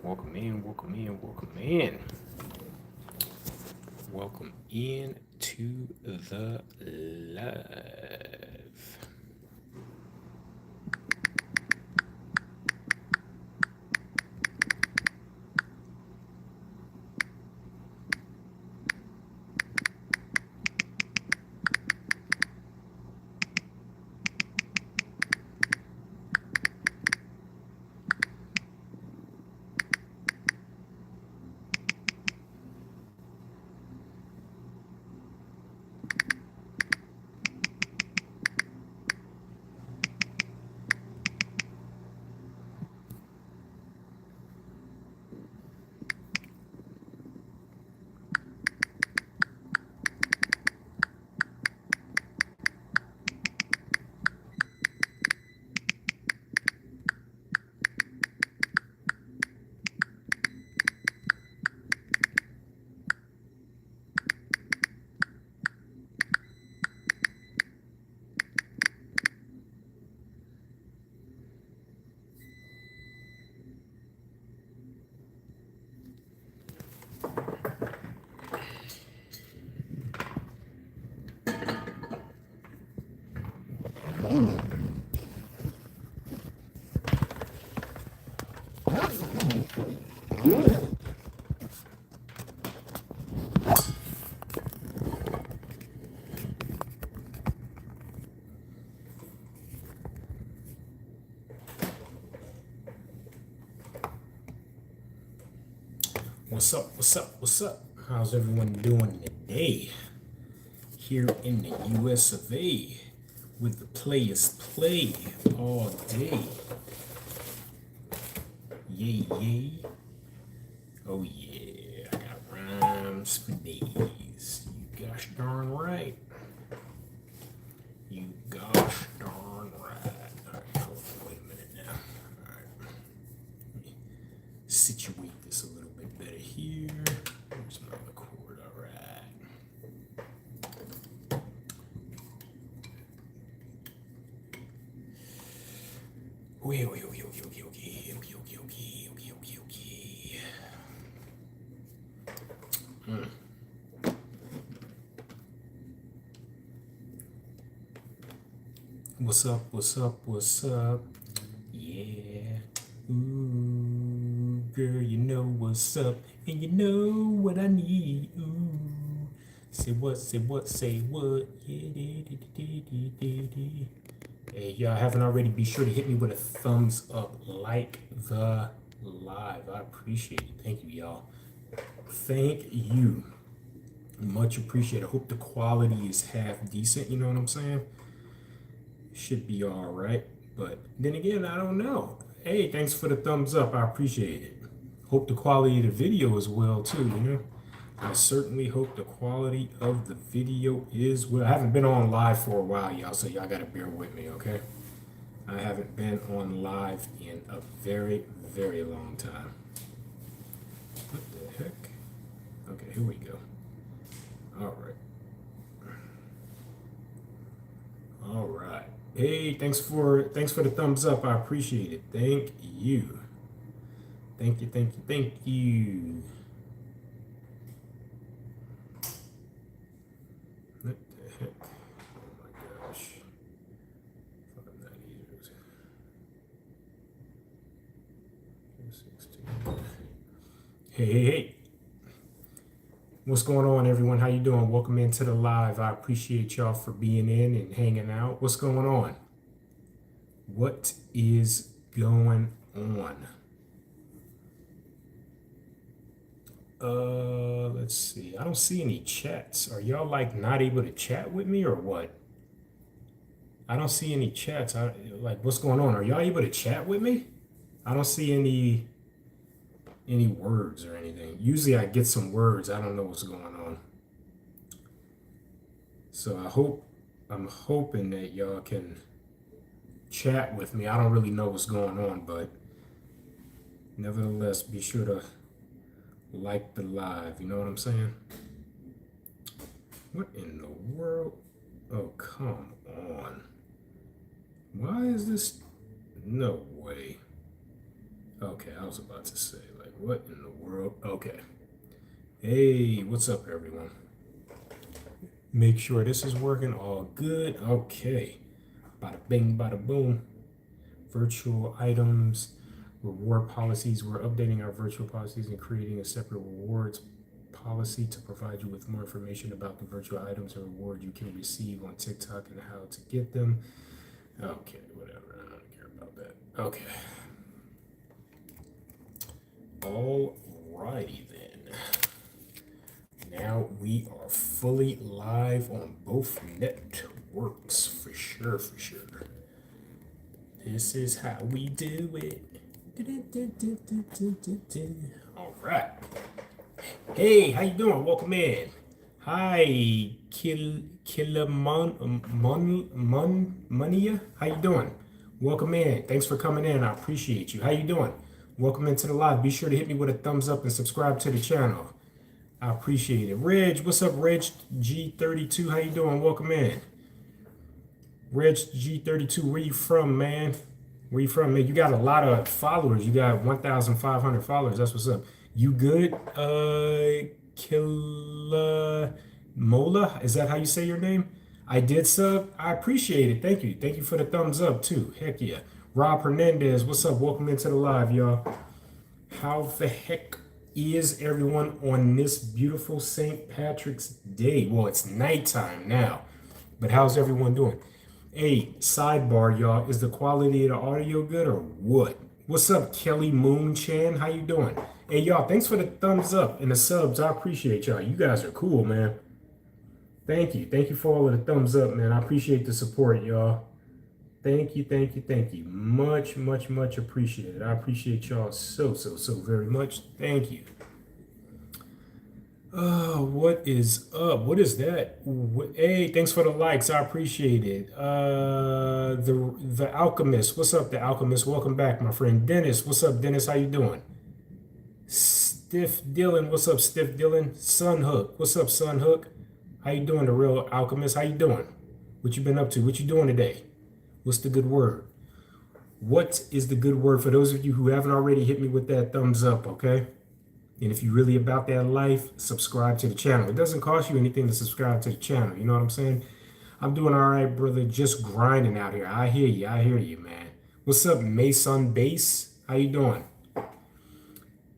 Welcome in, welcome in, welcome in. Welcome in to the live. What's up, what's up, what's up? How's everyone doing today? Here in the US of A, with the players play all day. Yay, yay. Oh yeah, I got rhymes for days. You gosh darn right. You gosh darn right. Alright, hold on, wait a minute now. Alright. Let me situate this a little bit better here. Where's my record? Alright. Okay, okay, okay, okay, okay, okay, okay, okay, okay, okay, okay. What's up, what's up, what's up? Yeah. Ooh, girl, you know what's up, and you know what I need. Ooh. Say what, say what, say what. Yeah, Hey, y'all haven't already, be sure to hit me with a thumbs up, like the live. I appreciate it. Thank you, y'all. Thank you. Much appreciated. I hope the quality is half decent, you know what I'm saying? Should be all right. But then again, I don't know. Hey, thanks for the thumbs up. I appreciate it. Hope the quality of the video is well too, you know? I certainly hope the quality of the video is well. I haven't been on live for a while, y'all, so y'all gotta bear with me, okay? I haven't been on live in a very, very long time. What the heck? Okay, here we go. All right. All right. Hey, thanks for the thumbs up. I appreciate it. Thank you. Thank you, thank you, thank you. What the heck? Oh my gosh. I'm not either. 216. Hey, hey, hey. What's going on, everyone? How you doing? Welcome into the live. I appreciate y'all for being in and hanging out. What's going on? What is going on? Let's see. I don't see any chats. Are y'all like not able to chat with me or what? I don't see any chats. Like what's going on? Are y'all able to chat with me? I don't see any words or anything. Usually I get some words. I don't know what's going on. So I'm hoping that y'all can chat with me. I don't really know what's going on, but nevertheless, be sure to like the live. You know what I'm saying? What in the world? Oh, come on. Why is this? No way. Okay, I was about to say, like, What in the world? Okay. Hey, what's up, everyone? Make sure this is working. All good. Okay. Bada bing, bada boom. Virtual items, reward policies. We're updating our virtual policies and creating a separate rewards policy to provide you with more information about the virtual items and reward you can receive on TikTok and how to get them. Okay, whatever. I don't care about that. Okay. Alrighty then. Now we are fully live on both networks for sure, for sure. This is how we do it. All right. Hey, how you doing? Welcome in. Hi, Munia. How you doing? Welcome in. Thanks for coming in. I appreciate you. How you doing? Welcome into the live. Be sure to hit me with a thumbs up and subscribe to the channel. I appreciate it. Reg, what's up, Reg G32? How you doing? Welcome in. Reg G32, where you from, man? Where you from, man? You got a lot of followers. You got 1,500 followers. That's what's up. You good? Killa Mola? Is that how you say your name? I did sub. I appreciate it. Thank you. Thank you for the thumbs up, too. Heck yeah. Rob Hernandez, what's up? Welcome into the live, y'all. How the heck is everyone on this beautiful St. Patrick's Day? Well, it's nighttime now, but how's everyone doing? Hey, sidebar, y'all. Is the quality of the audio good or what? What's up, Kelly Moon Chan? How you doing? Hey, y'all, thanks for the thumbs up and the subs. I appreciate y'all. You guys are cool, man. Thank you. Thank you for all of the thumbs up, man. I appreciate the support, y'all. Thank you, thank you, thank you. Much, much, much appreciated. I appreciate y'all so very much. Thank you. What is up? What is that? Hey, thanks for the likes. I appreciate it. The Alchemist. What's up, the Alchemist? Welcome back, my friend. Dennis, what's up, Dennis? How you doing? Stiff Dylan, what's up, Stiff Dylan? Sunhook, what's up, Sunhook? How you doing, the real Alchemist? How you doing? What you been up to? What you doing today? What's the good word? What is the good word for those of you who haven't already? Hit me with that thumbs up, okay? And if you're really about that life, subscribe to the channel. It doesn't cost you anything to subscribe to the channel. You know what I'm saying? I'm doing all right, brother. Just grinding out here. I hear you. I hear you, man. What's up, Mason Base? How you doing?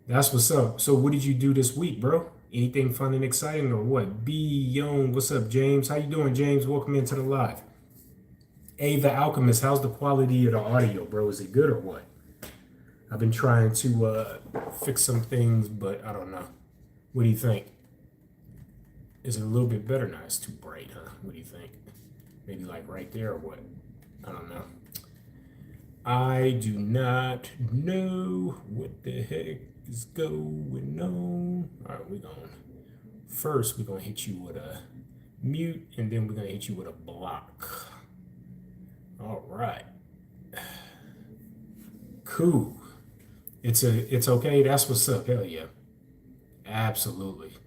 That's what's up. So what did you do this week, bro? Anything fun and exciting or what? Young. What's up, James? How you doing, James? Welcome into the live. Hey, the Alchemist. How's the quality of the audio, bro? Is it good or what? I've been trying to fix some things, but I don't know. What do you think? Is it a little bit better now? It's too bright, huh? What do you think? Maybe like right there or what? I don't know. I do not know what the heck is going on. All right, we're going. First, we're going to hit you with a mute, and then we're going to hit you with a block. All right. Cool. It's okay. That's what's up. Hell yeah. Absolutely.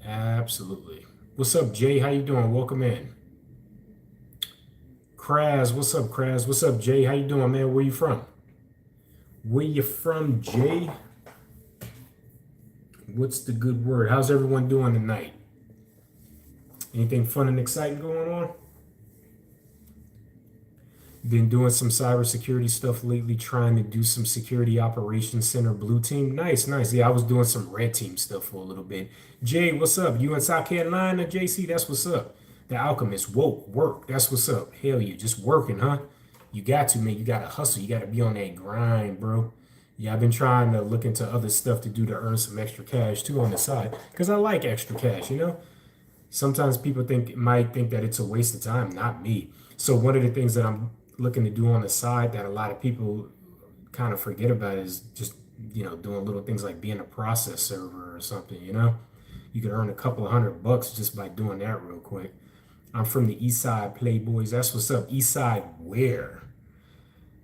Absolutely. What's up, Jay? How you doing? Welcome in. Kraz, what's up, Kraz? What's up, Jay? How you doing, man? Where you from? Where you from, Jay? What's the good word? How's everyone doing tonight? Anything fun and exciting going on? Been doing some cybersecurity stuff lately, trying to do some security operations center blue team. Nice, nice. Yeah, I was doing some red team stuff for a little bit. Jay, what's up? You in South Carolina, JC? That's what's up. The Alchemist, woke, work. That's what's up. Hell yeah, just working, huh? You got to, man. You got to hustle. You got to be on that grind, bro. Yeah, I've been trying to look into other stuff to do to earn some extra cash, too, on the side. Because I like extra cash, you know? Sometimes people might think that it's a waste of time. Not me. So one of the things that I'm looking to do on the side that a lot of people kind of forget about is just, you know, doing little things like being a process server or something, you know? You can earn a couple of $100 just by doing that real quick. I'm from the East Side Playboys. That's what's up. East Side where?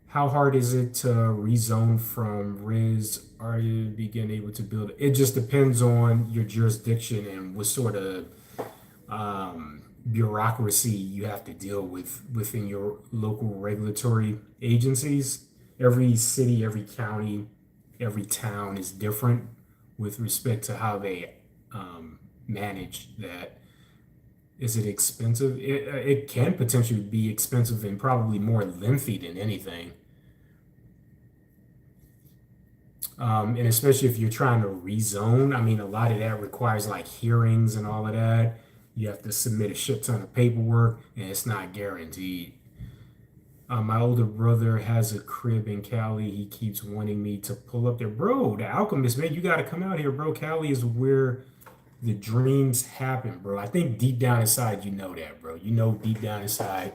How hard is it to rezone from Riz? Are you begin able to build? It just depends on your jurisdiction and what sort of bureaucracy you have to deal with within your local regulatory agencies. Every city, every county every town is different with respect to how they manage that. Is it expensive? It can potentially be expensive and probably more lengthy than anything. And especially if you're trying to rezone, I mean, a lot of that requires like hearings and all of that. You have to submit a shit ton of paperwork, and it's not guaranteed. My older brother has a crib in Cali. He keeps wanting me to pull up there. Bro, the Alchemist, man, you got to come out here, bro. Cali is where the dreams happen, bro. I think deep down inside, you know that, bro. You know deep down inside,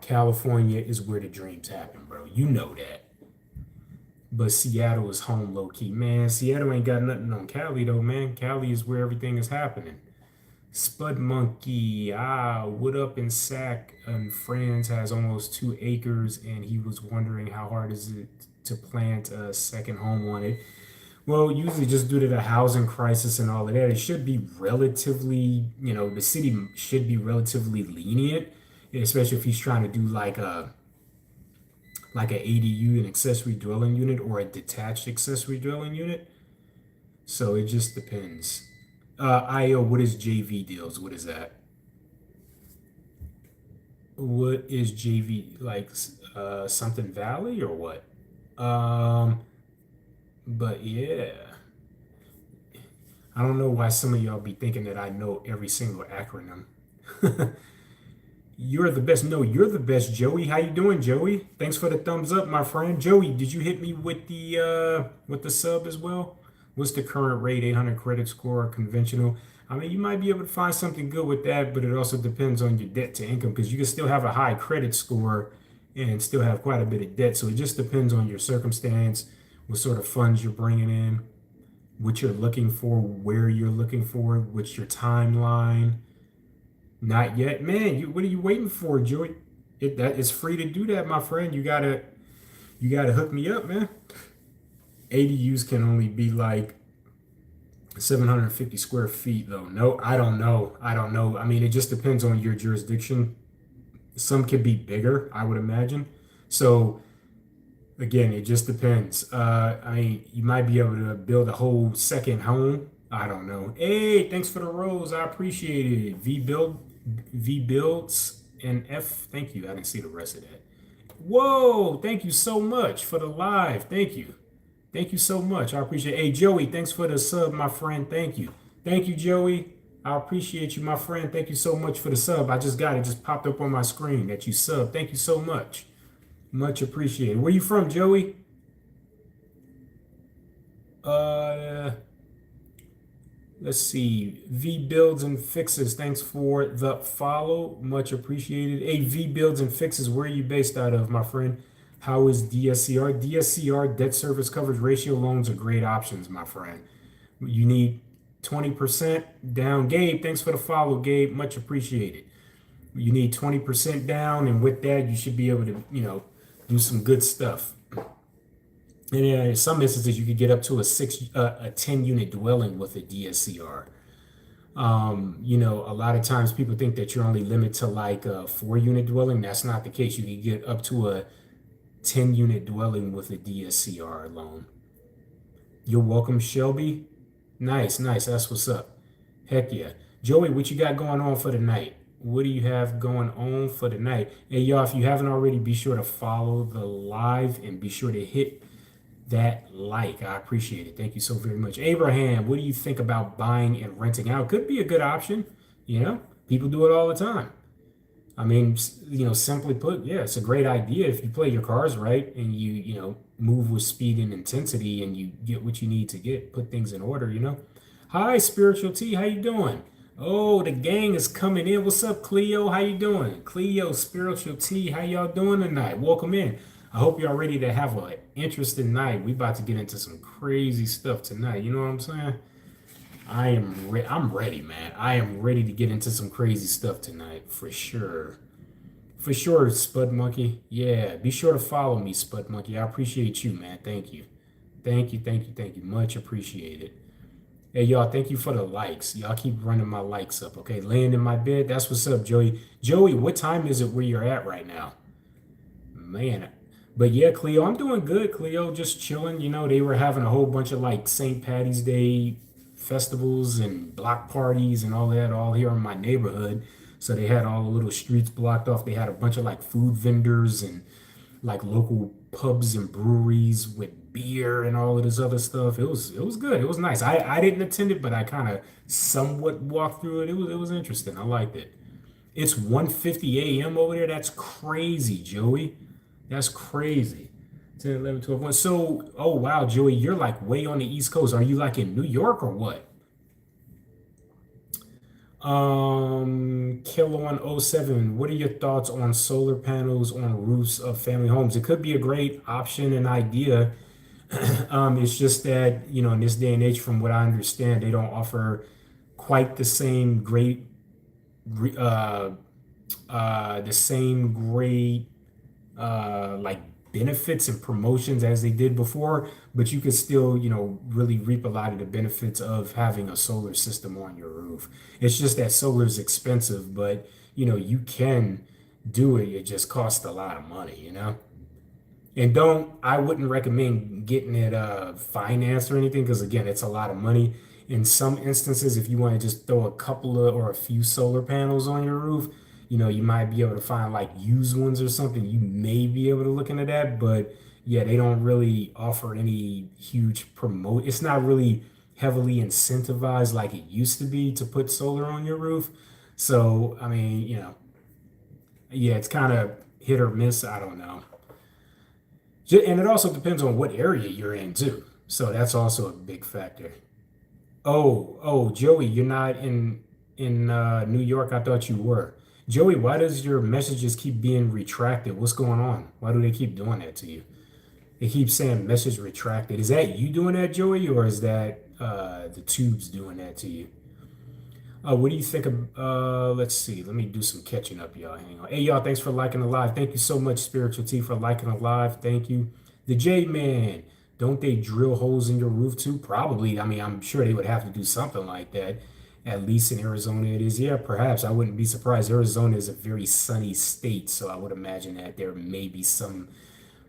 California is where the dreams happen, bro. You know that. But Seattle is home low key. Man, Seattle ain't got nothing on Cali, though, man. Cali is where everything is happening. Spud Monkey, what up in Sac and Friends has almost 2 acres, and he was wondering how hard is it to plant a second home on it. Well, usually just due to the housing crisis and all of that, it should be relatively, the city should be relatively lenient, especially if he's trying to do like an ADU, an accessory dwelling unit, or a detached accessory dwelling unit. So it just depends. IO, what is JV deals? What is that? What is JV, like something Valley or what? But yeah, I don't know why some of y'all be thinking that I know every single acronym. You're the best. No, you're the best, Joey. How you doing, Joey? Thanks for the thumbs up, my friend. Joey, did you hit me with the sub as well? What's the current rate? 800 credit score, conventional. I mean, you might be able to find something good with that, but it also depends on your debt to income because you can still have a high credit score and still have quite a bit of debt. So it just depends on your circumstance, what sort of funds you're bringing in, what you're looking for, where you're looking for, what's your timeline. Not yet, man. What are you waiting for, Joey? That is free to do that, my friend. You gotta hook me up, man. ADUs can only be like 750 square feet, though. No, I don't know. I mean, it just depends on your jurisdiction. Some could be bigger, I would imagine. So again, it just depends. I mean, you might be able to build a whole second home. I don't know. Hey, thanks for the rose. I appreciate it. V builds and F. Thank you. I didn't see the rest of that. Whoa! Thank you so much for the live. Thank you. Thank you so much. I appreciate it. Hey, Joey, thanks for the sub, my friend. Thank you. Thank you, Joey. I appreciate you, my friend. Thank you so much for the sub. I just got it. Just popped up on my screen that you sub. Thank you so much. Much appreciated. Where you from, Joey? Let's see. V Builds and Fixes. Thanks for the follow. Much appreciated. Hey, V Builds and Fixes. Where are you based out of, my friend? How is DSCR? DSCR, debt service coverage ratio loans are great options, my friend. You need 20% down. Gabe, thanks for the follow, Gabe. Much appreciated. You need 20% down, and with that, you should be able to, do some good stuff. And in some instances, you could get up to a 10 unit dwelling with a DSCR. A lot of times people think that you're only limited to like a 4 unit dwelling. That's not the case. You can get up to a 10 unit dwelling with a DSCR loan. You're welcome, Shelby. Nice. That's what's up. Heck yeah. Joey, what you got going on for the night? What do you have going on for the night? Hey, y'all, if you haven't already, be sure to follow the live and be sure to hit that like. I appreciate it. Thank you so very much. Abraham, what do you think about buying and renting out? Could be a good option. People do it all the time. I mean, simply put, yeah, it's a great idea if you play your cards right and you move with speed and intensity and you get what you need to put things in order. Hi, Spiritual T, how you doing? Oh, the gang is coming in. What's up, Cleo? How you doing? Cleo, Spiritual T, how y'all doing tonight? Welcome in. I hope y'all ready to have an interesting night. We about to get into some crazy stuff tonight. You know what I'm saying? I'm ready, man. I am ready to get into some crazy stuff tonight, for sure. For sure, Spud Monkey. Yeah, be sure to follow me, Spud Monkey. I appreciate you, man. Thank you. Thank you. Much appreciated. Hey, y'all, thank you for the likes. Y'all keep running my likes up, okay? Laying in my bed. That's what's up, Joey. Joey, what time is it where you're at right now? Man, But yeah, Cleo, I'm doing good. Cleo, just chilling. They were having a whole bunch of like St. Patty's Day festivals and block parties and all that all here in my neighborhood. So they had all the little streets blocked off. They had a bunch of like food vendors and like local pubs and breweries with beer and all of this other stuff. It was good. It was nice. I didn't attend it, but I kind of somewhat walked through it. It was interesting. I liked it. It's 1:50 a.m. over there. That's crazy, Joey. That's crazy. 10, 11, 12, 1. So, oh wow, Joey, you're like way on the East Coast. Are you like in New York or what? Kilo on oh 07. What are your thoughts on solar panels on roofs of family homes? It could be a great option and idea. It's just that, in this day and age, from what I understand, they don't offer quite uh, the same great like benefits and promotions as they did before, but you could still, really reap a lot of the benefits of having a solar system on your roof. It's just that solar is expensive, but you can do it. It just costs a lot of money. And I wouldn't recommend getting it financed or anything because again, it's a lot of money. In some instances, if you want to just throw a couple of or a few solar panels on your roof, you might be able to find like used ones or something. You may be able to look into that, but yeah, they don't really offer any huge promote. It's not really heavily incentivized like it used to be to put solar on your roof. So, I mean, yeah, it's kind of hit or miss. I don't know. And it also depends on what area you're in too. So that's also a big factor. Oh, Joey, you're not in New York. I thought you were. Joey, why does your messages keep being retracted? What's going on? Why do they keep doing that to you? They keep saying message retracted. Is that you doing that, Joey, or is that the tubes doing that to you? What do you think of, let's see, let me do some catching up, y'all. Hang on. Hey, y'all, thanks for liking the live. Thank you so much, Spiritual T, for liking the live. Thank you. The J Man, don't they drill holes in your roof too? Probably. I mean, I'm sure they would have to do something like that. At least in Arizona it is. Yeah, perhaps. I wouldn't be surprised. Arizona is a very sunny state, so I would imagine that there may be some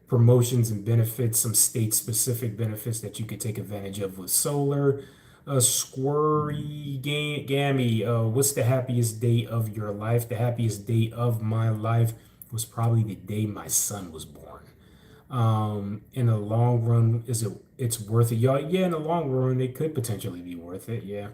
promotions and benefits, some state-specific benefits that you could take advantage of with solar. Squirry Gammy, what's the happiest day of your life? The happiest day of my life was probably the day my son was born. In the long run, it's worth it, y'all? Yeah, in the long run, it could potentially be worth it. Yeah.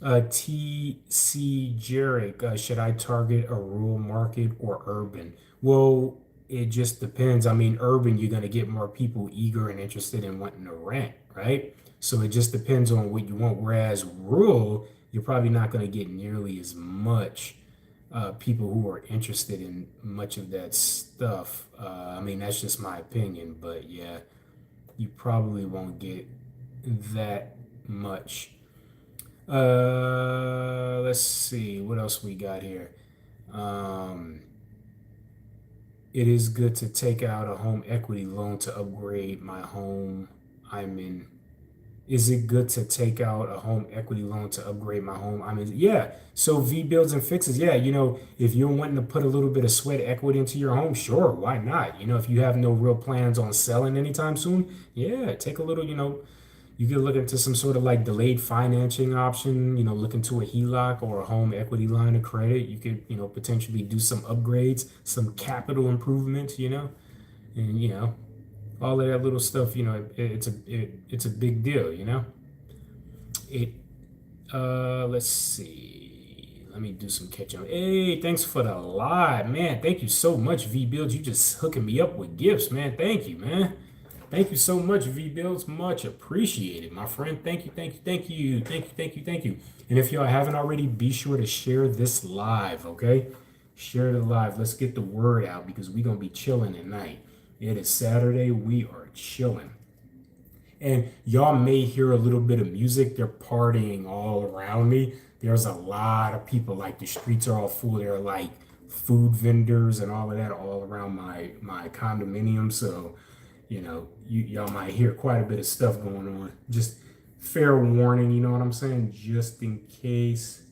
TC Jarek, should I target a rural market or urban? Well, it just depends. I mean, urban, you're going to get more people eager and interested in wanting to rent, right? So it just depends on what you want. Whereas rural, you're probably not going to get nearly as much people who are interested in much of that stuff. I mean, that's just my opinion, but yeah, you probably won't get that much. Let's see what else we got here. Um, it is good to take out a home equity loan to upgrade my home. I'm in. Is it good to take out a home equity loan to upgrade my home? I mean, yeah. So V builds and fixes. Yeah, if you're wanting to put a little bit of sweat equity into your home, sure, why not? If you have no real plans on selling anytime soon, yeah, take a little, you could look into some sort of like delayed financing option, look into a HELOC or a home equity line of credit. You could, potentially do some upgrades, some capital improvements, and all of that little stuff, it's a big deal. It let's see. Let me do some catch up. Hey, thanks for the live, man. Thank you so much, V Builds. You just hooking me up with gifts, man. Thank you, man. Thank you so much, V Builds. Much appreciated, my friend. Thank you, thank you, thank you, thank you, thank you, thank you. And if y'all haven't already, be sure to share this live, okay? Share the live. Let's get the word out because we're gonna be chilling tonight. It is Saturday. We are chilling. And y'all may hear a little bit of music. They're partying all around me. There's a lot of people, like the streets are all full. There are like food vendors and all of that all around my condominium. So, y'all might hear quite a bit of stuff going on. Just fair warning, you know what I'm saying? Just in case.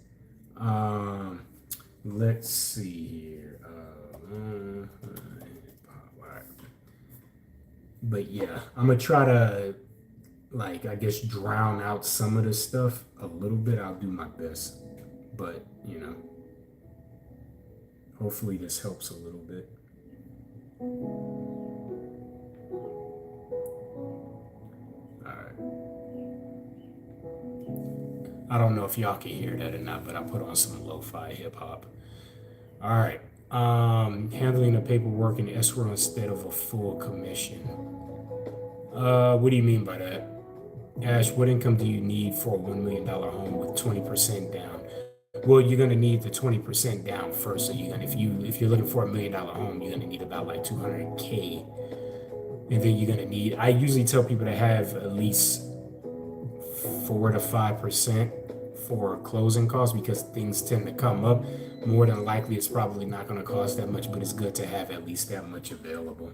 Let's see here. But yeah, I'm gonna try to, like, I guess drown out some of the stuff a little bit. I'll do my best, but hopefully this helps a little bit. All right. I don't know if y'all can hear that or not, but I put on some lo-fi hip hop. All right. Handling the paperwork in escrow instead of a full commission. What do you mean by that? Ash, what income do you need for a $1 million home with 20% down? Well, you're gonna need the 20% down first. So you're gonna, if you're looking for $1 million home, you're gonna need about like 200K, and then you're gonna need. I usually tell people to have at least 4 to 5% for closing costs because things tend to come up. More than likely, it's probably not going to cost that much, but it's good to have at least that much available.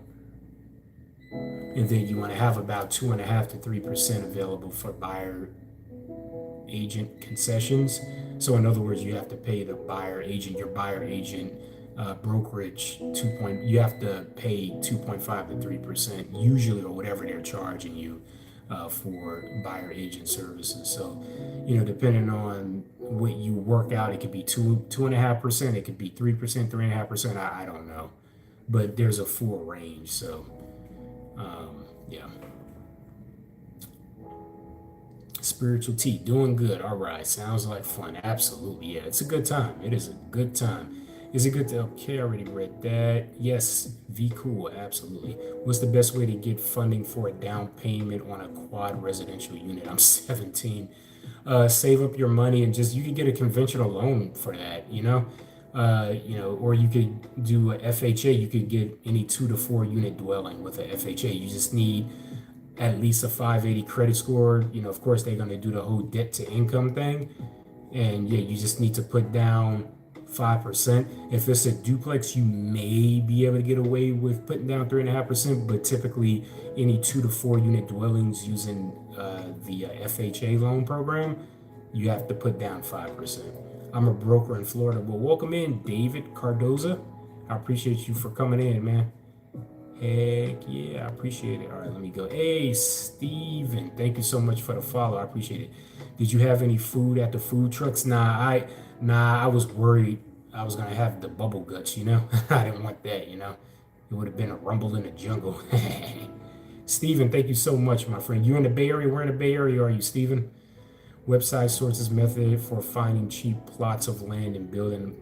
And then you want to have about 2.5 to 3% available for buyer agent concessions. So in other words, you have to pay the buyer agent, your buyer agent brokerage you have to pay 2.5 to 3% usually, or whatever they're charging you for buyer agent services. So, depending on what you work out, it could be 2.5%, it could be 3%, 3.5%. I don't know, but there's a full range. So, yeah. Spiritual tea, doing good. All right, sounds like fun. Absolutely, yeah. It's a good time. It is a good time. Is it good to? Okay, I already read that. Yes, V cool. Absolutely. What's the best way to get funding for a down payment on a quad residential unit? I'm 17. Save up your money and you could get a conventional loan for that. Or you could do a FHA. You could get any 2 to 4 unit dwelling with a FHA. You just need at least a 580 credit score. Of course, they're going to do the whole debt to income thing. And yeah, you just need to put down 5%. If it's a duplex, you may be able to get away with putting down 3.5%, but typically any 2 to 4 unit dwellings using the FHA loan program, you have to put down 5%. I'm a broker in Florida. Well, welcome in, David Cardoza. I appreciate you for coming in, man. Heck yeah, I appreciate it. All right, let me go. Hey, Steven, thank you so much for the follow. I appreciate it. Did you have any food at the food trucks? Nah, I was worried I was gonna have the bubble guts, I didn't want that, It would have been a rumble in the jungle. Steven, thank you so much, my friend. You in the Bay Area? Where in the Bay Area are you, Steven? Website sources method for finding cheap plots of land and building.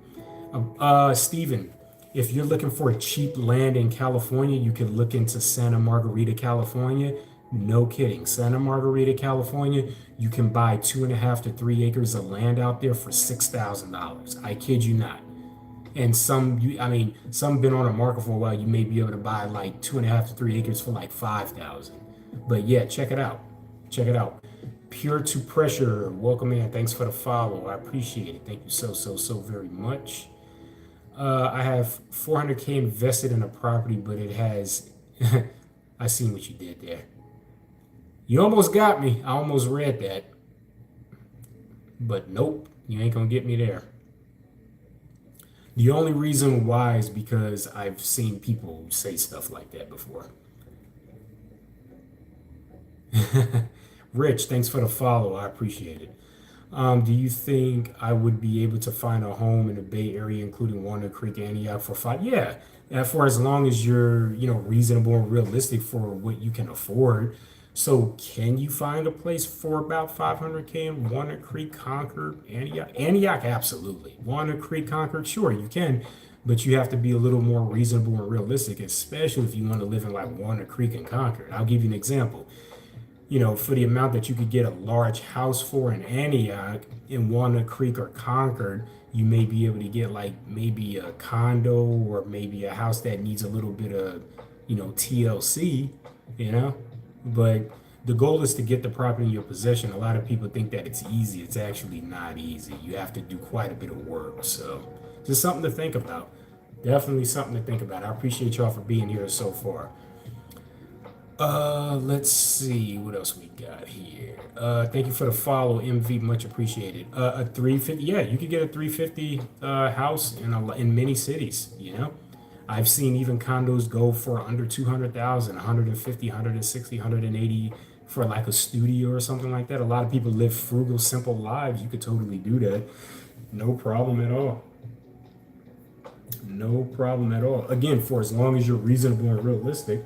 Steven, if you're looking for cheap land in California, you can look into Santa Margarita, California. No kidding. Santa Margarita, California, you can buy 2.5 to 3 acres of land out there for $6,000. I kid you not. And some been on the market for a while. You may be able to buy like 2.5 to 3 acres for like 5,000. But yeah, check it out. Check it out. Pure to Pressure, welcome in. Thanks for the follow. I appreciate it. Thank you so very much. I have 400K invested in a property, but it has. I seen what you did there. You almost got me. I almost read that. But nope, you ain't gonna get me there. The only reason why is because I've seen people say stuff like that before. Rich, thanks for the follow. I appreciate it. Do you think I would be able to find a home in the Bay Area, including Walnut Creek, Antioch, for five? Yeah, for as long as you're, reasonable and realistic for what you can afford. So, can you find a place for about 500K in Walnut Creek, Concord, Antioch? Antioch, absolutely. Walnut Creek, Concord, sure, you can, but you have to be a little more reasonable and realistic, especially if you want to live in like Walnut Creek and Concord. I'll give you an example. For the amount that you could get a large house for in Antioch, in Walnut Creek or Concord, you may be able to get like maybe a condo or maybe a house that needs a little bit of, TLC, But the goal is to get the property in your possession. A lot of people think that it's easy. It's actually not easy. You have to do quite a bit of work. So just something to think about. Definitely something to think about. I appreciate y'all for being here so far. Let's see what else we got here. Thank you for the follow, MV, much appreciated. A 350, yeah, you could get a 350 house in many cities. I've seen even condos go for under 200,000, 150, 160, 180 for like a studio or something like that. A lot of people live frugal, simple lives. You could totally do that. No problem at all. No problem at all. Again, for as long as you're reasonable and realistic,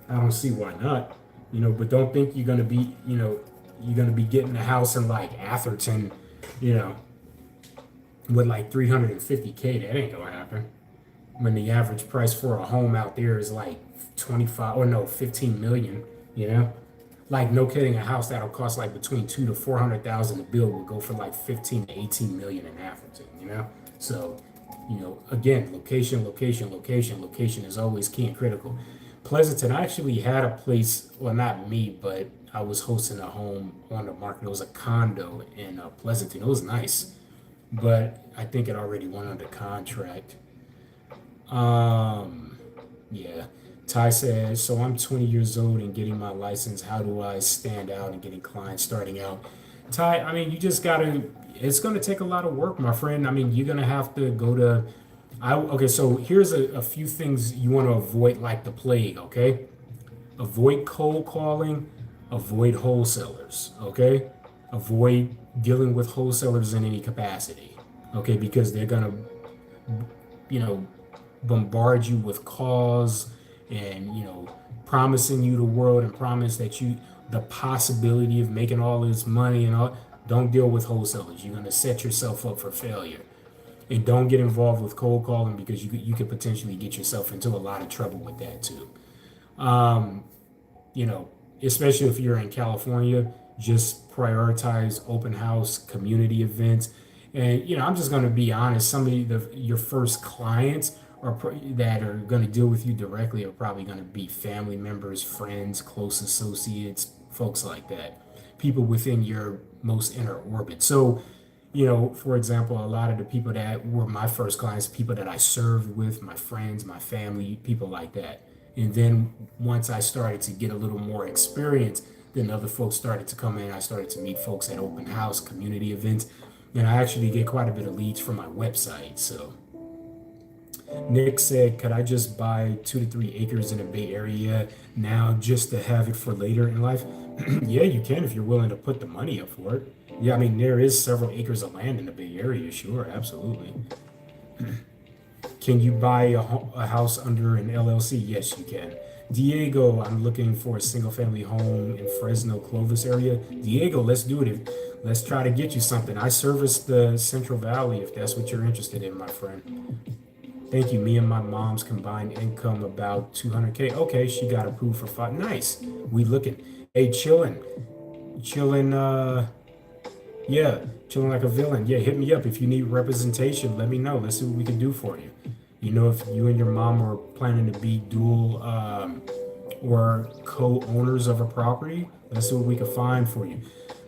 I don't see why not. But don't think you're gonna be, you're gonna be getting a house in like Atherton, you know, with like 350K. That ain't gonna happen. When the average price for a home out there is like 25 or no 15 million, you know? Like no kidding, a house that'll cost like between 2 to 400,000 to build will go for like 15 to 18 million in Atherton. So, again, location is always key and critical. Pleasanton, I actually had a place, well, not me, but I was hosting a home on the market. It was a condo in Pleasanton. It was nice, but I think it already went under contract. Um, yeah. Ty says, so I'm 20 years old and getting my license. How do I stand out and getting clients starting out? Ty, I mean, you just gotta, it's gonna take a lot of work, my friend. I mean, you're gonna have to go to, okay, so here's a few things you want to avoid like the plague, okay? Avoid cold calling, avoid wholesalers, okay? Avoid dealing with wholesalers in any capacity, okay? Because they're gonna, you know, bombard you with calls and promising you the world and promise that you the possibility of making all this money and all. Don't deal with wholesalers. You're going to set yourself up for failure. And don't get involved with cold calling because you could potentially get yourself into a lot of trouble with that too. um you know Especially if you're in California, just prioritize open house community events. And I'm just going to be honest, some of your first clients that are going to deal with you directly are probably going to be family members, friends, close associates, folks like that, people within your most inner orbit. So, for example, a lot of the people that were my first clients, people that I served with, my friends, my family, people like that. And then once I started to get a little more experience, then other folks started to come in. I started to meet folks at open house, community events, and I actually get quite a bit of leads from my website. So Nick said, could I just buy 2 to 3 acres in a Bay Area now just to have it for later in life? Yeah, you can if you're willing to put the money up for it. Yeah, I mean, there is several acres of land in the Bay Area. Sure, absolutely. Can you buy a house under an LLC? Yes, you can. Diego, I'm looking for a single family home in Fresno, Clovis area. Diego, let's do it. Let's try to get you something. I service the Central Valley if that's what you're interested in, my friend. Thank you. Me and my mom's combined income about 200K. Okay, she got approved for 5. Nice. We looking. Hey, chilling. Yeah, chilling like a villain. Yeah, hit me up if you need representation. Let me know. Let's see what we can do for you. If you and your mom are planning to be dual or co-owners of a property, let's see what we can find for you.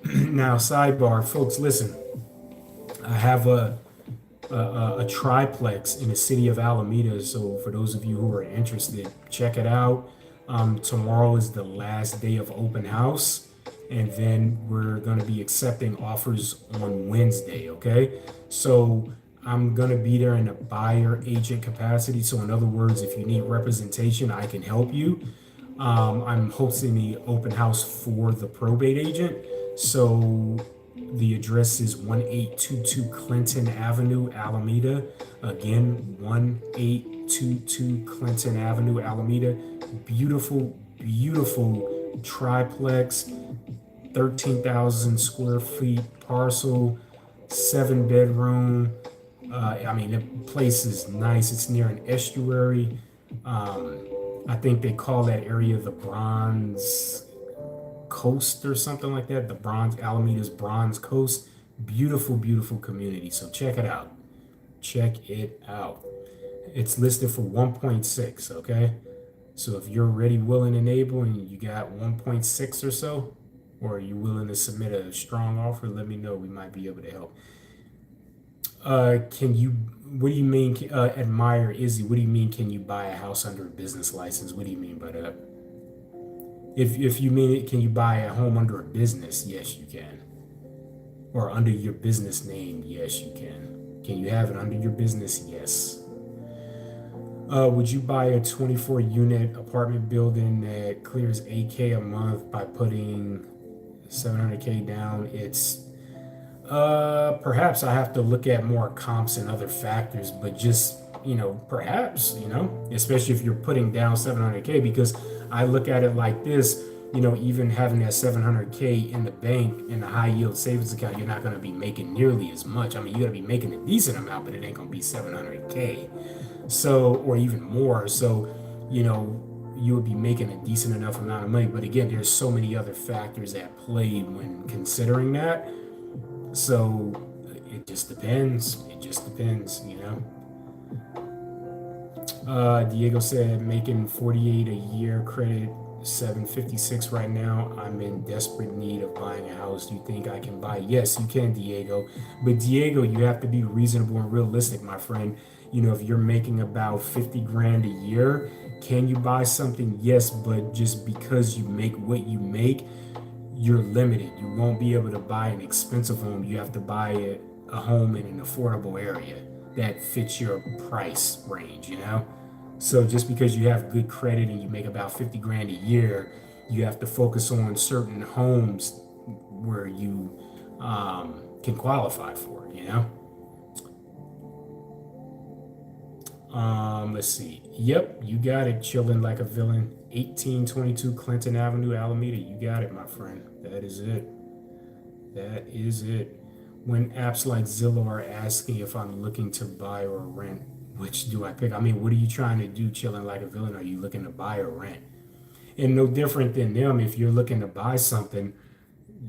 Now, sidebar, folks, listen. I have a triplex in the city of Alameda. So for those of you who are interested, check it out. Tomorrow is the last day of open house, and then we're going to be accepting offers on Wednesday. Okay, so I'm going to be there in a buyer agent capacity. So in other words, if you need representation, I can help you. I'm hosting the open house for the probate agent. So the address is 1822 Clinton Avenue, Alameda. Again, 1822 Clinton Avenue, Alameda. Beautiful, beautiful triplex, 13,000 square feet parcel, 7 bedroom. I mean, the place is nice. It's near an estuary. I think they call that area the Bronze Coast or something like that. Alameda's Bronze Coast. Beautiful, beautiful community. So check it out. Check it out. It's listed for 1.6. Okay. So if you're ready, willing, and able, and you got 1.6 or so, or you're willing to submit a strong offer, let me know. We might be able to help. What do you mean, admire Izzy? What do you mean, can you buy a house under a business license? What do you mean by that? If you mean it, can you buy a home under a business? Yes, you can. Or under your business name? Yes, you can. Can you have it under your business? Yes. Would you buy a 24 unit apartment building that clears 8K a month by putting 700K down? It's perhaps I have to look at more comps and other factors, but just, perhaps, especially if you're putting down 700K, because I look at it like this, even having that 700K in the bank in the high yield savings account, you're not going to be making nearly as much. I mean, you're going to be making a decent amount, but it ain't going to be 700K. So, or even more. So, you would be making a decent enough amount of money. But again, there's so many other factors at play when considering that. So it just depends. It just depends. Diego said making 48 a year, credit 756 right now. I'm in desperate need of buying a house. Do you think I can buy? Yes, you can, Diego. But Diego, you have to be reasonable and realistic, my friend. If you're making about 50 grand a year, can you buy something? Yes, but just because you make what you make, you're limited. You won't be able to buy an expensive home. You have to buy a home in an affordable area that fits your price range. So just because you have good credit and you make about 50 grand a year, you have to focus on certain homes where you can qualify for. Let's see. Yep, you got it. Chilling like a villain. 1822 Clinton Avenue, Alameda. You got it, my friend. That is it. That is it. When apps like Zillow are asking if I'm looking to buy or rent, which do I pick? I mean, what are you trying to do, chilling like a villain? Are you looking to buy or rent? And no different than them, if you're looking to buy something,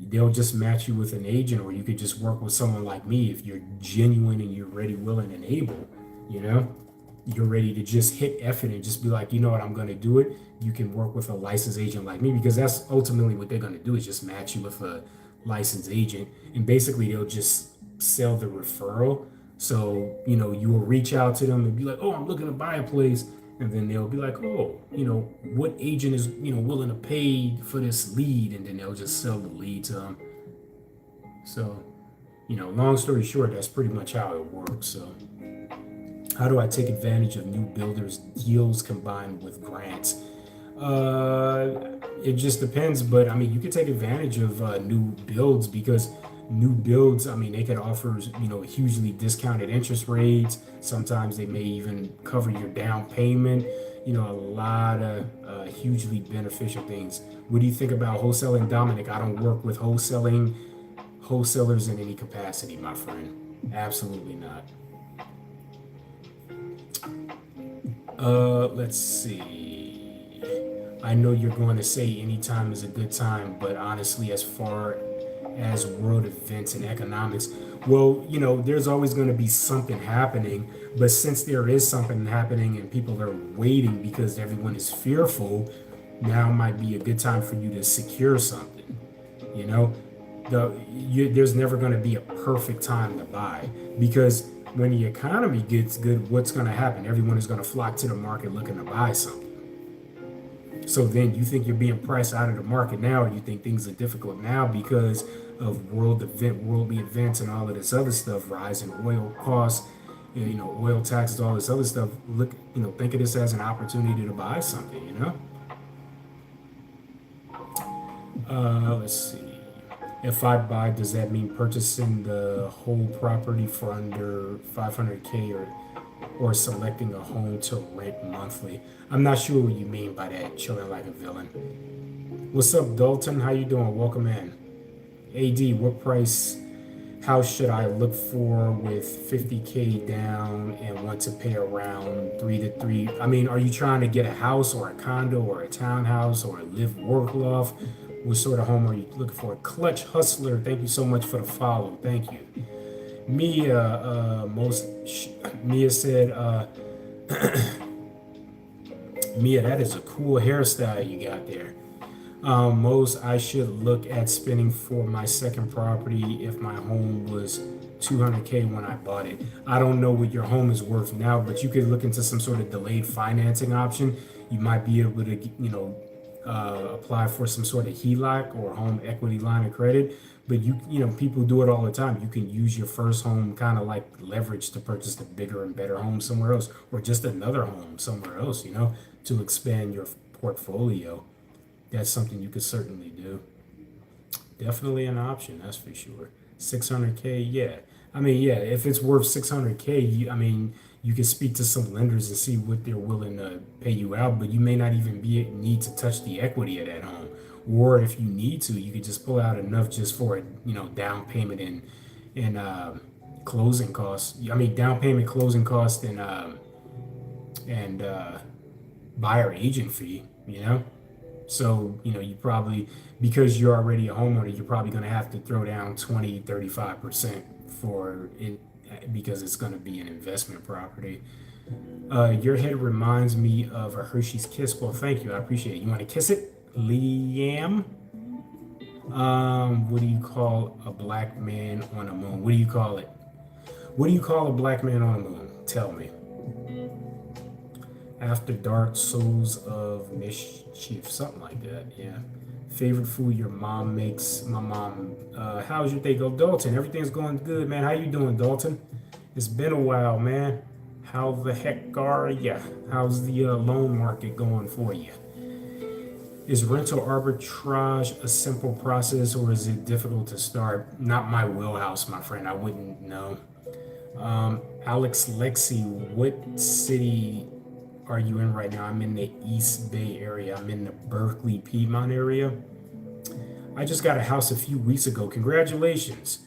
they'll just match you with an agent, or you could just work with someone like me if you're genuine and you're ready, willing, and able. You're ready to just hit effort and just be like, you know what, I'm going to do it. You can work with a licensed agent like me, because that's ultimately what they're going to do, is just match you with a licensed agent. And basically they'll just sell the referral. So, you will reach out to them and be like, oh, I'm looking to buy a place. And then they'll be like, oh, what agent is, willing to pay for this lead? And then they'll just sell the lead to them. So, long story short, that's pretty much how it works. So how do I take advantage of new builders deals combined with grants? It just depends, but I mean, you can take advantage of new builds, because new builds, I mean, they could offer, hugely discounted interest rates. Sometimes they may even cover your down payment, a lot of hugely beneficial things. What do you think about wholesaling, Dominic? I don't work with wholesalers in any capacity, my friend. Absolutely not. Let's see. I know you're going to say anytime is a good time, but honestly, as far as world events and economics, well, there's always going to be something happening. But since there is something happening and people are waiting because everyone is fearful, now might be a good time for you to secure something. There's never going to be a perfect time to buy, because when the economy gets good, what's going to happen? Everyone is going to flock to the market looking to buy something. So then you think you're being priced out of the market now, or you think things are difficult now because of worldly events and all of this other stuff, rising oil costs, oil taxes, all this other stuff. Look, think of this as an opportunity to buy something. Let's see. If I buy, does that mean purchasing the whole property for under 500K, or selecting a home to rent monthly? I'm not sure what you mean by that, chilling like a villain. What's up, Dalton? How you doing? Welcome in. AD, what price house should I look for with 50K down and want to pay around 3 to 3? I mean, are you trying to get a house or a condo or a townhouse or a live work loft? What sort of home are you looking for? Clutch Hustler, thank you so much for the follow. Thank you. Mia, Mia said, Mia, that is a cool hairstyle you got there. Most I should look at spending for my second property if my home was 200K when I bought it. I don't know what your home is worth now, but you could look into some sort of delayed financing option. You might be able to, apply for some sort of HELOC or home equity line of credit. But people do it all the time. You can use your first home kind of like leverage to purchase a bigger and better home somewhere else, or just another home somewhere else, to expand your portfolio. That's something you could certainly do. Definitely an option, that's for sure. 600K, yeah. I mean, yeah, if it's worth 600K, you can speak to some lenders and see what they're willing to pay you out, but you may not even need to touch the equity of that home. Or if you need to, you could just pull out enough just for a down payment and closing costs. I mean, down payment, closing costs, and buyer agent fee. So you probably, because you're already a homeowner, you're probably going to have to throw down 20-35% for it because it's going to be an investment property. Your head reminds me of a Hershey's Kiss. Well, thank you. I appreciate it. You want to kiss it? Liam? What do you call a black man on a moon? What do you call it? What do you call a black man on a moon? Tell me. After Dark, Souls of Mischief, something like that. Yeah. Favorite food your mom makes? My mom. How's your day go, Dalton? Everything's going good, man. How you doing, Dalton? It's been a while, man. How the heck are ya? How's the loan market going for you? Is rental arbitrage a simple process, or is it difficult to start? Not my wheelhouse, my friend. I wouldn't know. Alex Lexi, what city are you in right now? I'm in the East Bay area. I'm in the Berkeley, Piedmont area. I just got a house a few weeks ago. Congratulations.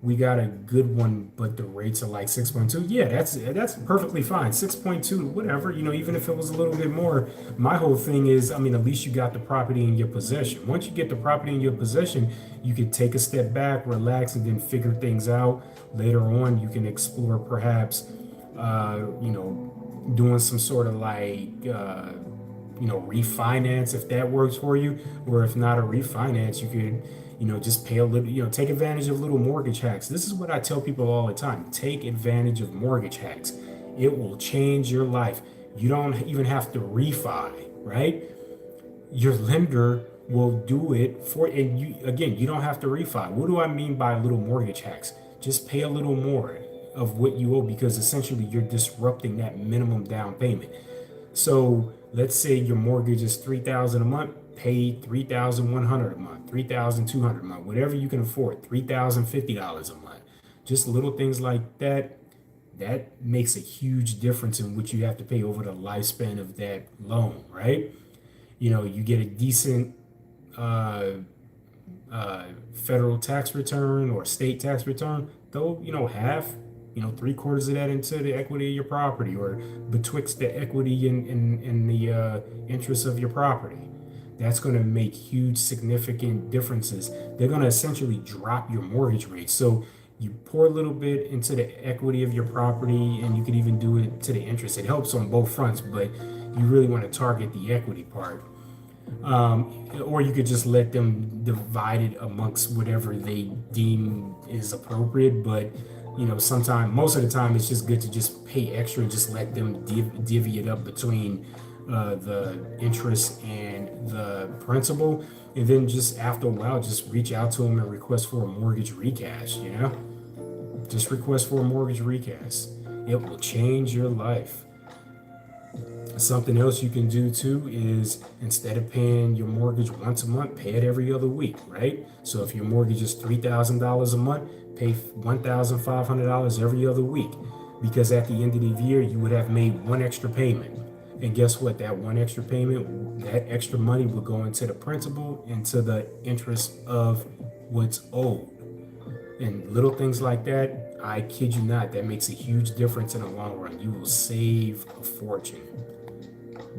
We got a good one, but the rates are like 6.2. Yeah, that's perfectly fine. 6.2, whatever. Even if it was a little bit more, my whole thing is, at least you got the property in your possession. Once you get the property in your possession, you could take a step back, relax, and then figure things out. Later on, you can explore perhaps, doing some sort of refinance if that works for you, or if not a refinance, you could just pay a little, take advantage of little mortgage hacks. This is what I tell people all the time. Take advantage of mortgage hacks. It will change your life. You don't even have to refi, right? Your lender will do it for, and you don't have to refi. What do I mean by little mortgage hacks? Just pay a little more of what you owe, because essentially you're disrupting that minimum down payment. So let's say your mortgage is $3,000 a month, pay $3,100 a month, $3,200 a month, whatever you can afford, $3,050 a month. Just little things like that. That makes a huge difference in what you have to pay over the lifespan of that loan, right? You get a decent federal tax return or state tax return, though, half, 3/4 of that into the equity of your property, or betwixt the equity and the interest of your property. That's going to make huge, significant differences. They're going to essentially drop your mortgage rate. So you pour a little bit into the equity of your property, and you could even do it to the interest. It helps on both fronts, but you really want to target the equity part. Or you could just let them divide it amongst whatever they deem is appropriate. But most of the time, it's just good to just pay extra and just let them divvy it up between the interest and the principal. And then just after a while, just reach out to them and request for a mortgage recast, Just request for a mortgage recast. It will change your life. Something else you can do too is, instead of paying your mortgage once a month, pay it every other week, right? So if your mortgage is $3,000 a month, pay $1,500 every other week, because at the end of the year, you would have made one extra payment. And guess what? That one extra payment, that extra money will go into the principal, into the interest of what's owed. And little things like that, I kid you not, that makes a huge difference in the long run. You will save a fortune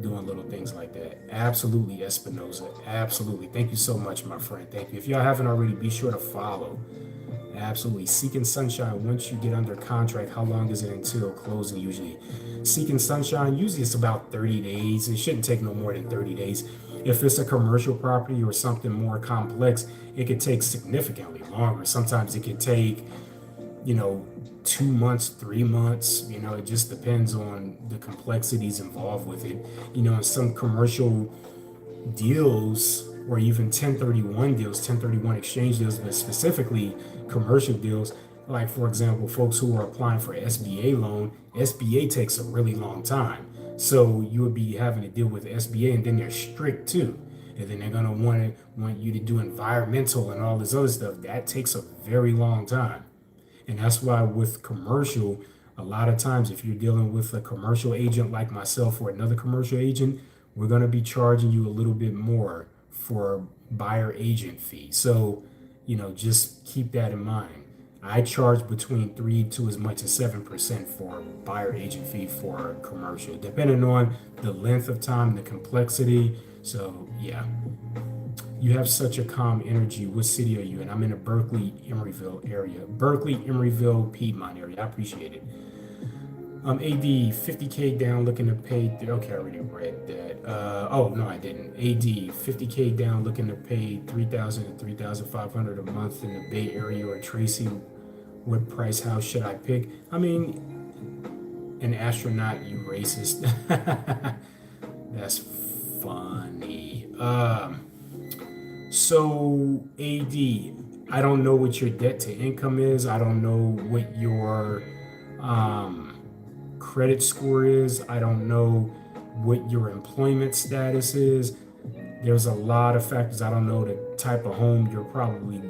doing little things like that. Absolutely, Espinoza. Absolutely. Thank you so much, my friend. Thank you. If y'all haven't already, be sure to follow. Absolutely. Seeking Sunshine, once you get under contract, how long is it until closing usually? Seeking Sunshine, usually it's about 30 days. It shouldn't take no more than 30 days. If it's a commercial property or something more complex, it could take significantly longer. Sometimes it could take, 2 months, 3 months. It just depends on the complexities involved with it. In some commercial deals or even 1031 deals, 1031 exchange deals, but specifically commercial deals. Like, for example, folks who are applying for SBA loan, SBA takes a really long time. So you would be having to deal with SBA, and then they're strict too. And then they're gonna want you to do environmental and all this other stuff. That takes a very long time. And that's why with commercial, a lot of times if you're dealing with a commercial agent like myself or another commercial agent, we're going to be charging you a little bit more for buyer agent fee. So, just keep that in mind. I charge between 3 to as much as 7% for buyer agent fee for commercial, depending on the length of time, the complexity. So, yeah. You have such a calm energy. What city are you in? I'm in a Berkeley, Emeryville area. Berkeley, Emeryville, Piedmont area. I appreciate it. AD, 50K down, looking to pay. Okay, I already read that. Oh, no, I didn't. AD, 50K down, looking to pay 3,000 to 3,500 a month in the Bay Area or Tracy. What price house should I pick? I mean, an astronaut, you racist. That's funny. So AD, I don't know what your debt to income is. I don't know what your credit score is. I don't know what your employment status is. There's a lot of factors. I don't know the type of home you're probably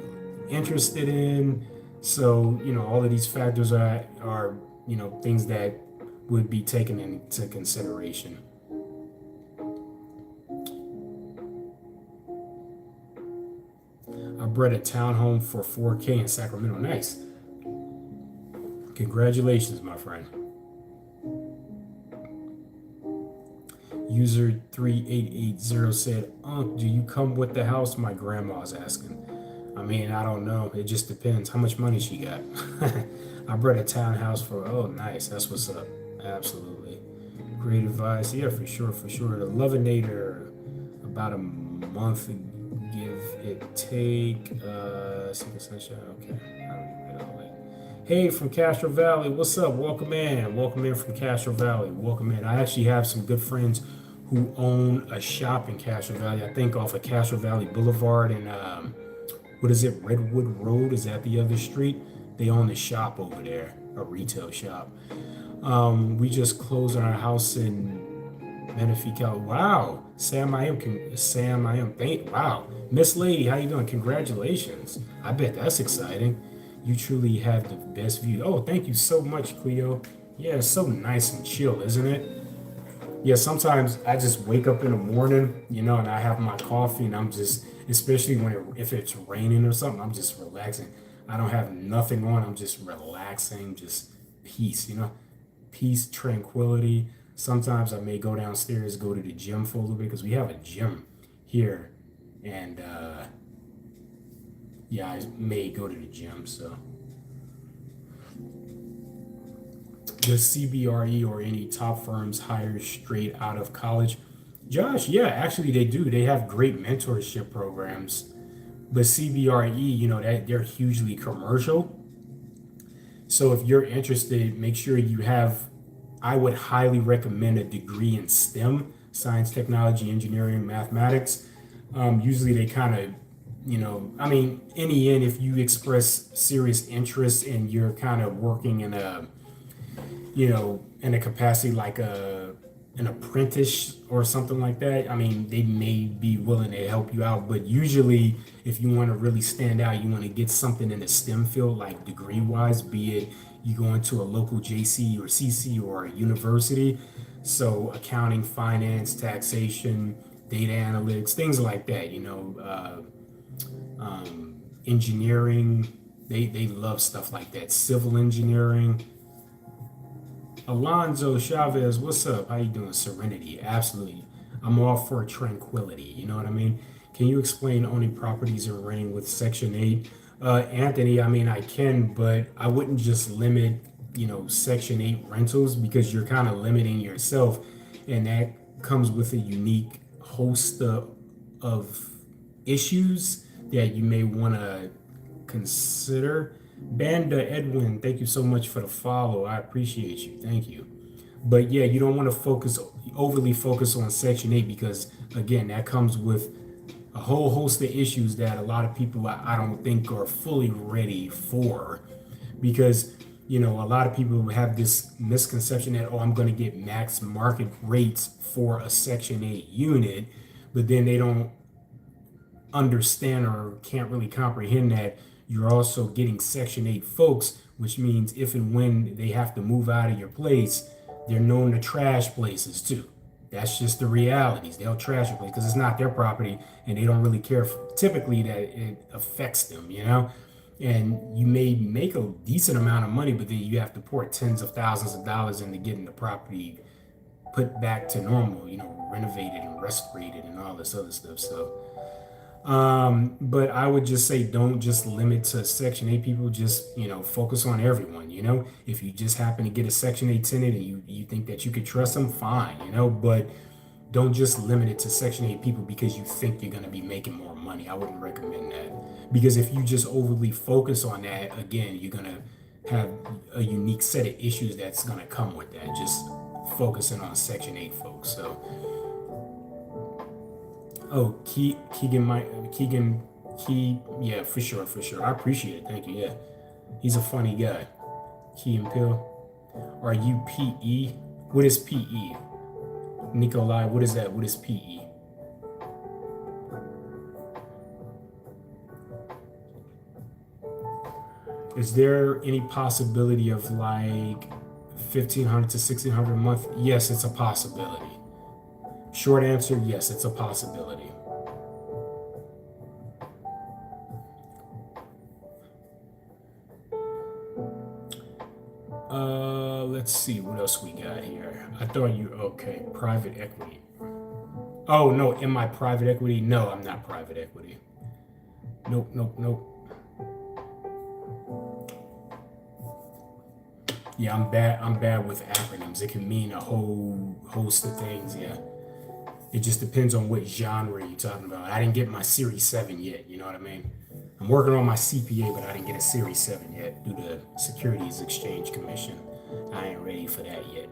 interested in. So, all of these factors are things that would be taken into consideration. I bought a townhome for 4K in Sacramento. Nice. Congratulations, my friend. User 3880 said, Unc, do you come with the house? My grandma's asking. I mean, I don't know. It just depends. How much money she got? I bought a townhouse for, oh, nice. That's what's up. Absolutely. Great advice. Yeah, for sure, for sure. The Loveinator, about a month give it take. Secret Sunshine. Okay. I already read all that. Hey, from Castro Valley. What's up? Welcome in. Welcome in from Castro Valley. Welcome in. I actually have some good friends who own a shop in Castro Valley. I think off of Castro Valley Boulevard and what is it? Redwood Road? Is that the other street? They own a shop over there, a retail shop. We just closed on our house in Menifee, Cal. Wow, Sam, I am. Wow, Miss Lady, how you doing? Congratulations. I bet that's exciting. You truly have the best view. Oh, thank you so much, Cleo. Yeah, it's so nice and chill, isn't it? Yeah, sometimes I just wake up in the morning, and I have my coffee, and I'm just, especially if it's raining or something, I'm just relaxing. I don't have nothing on. I'm just relaxing, just peace, peace, tranquility. Sometimes I may go downstairs, go to the gym for a little bit because we have a gym here, and yeah, I may go to the gym. So, does CBRE or any top firms hire straight out of college? Josh, yeah, actually they do. They have great mentorship programs. But CBRE, that they're hugely commercial. So if you're interested, make sure you have, I would highly recommend a degree in STEM, science, technology, engineering, mathematics. Usually they kind of, I mean, in the end, if you express serious interest and you're kind of working in in a capacity like an apprentice or something like that, I mean, they may be willing to help you out. But usually, if you want to really stand out, you want to get something in the STEM field, like degree wise, be it you go into a local JC or CC or a university. So, accounting, finance, taxation, data analytics, things like that, engineering, they love stuff like that. Civil engineering. Alonzo Chavez, what's up? How you doing? Serenity, absolutely. I'm all for tranquility. You know what I mean? Can you explain owning properties and renting with Section 8? Anthony, I mean, I can, but I wouldn't just limit, Section 8 rentals because you're kind of limiting yourself. And that comes with a unique host of issues that you may want to consider. Banda Edwin, thank you so much for the follow. I appreciate you. Thank you. But yeah, you don't want to overly focus on Section 8 because, again, that comes with a whole host of issues that a lot of people I don't think are fully ready for. Because, a lot of people have this misconception that, oh, I'm going to get max market rates for a Section 8 unit, but then they don't understand or can't really comprehend that you're also getting Section 8 folks, which means if and when they have to move out of your place, they're known to trash places too. That's just the realities. They'll trash your place because it's not their property and they don't really care typically that it affects them. And you may make a decent amount of money, but then you have to pour tens of thousands of dollars into getting the property put back to normal, renovated and restorated and all this other stuff. So but I would just say don't just limit to Section 8 people, just, focus on everyone, If you just happen to get a Section 8 tenant and you think that you could trust them, fine, but don't just limit it to Section 8 people because you think you're going to be making more money. I wouldn't recommend that because if you just overly focus on that, again, you're going to have a unique set of issues that's going to come with that, just focusing on Section 8 folks. So, oh, Keegan, yeah, for sure. I appreciate it. Thank you. Yeah, he's a funny guy. Key and Pill. Are you PE? What is PE? Nikolai, what is that? What is PE? Is there any possibility of like 1,500 to 1,600 a month? Yes, it's a possibility. Short answer, yes, it's a possibility. Let's see what else we got here. I thought okay, private equity. Oh no, am I private equity? No, I'm not private equity. Nope. Yeah, I'm bad with acronyms. It can mean a whole host of things. Yeah. It just depends on what genre you're talking about. I didn't get my Series 7 yet, you know what I mean? I'm working on my CPA, but I didn't get a Series 7 yet due to Securities Exchange Commission. I ain't ready for that yet.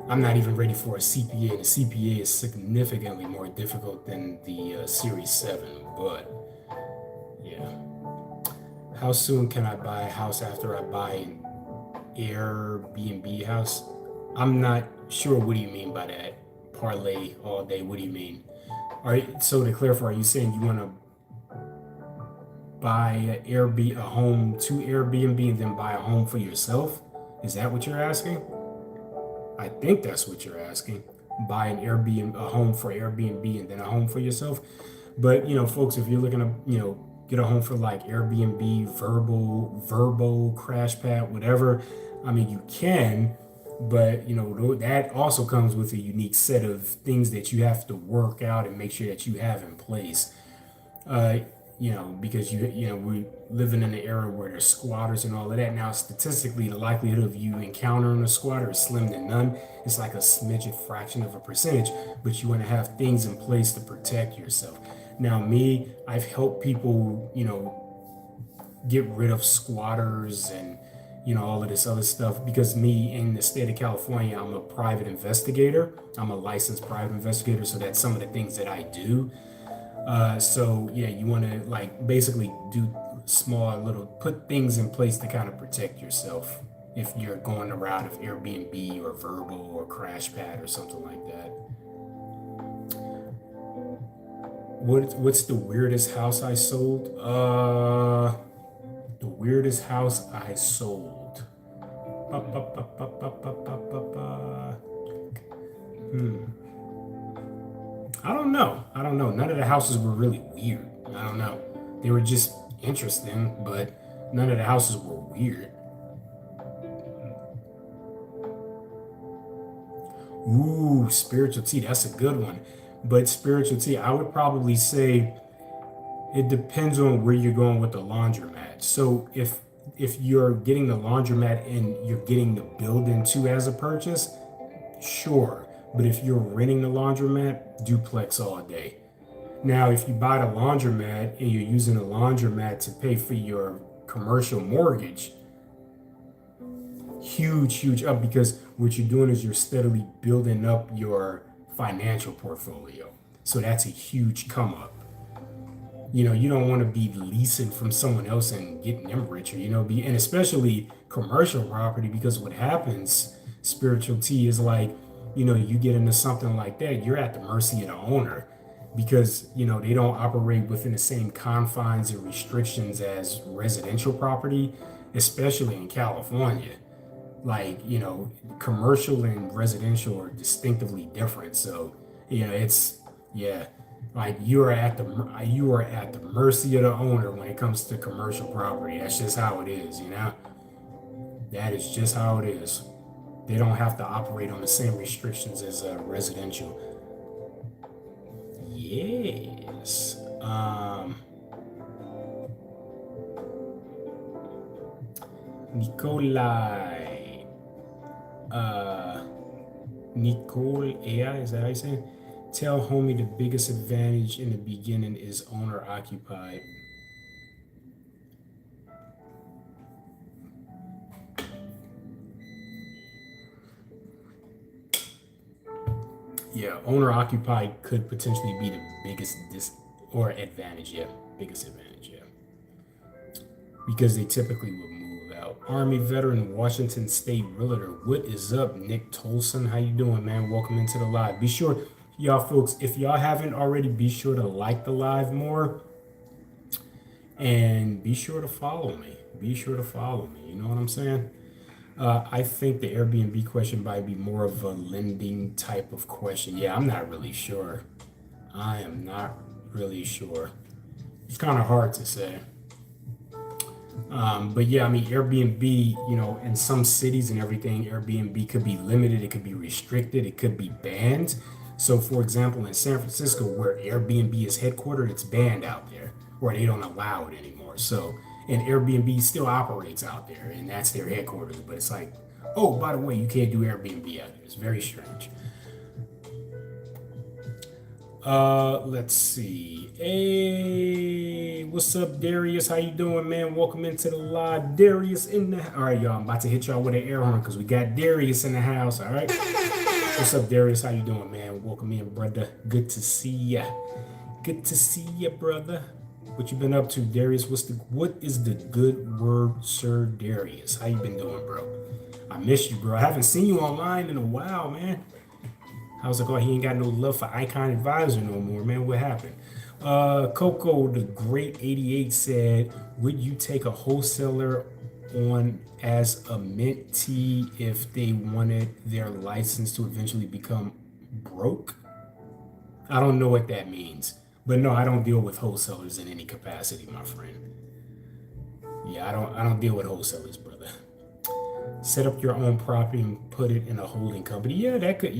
I'm not even ready for a CPA, and a CPA is significantly more difficult than the Series 7, but yeah. How soon can I buy a house after I buy an Airbnb house? I'm not sure. What do you mean by that? Parlay all day. What do you mean? All right. So to clarify, are you saying you want to buy a home to Airbnb and then buy a home for yourself? Is that what you're asking? I think that's what you're asking. Buy a home for Airbnb and then a home for yourself. But folks, if you're looking to get a home for like Airbnb, Vrbo, CrashPad, whatever, I mean, you can. But that also comes with a unique set of things that you have to work out and make sure that you have in place. Because we're living in an era where there's squatters and all of that. Now, statistically, the likelihood of you encountering a squatter is slim to none. It's like a smidget fraction of a percentage, but you want to have things in place to protect yourself. Now, I've helped people, get rid of squatters and all of this other stuff because in the state of California, I'm a private investigator. I'm a licensed private investigator. So that's some of the things that I do. So yeah, you want to like basically do put things in place to kind of protect yourself if you're going the route of Airbnb or Vrbo or CrashPad or something like that. What's the weirdest house I sold? The weirdest house I sold. I don't know. None of the houses were really weird. I don't know. They were just interesting, but none of the houses were weird. Ooh, spiritual tea. That's a good one. But spiritual tea, I would probably say it depends on where you're going with the laundromat. So if you're getting the laundromat and you're getting the building too as a purchase, sure. But if you're renting the laundromat, duplex all day. Now, if you buy the laundromat and you're using the laundromat to pay for your commercial mortgage, huge up, because what you're doing is you're steadily building up your financial portfolio. So that's a huge come up. You don't want to be leasing from someone else and getting them richer, and especially commercial property, because what happens, spiritual T, is like, you get into something like that, you're at the mercy of the owner, because, they don't operate within the same confines and restrictions as residential property, especially in California. Like, commercial and residential are distinctively different. So, it's, yeah, like you are at the mercy of the owner when it comes to commercial property. That's just how it is. That is just how it is. They don't have to operate on the same restrictions as residential. Yes. Nikolai. Nicole Ea, is that how you say it? Tell homie the biggest advantage in the beginning is owner occupied. Yeah, owner occupied could potentially be the biggest advantage, yeah. Biggest advantage, yeah. Because they typically would move out. Army veteran, Washington State realtor. What is up, Nick Tolson? How you doing, man? Welcome into the live. Be sure, y'all folks, if y'all haven't already, be sure to like the live more. And be sure to follow me. Be sure to follow me. You know what I'm saying? I think the Airbnb question might be more of a lending type of question. Yeah, I'm not really sure. I am not really sure. It's kind of hard to say. But yeah, I mean, Airbnb, in some cities and everything, Airbnb could be limited, it could be restricted, it could be banned. So, for example, in San Francisco, where Airbnb is headquartered, it's banned out there, or they don't allow it anymore. So, and Airbnb still operates out there, and that's their headquarters. But it's like, oh, by the way, you can't do Airbnb out there. It's very strange. Let's see. Hey, what's up, Darius? How you doing, man? Welcome into the live. Darius in the... All right, y'all. I'm about to hit y'all with an air horn because we got Darius in the house, all right? What's up, Darius? How you doing, man? Welcome in, brother. Good to see ya. Good to see ya, brother. What you been up to, Darius? What is the good word, Sir Darius? How you been doing, bro? I miss you, bro. I haven't seen you online in a while, man. How's it going? He ain't got no love for Icon Advisor no more, man. What happened? Coco the Great 88 said, would you take a wholesaler on as a mentee if they wanted their license to eventually become broke? I don't know what that means, but no, I don't deal with wholesalers in any capacity, my friend. Yeah, I don't deal with wholesalers, brother. Set up your own property and put it in a holding company. Yeah, that could,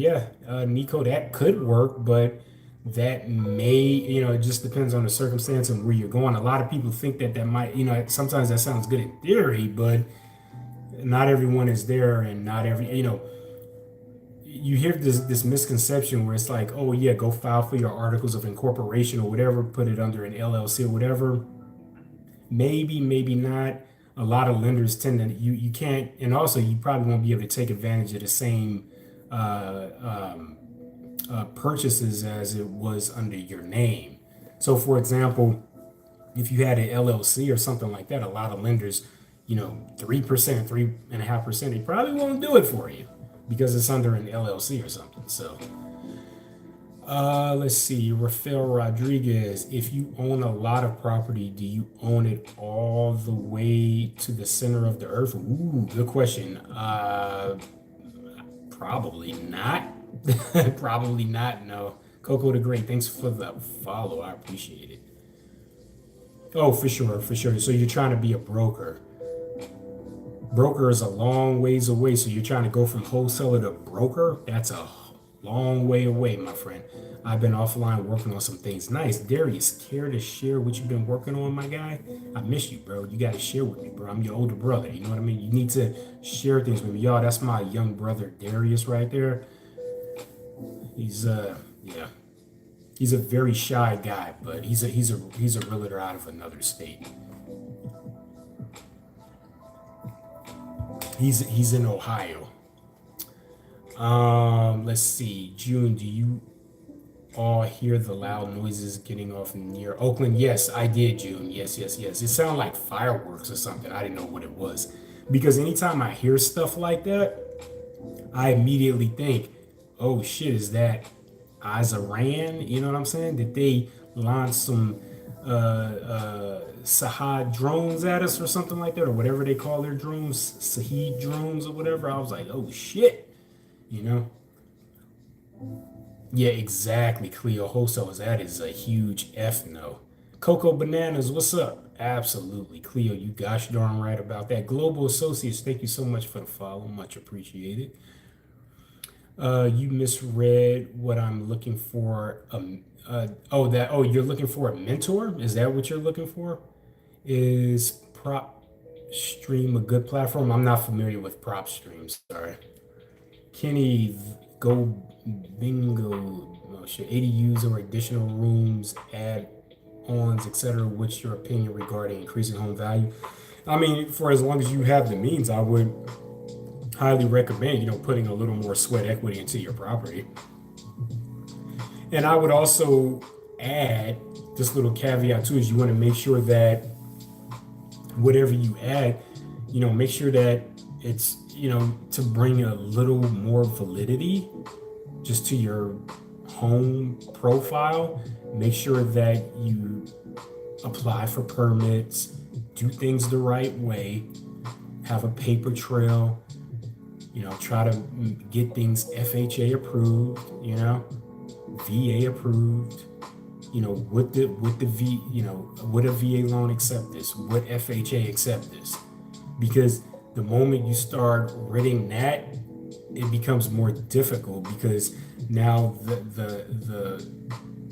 Nico, that could work, but that may, it just depends on the circumstance and where you're going. A lot of people think that might, sometimes that sounds good in theory, but not everyone is there, and not every, you hear this misconception where it's like, oh yeah, go file for your articles of incorporation or whatever, put it under an LLC or whatever. Maybe not. A lot of lenders tend to, you can't, and also you probably won't be able to take advantage of the same purchases as it was under your name. So for example, if you had an LLC or something like that, a lot of lenders, 3%, 3.5%, they probably won't do it for you because it's under an LLC or something. So let's see, Rafael Rodriguez, if you own a lot of property, do you own it all the way to the center of the earth? Ooh, good question. Probably not. Probably not, no. Coco the Great, thanks for the follow. I appreciate it. Oh, for sure. So you're trying to be a broker. Broker is a long ways away, so you're trying to go from wholesaler to broker? That's a long way away, my friend. I've been offline working on some things. Nice. Darius, care to share what you've been working on, my guy? I miss you, bro. You got to share with me, bro. I'm your older brother. You know what I mean? You need to share things with me. Y'all, that's my young brother, Darius, right there. He's he's a very shy guy, but he's a realtor out of another state. He's in Ohio. Let's see. June, do you all hear the loud noises getting off near Oakland? Yes, I did, June. Yes, yes, yes. It sounded like fireworks or something. I didn't know what it was. Because anytime I hear stuff like that, I immediately think, oh shit, is that Iran? You know what I'm saying? Did they launch some Sahad drones at us or something like that, or whatever they call their drones, Sahid drones or whatever? I was like, oh shit, you know? Yeah, exactly. Cleo Hosos, that is a huge F no. Coco Bananas, what's up? Absolutely. Cleo, you gosh darn right about that. Global Associates, thank you so much for the follow. Much appreciated. You misread what I'm looking for. You're looking for a mentor? Is that what you're looking for? Is Prop Stream a good platform? I'm not familiar with Prop Stream, sorry. Kenny, go bingo. Oh shit, ADUs or additional rooms, add-ons, etc. What's your opinion regarding increasing home value? I mean, for as long as you have the means, I would highly recommend, putting a little more sweat equity into your property. And I would also add this little caveat too, is you want to make sure that whatever you add, make sure that it's, to bring a little more validity just to your home profile. Make sure that you apply for permits, do things the right way, have a paper trail, try to get things FHA approved, VA approved, would a VA loan accept this? Would FHA accept this? Because the moment you start reading that, it becomes more difficult, because now the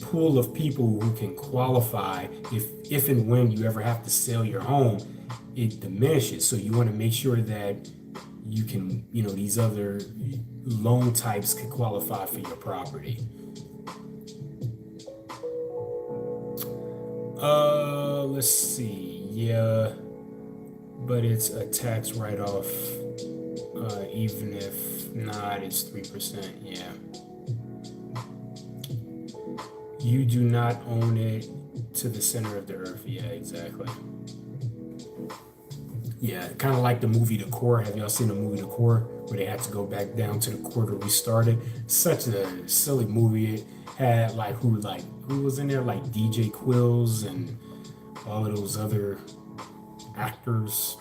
pool of people who can qualify, if and when you ever have to sell your home, it diminishes. So you want to make sure that you can, these other loan types can qualify for your property. Let's see. Yeah, but it's a tax write-off, even if not, it's 3%. Yeah. You do not own it to the center of the earth. Yeah, exactly. Yeah, kind of like the movie The Core. Have y'all seen the movie The Core, where they had to go back down to the core to restart it? Such a silly movie. It had who was in there, like DJ Quills and all of those other actors.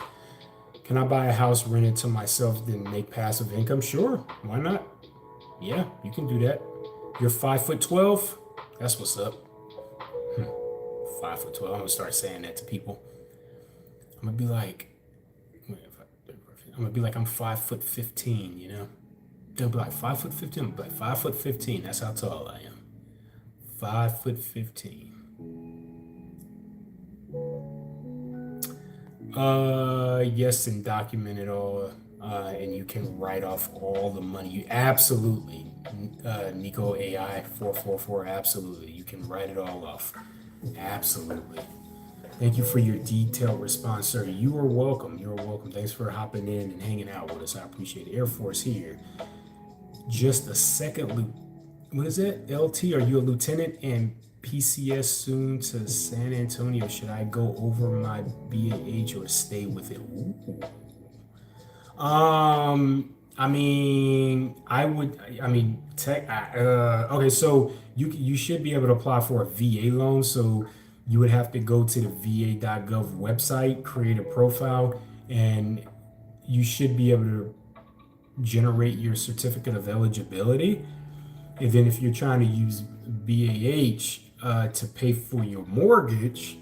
Can I buy a house, rent it to myself, then make passive income? Sure, why not? Yeah, you can do that. You're 5'12". That's what's up. 5'12". I'm gonna start saying that to people. I'm gonna be like, I'm 5'15". They'll be like 5'15". I'm like 5'15". That's how tall I am. 5'15". Yes, and document it all, and you can write off all the money. You absolutely, Nico AI 444. Absolutely, you can write it all off. Absolutely. Thank you for your detailed response, sir. You are welcome. You are welcome. Thanks for hopping in and hanging out with us. I appreciate it. Air Force here. Just a second, what is it? LT, are you a lieutenant and PCS soon to San Antonio? Should I go over my BAH or stay with it? Ooh. Okay, so you should be able to apply for a VA loan. So you would have to go to the va.gov website, create a profile, and you should be able to generate your certificate of eligibility. And then if you're trying to use BAH to pay for your mortgage,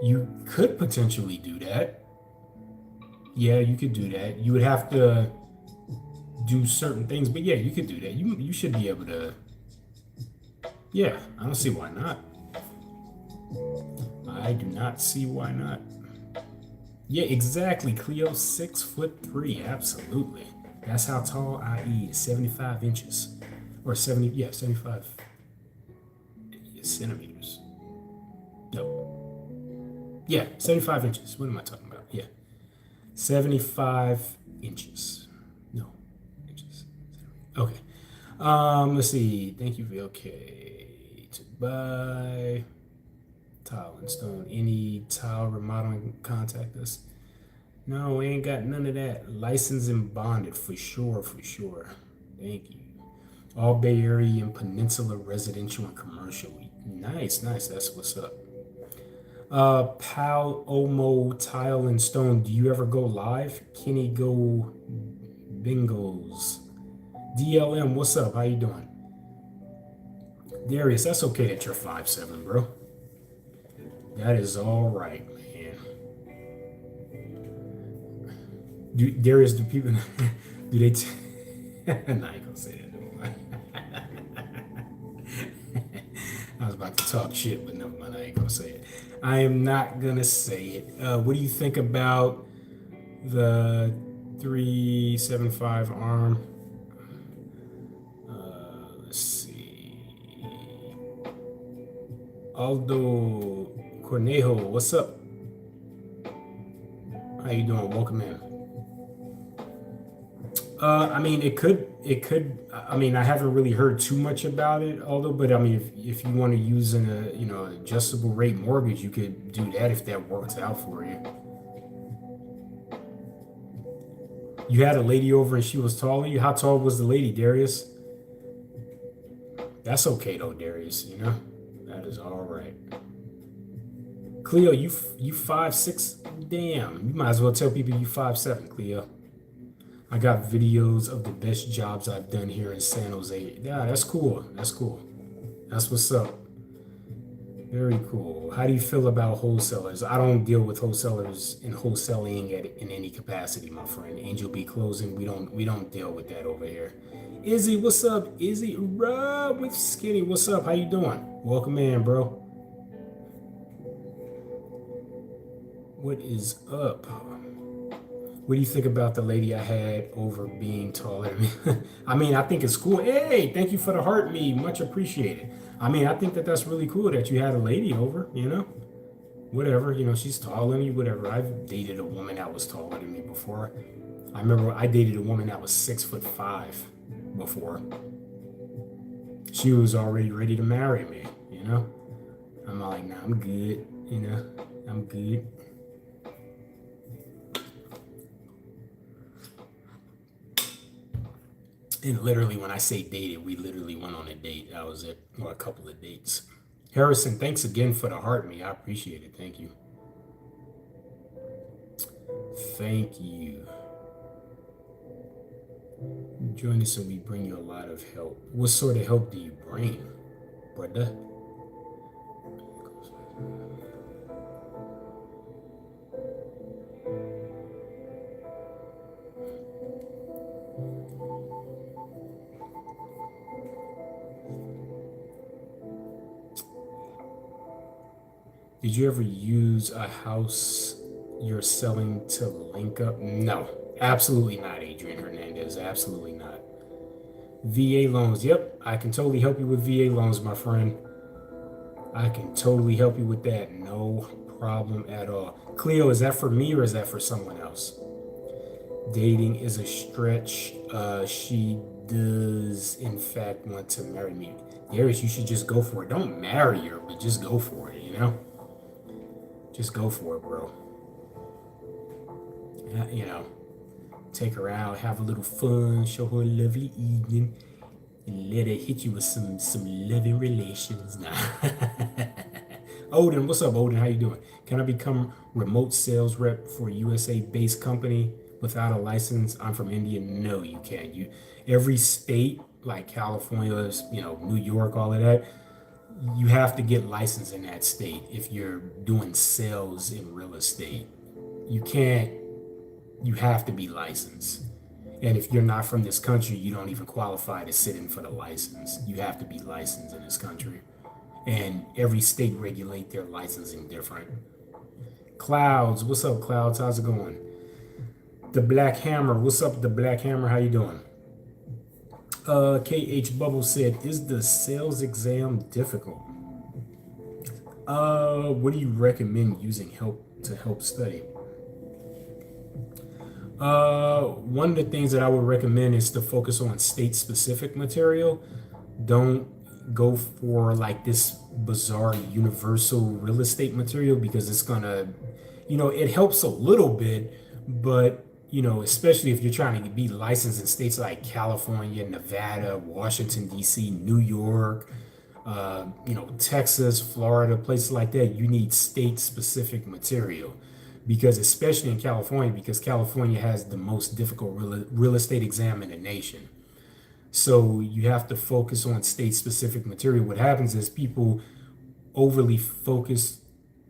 you could potentially do that. Yeah, you could do that. You would have to do certain things, but yeah, you could do that. You should be able to. Yeah, I don't see why not. I do not see why not. Yeah, exactly. Cleo, 6'3". Absolutely. That's how tall I is. 75 inches. Or 75 centimeters. No. Yeah, 75 inches. What am I talking about? Yeah. 75 inches. No, inches. Okay. Let's see. Thank you, VLK. To buy tile and stone. Any tile remodeling, contact us. No, we ain't got none of that. Licensed and bonded for sure, for sure. Thank you. All Bay Area and Peninsula residential and commercial. Nice, nice. That's what's up. Pal Omo Tile and Stone. Do you ever go live? Kenny Go Bingos. DLM, what's up? How you doing? Darius, that's okay that you're 5'7", bro. That is all right, man. Darius, do people do they? I'm not gonna say that. I was about to talk shit, but never mind. I ain't gonna say it. I am not gonna say it. What do you think about the 375 arm? Let's see. Aldo Cornejo, what's up? How you doing? Welcome in. I mean, it could. I mean, I haven't really heard too much about it, although. But I mean, if you want to use an adjustable rate mortgage, you could do that if that works out for you. You had a lady over and she was taller than you. How tall was the lady, Darius? That's okay though, Darius. You know, that is all right. Cleo, you 5'6". Damn, you might as well tell people you 5'7", Cleo. I got videos of the best jobs I've done here in San Jose. Yeah, that's cool. That's cool. That's what's up. Very cool. How do you feel about wholesalers? I don't deal with wholesalers and wholesaling in any capacity, my friend. Angel B closing, we don't deal with that over here. Izzy, what's up? Izzy, Rob with Skinny, what's up? How you doing? Welcome in, bro. What is up? What do you think about the lady I had over being taller than me? I mean, I think it's cool. Hey, thank you for the heart, me. Much appreciated. I mean, I think that's really cool that you had a lady over, Whatever, she's taller than you, whatever. I've dated a woman that was taller than me before. I remember I dated a woman that was 6'5" before. She was already ready to marry me, I'm like, nah, I'm good, I'm good. And literally, when I say dated, we literally went on a date. That was it, or a couple of dates. Harrison, thanks again for the heart, me. I appreciate it. Thank you. Thank you. Join us and we bring you a lot of help. What sort of help do you bring, brother? Did you ever use a house you're selling to link up? No, absolutely not, Adrian Hernandez. Absolutely not. VA loans. Yep, I can totally help you with VA loans, my friend. I can totally help you with that. No problem at all. Cleo, is that for me or is that for someone else? Dating is a stretch. She does, in fact, want to marry me. Darius, you should just go for it. Don't marry her, but just go for it, Just go for it, bro. Take her out, have a little fun, show her a lovely evening, and let her hit you with some loving relations. Nah. Odin, what's up, Odin? How you doing? Can I become remote sales rep for a USA-based company without a license? I'm from India. No, you can't. Every state, like California, New York, all of that, you have to get licensed in that state if you're doing sales in real estate. You have to be licensed. And if you're not from this country, you don't even qualify to sit in for the license. You have to be licensed in this country. And every state regulate their licensing different. Clouds, what's up, Clouds? How's it going? The Black Hammer, what's up, The Black Hammer? How you doing? KH Bubble said, is the sales exam difficult? What do you recommend using to help study? One of the things that I would recommend is to focus on state-specific material. Don't go for like this bizarre universal real estate material because it's gonna, it helps a little bit, but especially if you're trying to be licensed in states like California, Nevada, Washington, D.C., New York, Texas, Florida, places like that, you need state-specific material because especially in California, because California has the most difficult real estate exam in the nation. So you have to focus on state-specific material. What happens is people overly focus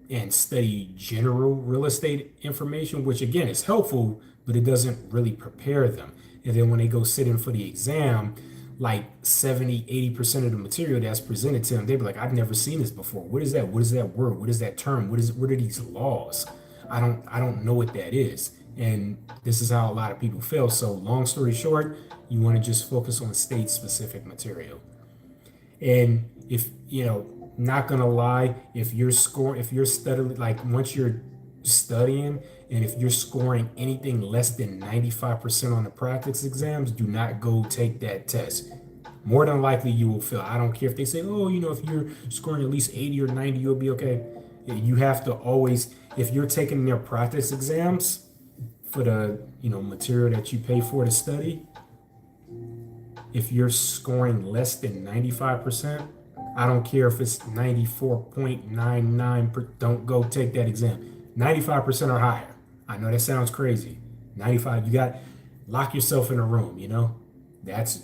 and study general real estate information, which again is helpful, but it doesn't really prepare them. And then when they go sit in for the exam, like 70-80% of the material that's presented to them, they'd be like, I've never seen this before. What is that? What is that word? What is that term? What are these laws? I don't know what that is. And this is how a lot of people fail. So long story short, you want to just focus on state specific material. And if, not gonna lie, if you're studying, like once you're studying, and if you're scoring anything less than 95% on the practice exams, do not go take that test. More than likely you will fail. I don't care if they say, oh, if you're scoring at least 80 or 90, you'll be okay. You have to always, if you're taking their practice exams for the, material that you pay for to study, if you're scoring less than 95%, I don't care if it's 94.99, don't go take that exam. 95% or higher. I know that sounds crazy. 95, you got lock yourself in a room, That's,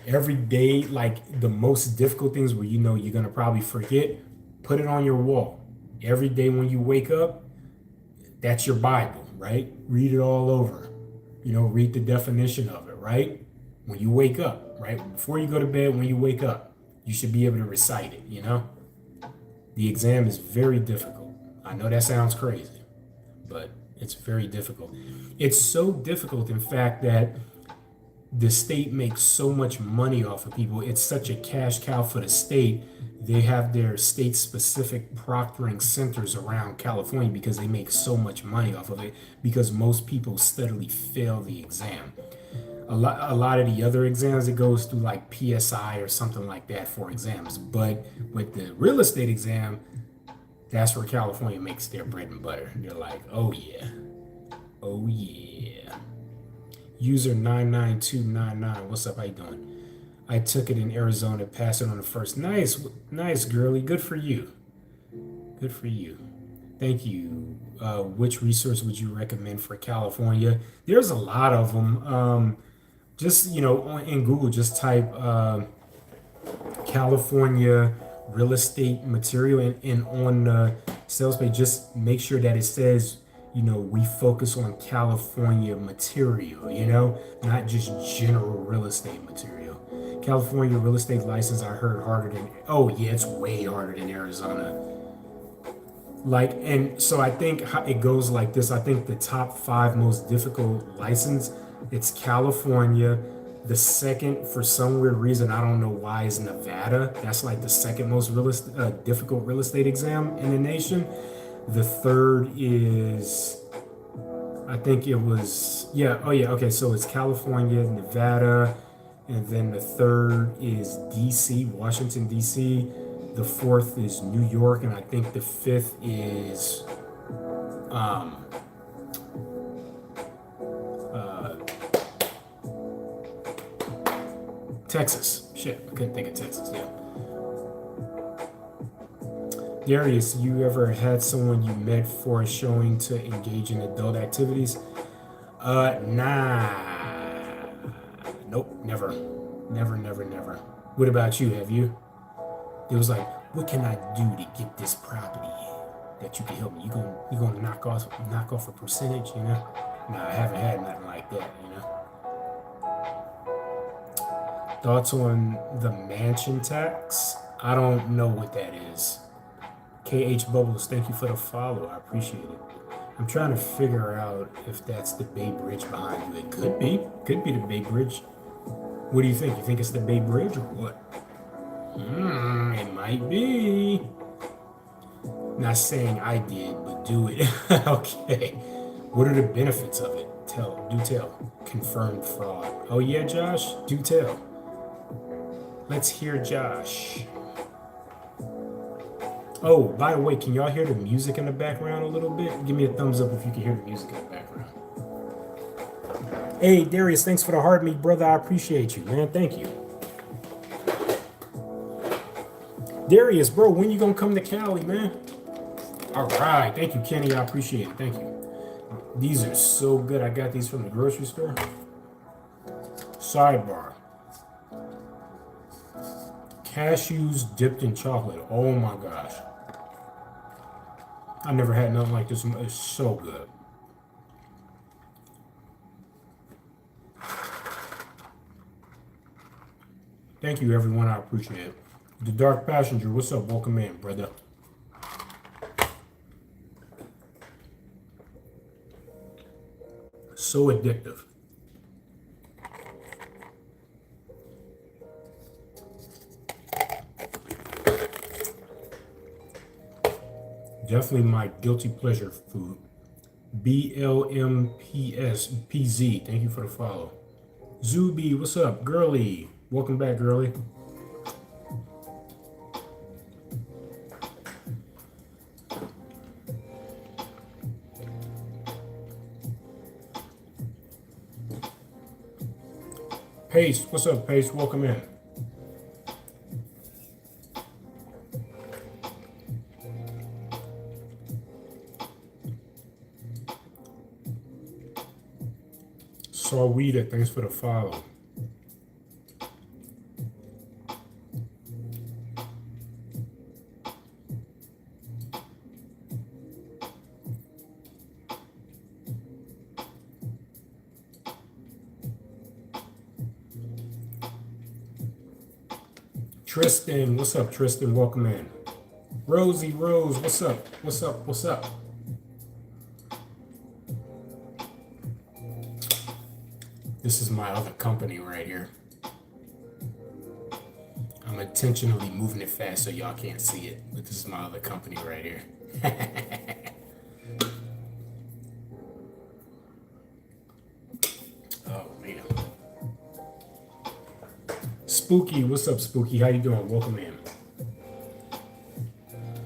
every day, like the most difficult things where you're going to probably forget, put it on your wall. Every day when you wake up, that's your Bible, right? Read it all over. Read the definition of it, right? When you wake up, right? Before you go to bed, when you wake up, you should be able to recite it, The exam is very difficult. I know that sounds crazy, but it's very difficult. It's so difficult, in fact, that the state makes so much money off of people. It's such a cash cow for the state. They have their state-specific proctoring centers around California because they make so much money off of it because most people steadily fail the exam. A lot of the other exams, it goes through like PSI or something like that for exams. But with the real estate exam, that's where California makes their bread and butter. They're like, oh yeah. User 99299, what's up? How you doing? I took it in Arizona, passed it on the first. Nice, girly. Good for you. Thank you. Which resource would you recommend for California? There's a lot of them. Just, in Google, just type California real estate material and on the sales page, just make sure that it says, we focus on California material, not just general real estate material. California real estate license, I heard it's way harder than Arizona. And so I think it goes like this. I think the top 5 most difficult license, it's California. The second, for some weird reason, I don't know why, is Nevada. That's like the second most difficult real estate exam in the nation. The third is, I think it was, okay, so it's California, Nevada, and then the third is DC, Washington, DC. The fourth is New York, and I think the fifth is Texas. Shit, I couldn't think of Texas, yeah. Darius, you ever had someone you met for a showing to engage in adult activities? Nah. Nope, never. What about you? Have you? It was like, what can I do to get this property that you can help me? You gonna knock off a percentage, Nah, I haven't had nothing like that, Thoughts on the mansion tax? I don't know what that is. KH Bubbles, thank you for the follow. I appreciate it. I'm trying to figure out if that's the Bay Bridge behind you. It could be. Could be the Bay Bridge. What do you think? You think it's the Bay Bridge or what? It might be. Not saying I did, but do it. Okay. What are the benefits of it? Do tell. Confirmed fraud. Oh yeah, Josh? Do tell. Let's hear Josh. Oh, by the way, can y'all hear the music in the background a little bit? Give me a thumbs up if you can hear the music in the background. Hey, Darius, thanks for the heart meet, brother. I appreciate you, man. Thank you. Darius, bro, when you gonna come to Cali, man? All right. Thank you, Kenny. I appreciate it. Thank you. These are so good. I got these from the grocery store. Sidebar. Cashews dipped in chocolate. Oh my gosh. I've never had nothing like this. It's so good. Thank you, everyone. I appreciate it. The Dark Passenger, what's up? Welcome in, brother. So addictive. Definitely my guilty pleasure food. BLMPSPZ, thank you for the follow. Zuby, what's up? Girly, welcome back, Girly. Pace, what's up, Pace? Welcome in. Sawita, thanks for the follow. Tristan, what's up, Tristan? Welcome in. Rosie Rose, what's up? What's up? What's up? This is my other company right here. I'm intentionally moving it fast so y'all can't see it, but this is my other company right here. Oh man. Spooky, what's up, Spooky? How you doing? Welcome in.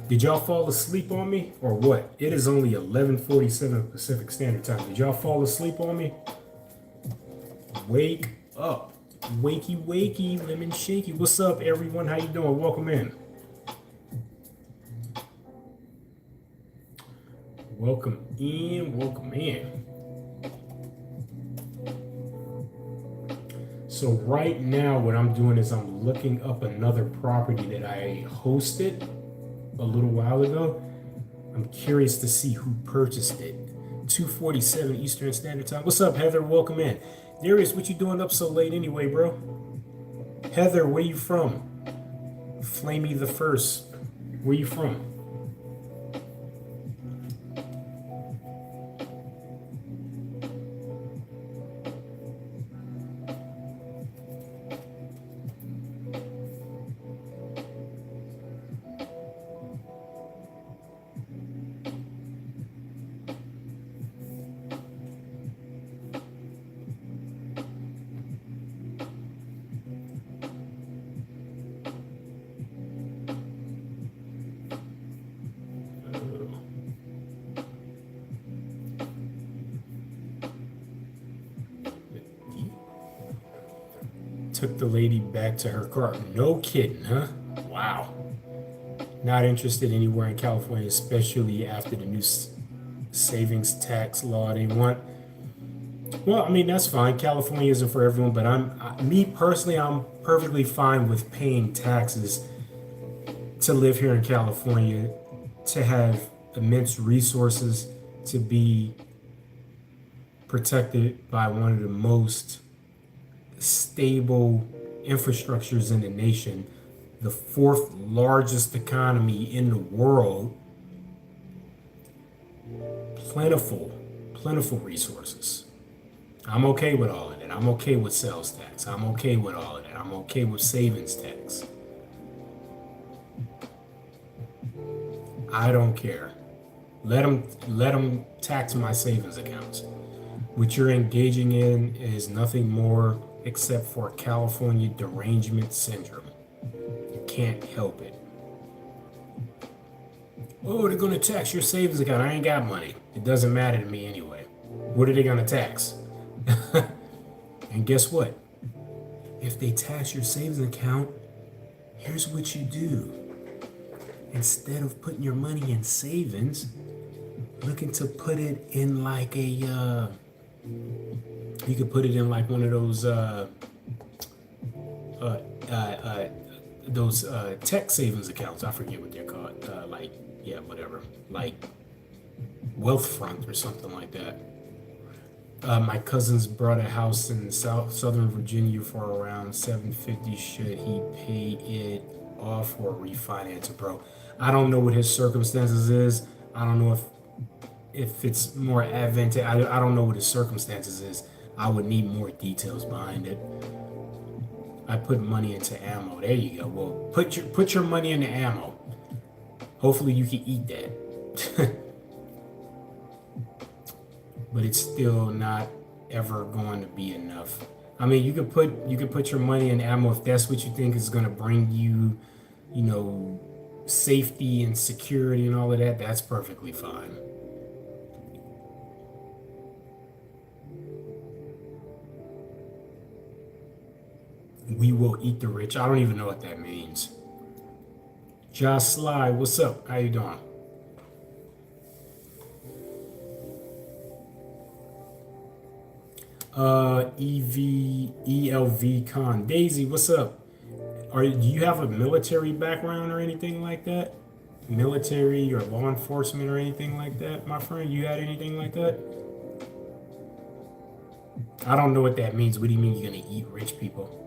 Did y'all fall asleep on me or what? It is only 11:47 Pacific Standard Time. Did y'all fall asleep on me? Wake up. Wakey, wakey, lemon shaky. What's up, everyone? How you doing? Welcome in. Welcome in. Welcome in. So right now, what I'm doing is I'm looking up another property that I hosted a little while ago. I'm curious to see who purchased it. 2:47 Eastern Standard Time. What's up, Heather? Welcome in. Darius, what you doing up so late anyway, bro? Heather, where you from? Flamey the First, where you from? Took the lady back to her car. No kidding, huh? Wow. Not interested anywhere in California, especially after the new savings tax law they want. Well, I mean, that's fine. California isn't for everyone, but me personally, I'm perfectly fine with paying taxes to live here in California, to have immense resources, to be protected by one of the most stable infrastructures in the nation, the fourth largest economy in the world, plentiful resources. I'm okay with all of that. I'm okay with sales tax. I'm okay with all of that. I'm okay with savings tax. I don't care. Let them tax my savings accounts. What you're engaging in is nothing more except for California derangement syndrome. You can't help it. Oh, they're going to tax your savings account. I ain't got money. It doesn't matter to me anyway. What are they going to tax? And guess what? If they tax your savings account, here's what you do. Instead of putting your money in savings, looking to put it in like a, you could put it in like one of those tech savings accounts. I forget what they're called. Like, yeah, whatever. Like Wealthfront or something like that. My cousins bought a house in Southern Virginia for around $750. Should he pay it off or refinance it, bro? I don't know what his circumstances is. I don't know if it's more advantageous. I don't know what his circumstances is. I would need more details behind it. I put money into ammo. There you go. Well, put your money into ammo. Hopefully you can eat that. But it's still not ever going to be enough. I mean, you could put your money in ammo if that's what you think is going to bring you, you know, safety and security and all of that. That's perfectly fine. We will eat the rich. I don't even know what that means. Josh Sly, what's up? How you doing? ELV Con. Daisy, what's up? Do you have a military background or anything like that? Military or law enforcement or anything like that, my friend? You had anything like that? I don't know what that means. What do you mean you're gonna eat rich people?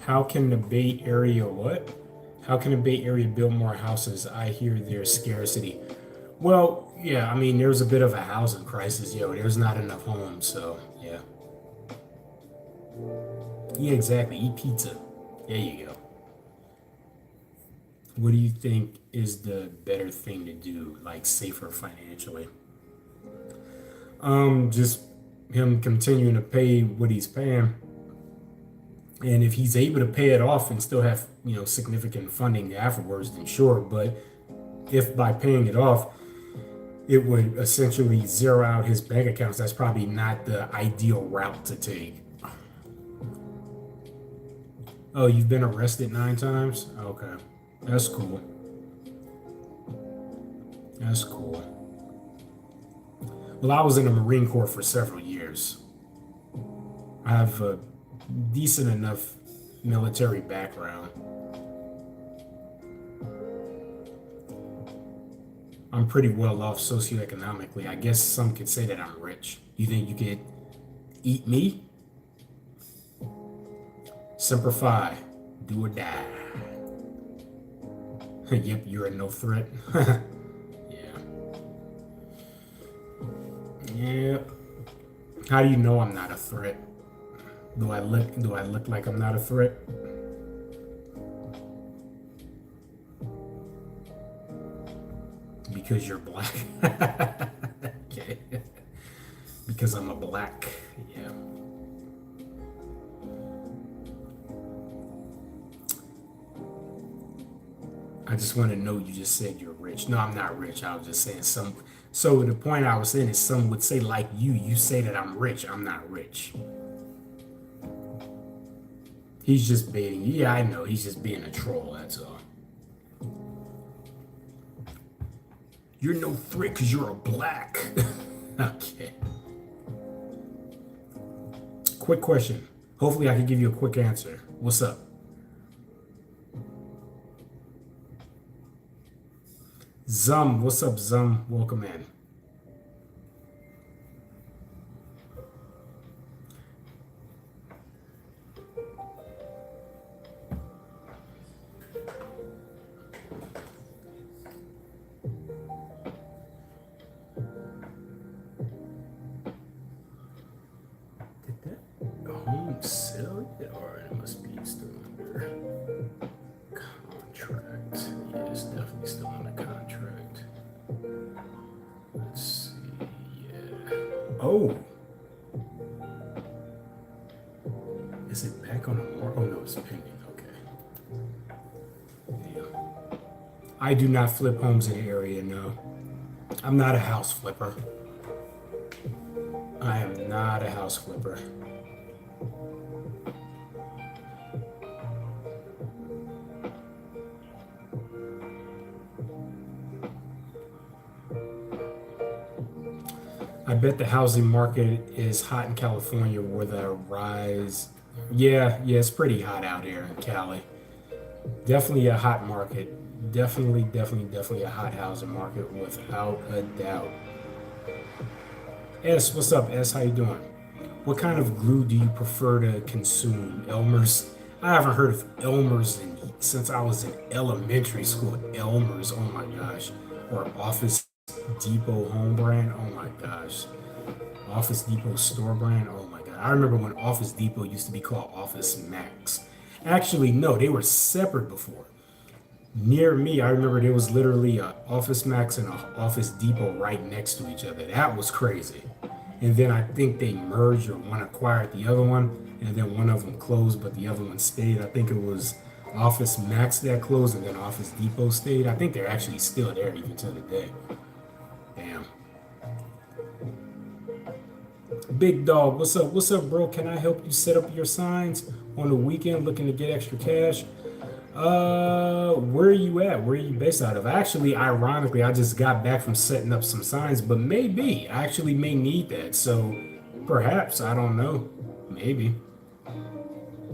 How can the Bay Area what? How can the Bay Area build more houses? I hear there's scarcity. Well, yeah, I mean, there's a bit of a housing crisis, yo. There's not enough homes, so yeah. Yeah, exactly. Eat pizza. There you go. What do you think is the better thing to do, like safer financially? Just him continuing to pay what he's paying. And if he's able to pay it off and still have, you know, significant funding afterwards, then sure. But if by paying it off, it would essentially zero out his bank accounts, that's probably not the ideal route to take. Oh, you've been arrested 9 times? Okay. That's cool. That's cool. Well, I was in the Marine Corps for several years. I have a decent enough military background. I'm pretty well off socioeconomically. I guess some could say that I'm rich. You think you could eat me? Semper Fi, do or die. Yep, you're a no threat. Yeah. Yeah. How do you know I'm not a threat? Do I look like I'm not a threat? Because you're black. Okay. Because I'm a black. Yeah. I just want to know you just said you're rich. No, I'm not rich. I was just saying some. So the point I was saying is some would say like you say that I'm rich. I'm not rich. He's just baiting you. Yeah, I know. He's just being a troll. That's all. You're no threat because you're a black. Okay. Quick question. Hopefully I can give you a quick answer. What's up? Zum, what's up, Zum? Welcome in. Did that home sell it, or it must be still under contract? Yeah, it's definitely still under contract. Oh, is it back on the market? Oh no, it's pending. Okay. Yeah. I do not flip homes in the area. No, I'm not a house flipper. I am not a house flipper. I bet the housing market is hot in California where the rise. Yeah, it's pretty hot out here in Cali. Definitely a hot market. Definitely a hot housing market without a doubt. S, what's up, S? How you doing? What kind of glue do you prefer to consume? Elmer's? I haven't heard of Elmer's since I was in elementary school. Elmer's, oh my gosh. Or Office Depot home brand, oh my gosh. Office Depot store brand, oh my god. I remember when Office Depot used to be called Office Max. Actually, no, they were separate before. Near me, I remember there was literally a Office Max and a Office Depot right next to each other. That was crazy. And then I think they merged or one acquired the other one, and then one of them closed, but the other one stayed. I think it was Office Max that closed, and then Office Depot stayed. I think they're actually still there even to the day. Damn. Big Dog, what's up? What's up, bro? Can I help you set up your signs on the weekend looking to get extra cash? Where are you at? Where are you based out of? Actually, ironically, I just got back from setting up some signs, but maybe I actually may need that. So perhaps, I don't know. Maybe.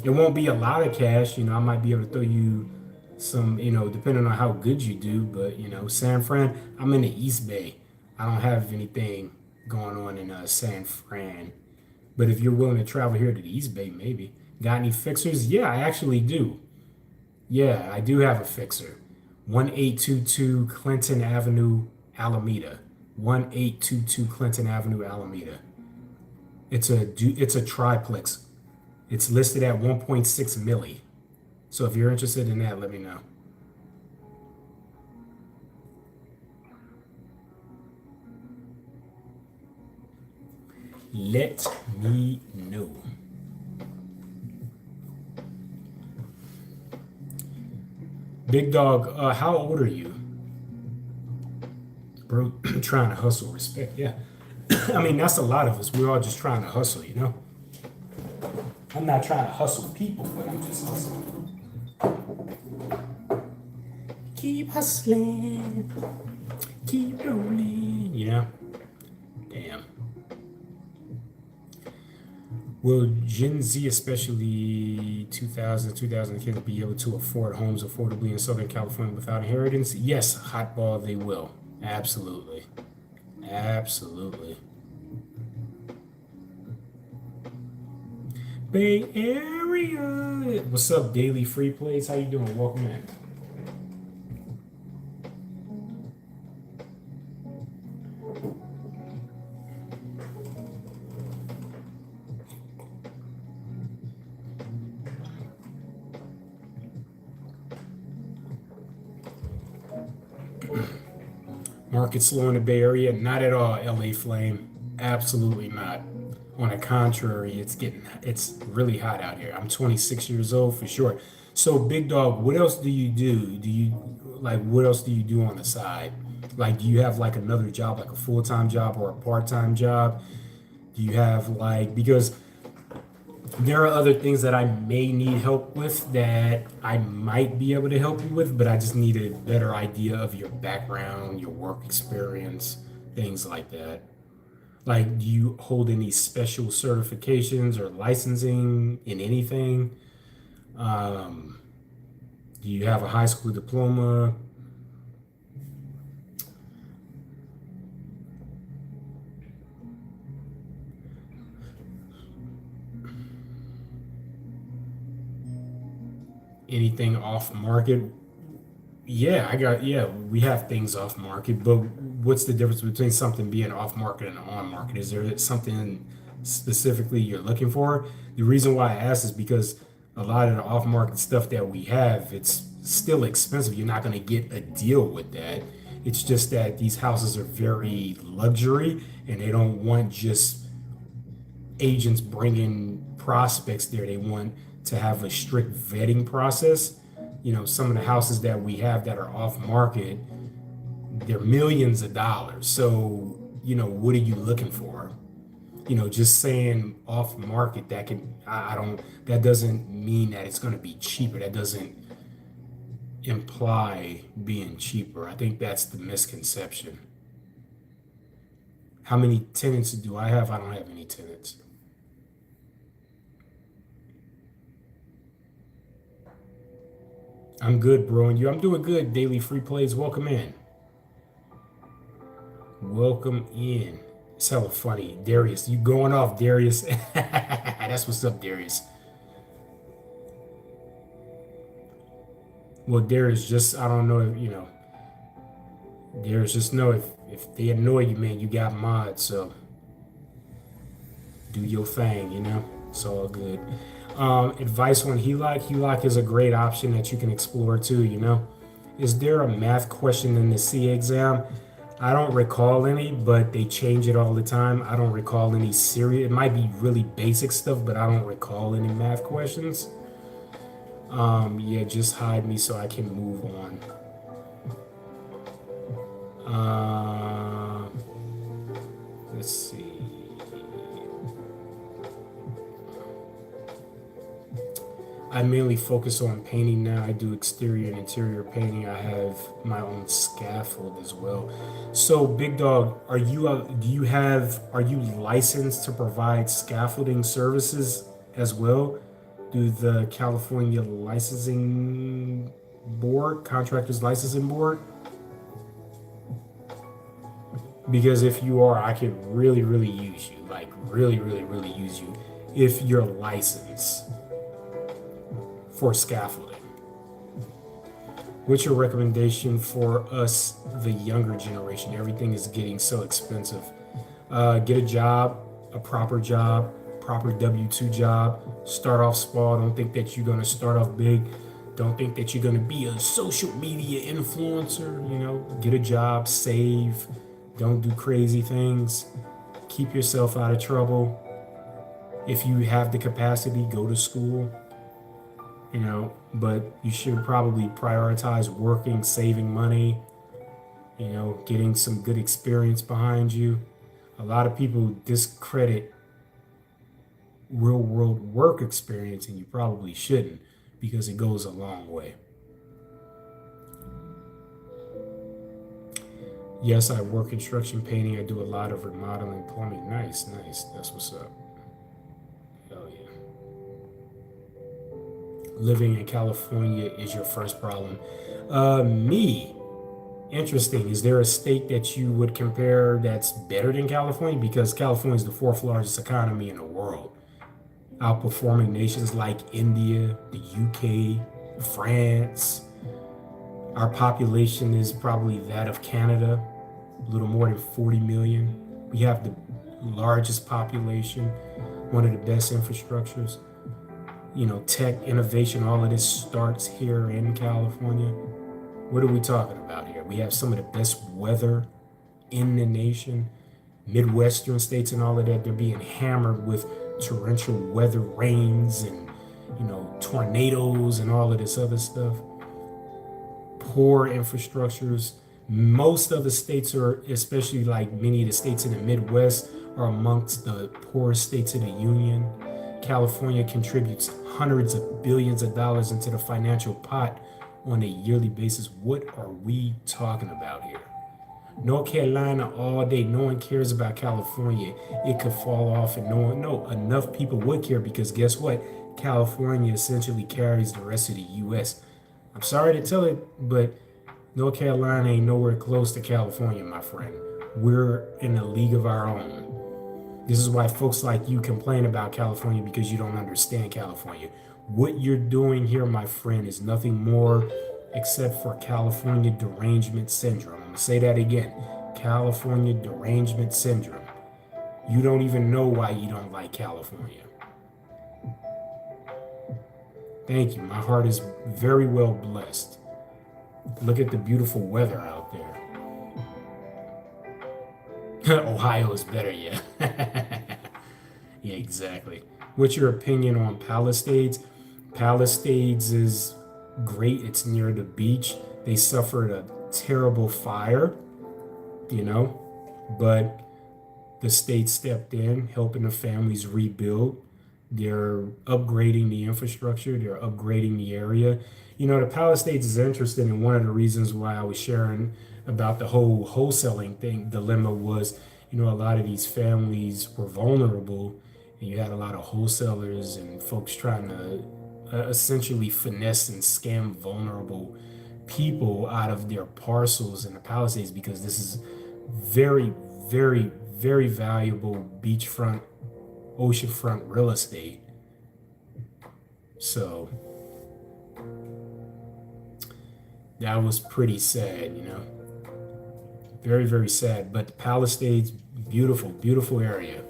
It won't be a lot of cash, I might be able to throw you some, depending on how good you do, but San Fran, I'm in the East Bay. I don't have anything going on in San Fran. But if you're willing to travel here to the East Bay, maybe. Got any fixers? Yeah, I actually do. Yeah, I do have a fixer. 1822 Clinton Avenue, Alameda. 1822 Clinton Avenue, Alameda. It's a triplex. It's listed at 1.6 milli. So if you're interested in that, let me know. Let me know. Big Dog, how old are you? Bro, trying to hustle, respect, yeah. I mean, that's a lot of us. We're all just trying to hustle, I'm not trying to hustle people, but I'm just hustling. Keep hustling. Keep rolling. Damn. Will Gen Z, especially 2000 kids, be able to afford homes affordably in Southern California without inheritance? Yes, hotball, they will. Absolutely. Bay Area. What's up, Daily Free Plays? How you doing? Welcome in. Market slow in the Bay Area? Not at all, LA Flame. Absolutely not. On the contrary, it's really hot out here. I'm 26 years old for sure. So Big Dog, what else do you do? What else do you do on the side? Like, do you have like another job, like a full-time job or a part-time job? Do you have because there are other things that I may need help with that I might be able to help you with, but I just need a better idea of your background, your work experience, things like that. Like, do you hold any special certifications or licensing in anything? Do you have a high school diploma? Anything off market? Yeah, we have things off market, but what's the difference between something being off market and on market? Is there something specifically you're looking for? The reason why I ask is because a lot of the off market stuff that we have, it's still expensive. You're not going to get a deal with that. It's just that these houses are very luxury and they don't want just agents bringing prospects there. They want to have a strict vetting process. Some of the houses that we have that are off market, they're millions of dollars. So, what are you looking for? Just saying off market, I don't, that doesn't mean that it's going to be cheaper. That doesn't imply being cheaper. I think that's the misconception. How many tenants do I have? I don't have any tenants. I'm good, bro. And you? I'm doing good. Daily free plays. Welcome in. Welcome in. It's hella funny. Darius, you going off, Darius. That's what's up, Darius. Well, Darius, just, I don't know if, Darius, just know if they annoy you, man, you got mods, so do your thing, It's all good. Advice on HELOC. HELOC is a great option that you can explore too, Is there a math question in the C exam? I don't recall any, but they change it all the time. I don't recall any serious. It might be really basic stuff, but I don't recall any math questions. Yeah, just hide me so I can move on. Let's see. I mainly focus on painting now. I do exterior and interior painting. I have my own scaffold as well. So, Big Dog, are you licensed to provide scaffolding services as well? Do the California Licensing Board, Contractors Licensing Board? Because if you are, I could really, really use you. Like, really, really, really use you if you're licensed for scaffolding. What's your recommendation for us, the younger generation? Everything is getting so expensive. Get a job, a proper job, proper W-2 job. Start off small. Don't think that you're going to start off big. Don't think that you're going to be a social media influencer. Get a job, save. Don't do crazy things. Keep yourself out of trouble. If you have the capacity, go to school. But you should probably prioritize working, saving money, getting some good experience behind you. A lot of people discredit real world work experience, and you probably shouldn't, because it goes a long way. Yes, I work construction painting. I do a lot of remodeling, plumbing. Nice. That's what's up. Hell yeah. Living in California is your first problem. Me, interesting. Is there a state that you would compare that's better than California? Because California is the fourth largest economy in the world, outperforming nations like India, the UK, France. Our population is probably that of Canada, a little more than 40 million. We have the largest population, one of the best infrastructures. Tech, innovation, all of this starts here in California. What are we talking about here? We have some of the best weather in the nation. Midwestern states and all of that, they're being hammered with torrential weather, rains, and, tornadoes and all of this other stuff. Poor infrastructures. Most of the states are, especially like many of the states in the Midwest, are amongst the poorest states in the union. California contributes hundreds of billions of dollars into the financial pot on a yearly basis. What are we talking about here? North Carolina all day. No one cares about California. It could fall off and enough people would care, because guess what? California essentially carries the rest of the U.S. I'm sorry to tell it, but North Carolina ain't nowhere close to California, my friend. We're in a league of our own. This is why folks like you complain about California, because you don't understand California. What you're doing here, my friend, is nothing more except for California derangement syndrome. I'm going to say that again. California derangement syndrome. You don't even know why you don't like California. Thank you. My heart is very well blessed. Look at the beautiful weather out there. Ohio is better, yeah. Yeah, exactly. What's your opinion on Palisades? Palisades is great. It's near the beach. They suffered a terrible fire, you know, but the state stepped in, helping the families rebuild. They're upgrading the infrastructure, they're upgrading the area. You know, the Palisades is interesting, and one of the reasons why I was sharing about the whole wholesaling thing dilemma was, you know, a lot of these families were vulnerable, and you had a lot of wholesalers and folks trying to essentially finesse and scam vulnerable people out of their parcels in the Palisades because this is very, very, very valuable beachfront, oceanfront real estate. So that was pretty sad, you know. Very, very sad. But the Palisades, beautiful, beautiful area.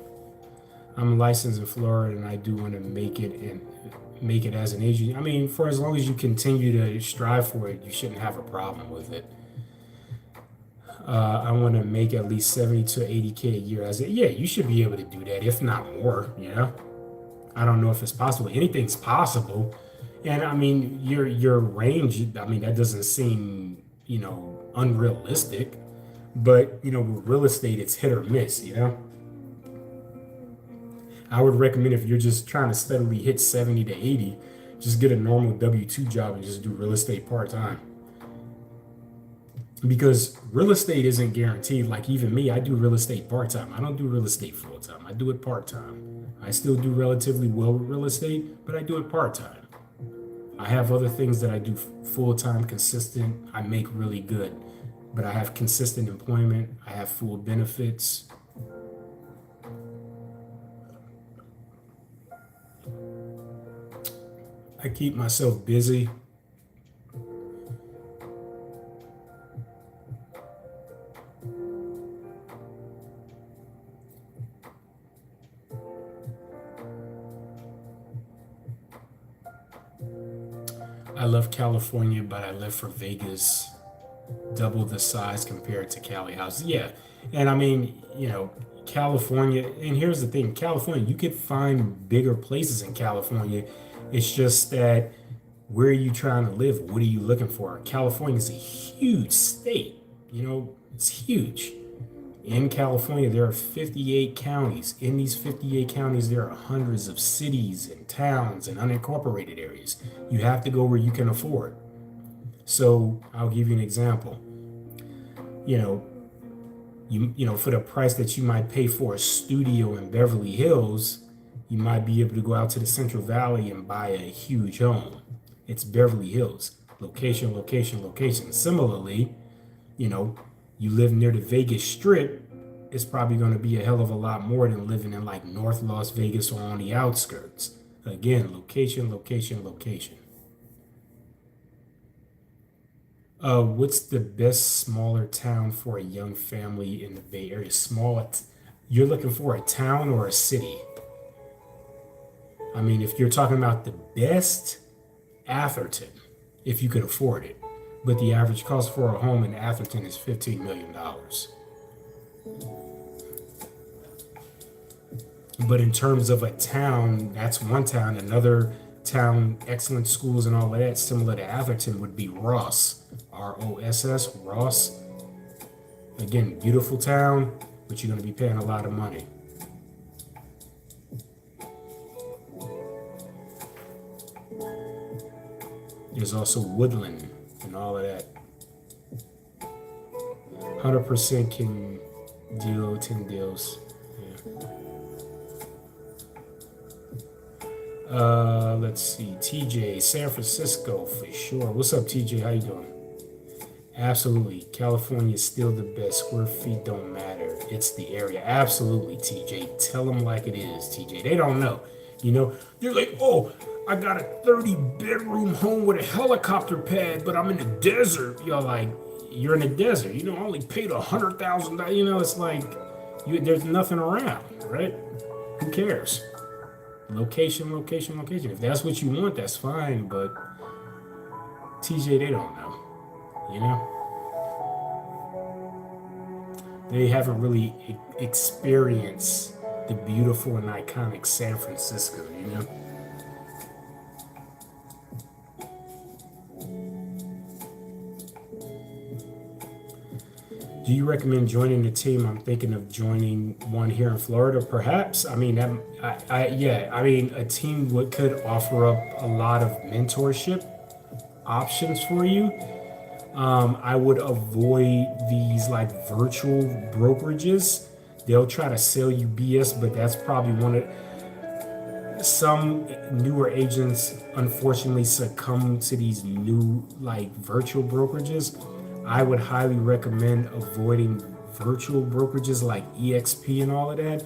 I'm licensed in Florida, and I do want to make it as an agent. I mean, for as long as you continue to strive for it, you shouldn't have a problem with it. I want to make at least 70 to 80K a year as a, yeah, you should be able to do that, if not more, you know. I don't know if it's possible. Anything's possible. And I mean, your range, I mean, that doesn't seem, you know, unrealistic. But, you know, with real estate, it's hit or miss, you know. I would recommend if you're just trying to steadily hit 70 to 80, just get a normal W-2 job and just do real estate part-time. Because real estate isn't guaranteed. Like even me, I do real estate part-time. I don't do real estate full-time. I do it part-time. I still do relatively well with real estate, but I do it part-time. I have other things that I do full-time, consistent. I make really good, but I have consistent employment. I have full benefits. I keep myself busy. I love California, but I live for Vegas, double the size compared to Cali houses. Yeah. And I mean, you know, California, and here's the thing, California, you could find bigger places in California. It's just that where are you trying to live? What are you looking for? California is a huge state, you know, it's huge. In California, there are 58 counties. In these 58 counties, there are hundreds of cities and towns and unincorporated areas. You have to go where you can afford. So I'll give you an example. You know, you know, for the price that you might pay for a studio in Beverly Hills, you might be able to go out to the Central Valley and buy a huge home. It's Beverly Hills. Location, location, location. Similarly, you know, you live near the Vegas Strip, it's probably going to be a hell of a lot more than living in like North Las Vegas or on the outskirts. Again, location, location, location. What's the best smaller town for a young family in the Bay Area? You're looking for a town or a city? I mean, if you're talking about the best, Atherton, if you could afford it. But the average cost for a home in Atherton is $15 million. But in terms of a town, that's one town. Another town, excellent schools and all of that, similar to Atherton, would be Ross. Ross, Ross. Again, beautiful town, but you're going to be paying a lot of money. There's also Woodland and all of that. 100% can deal 10 deals. Yeah. Let's see. TJ, San Francisco for sure. What's up, TJ? How you doing? Absolutely. California is still the best. Square feet don't matter. It's the area. Absolutely, TJ. Tell them like it is, TJ. They don't know. You know, they're like, oh, I got a 30-bedroom home with a helicopter pad, but I'm in the desert. You're like, you're in the desert. You know, I only paid $100,000. You know, it's like, there's nothing around, right? Who cares? Location, location, location. If that's what you want, that's fine. But TJ, they don't know. You know, they haven't really experienced the beautiful and iconic San Francisco, you know? Do you recommend joining the team? I'm thinking of joining one here in Florida, perhaps. I mean, yeah. I mean, a team could offer up a lot of mentorship options for you. I would avoid these like virtual brokerages. They'll try to sell you BS, but that's probably one of some newer agents unfortunately succumb to these new like virtual brokerages. I would highly recommend avoiding virtual brokerages like EXP and all of that,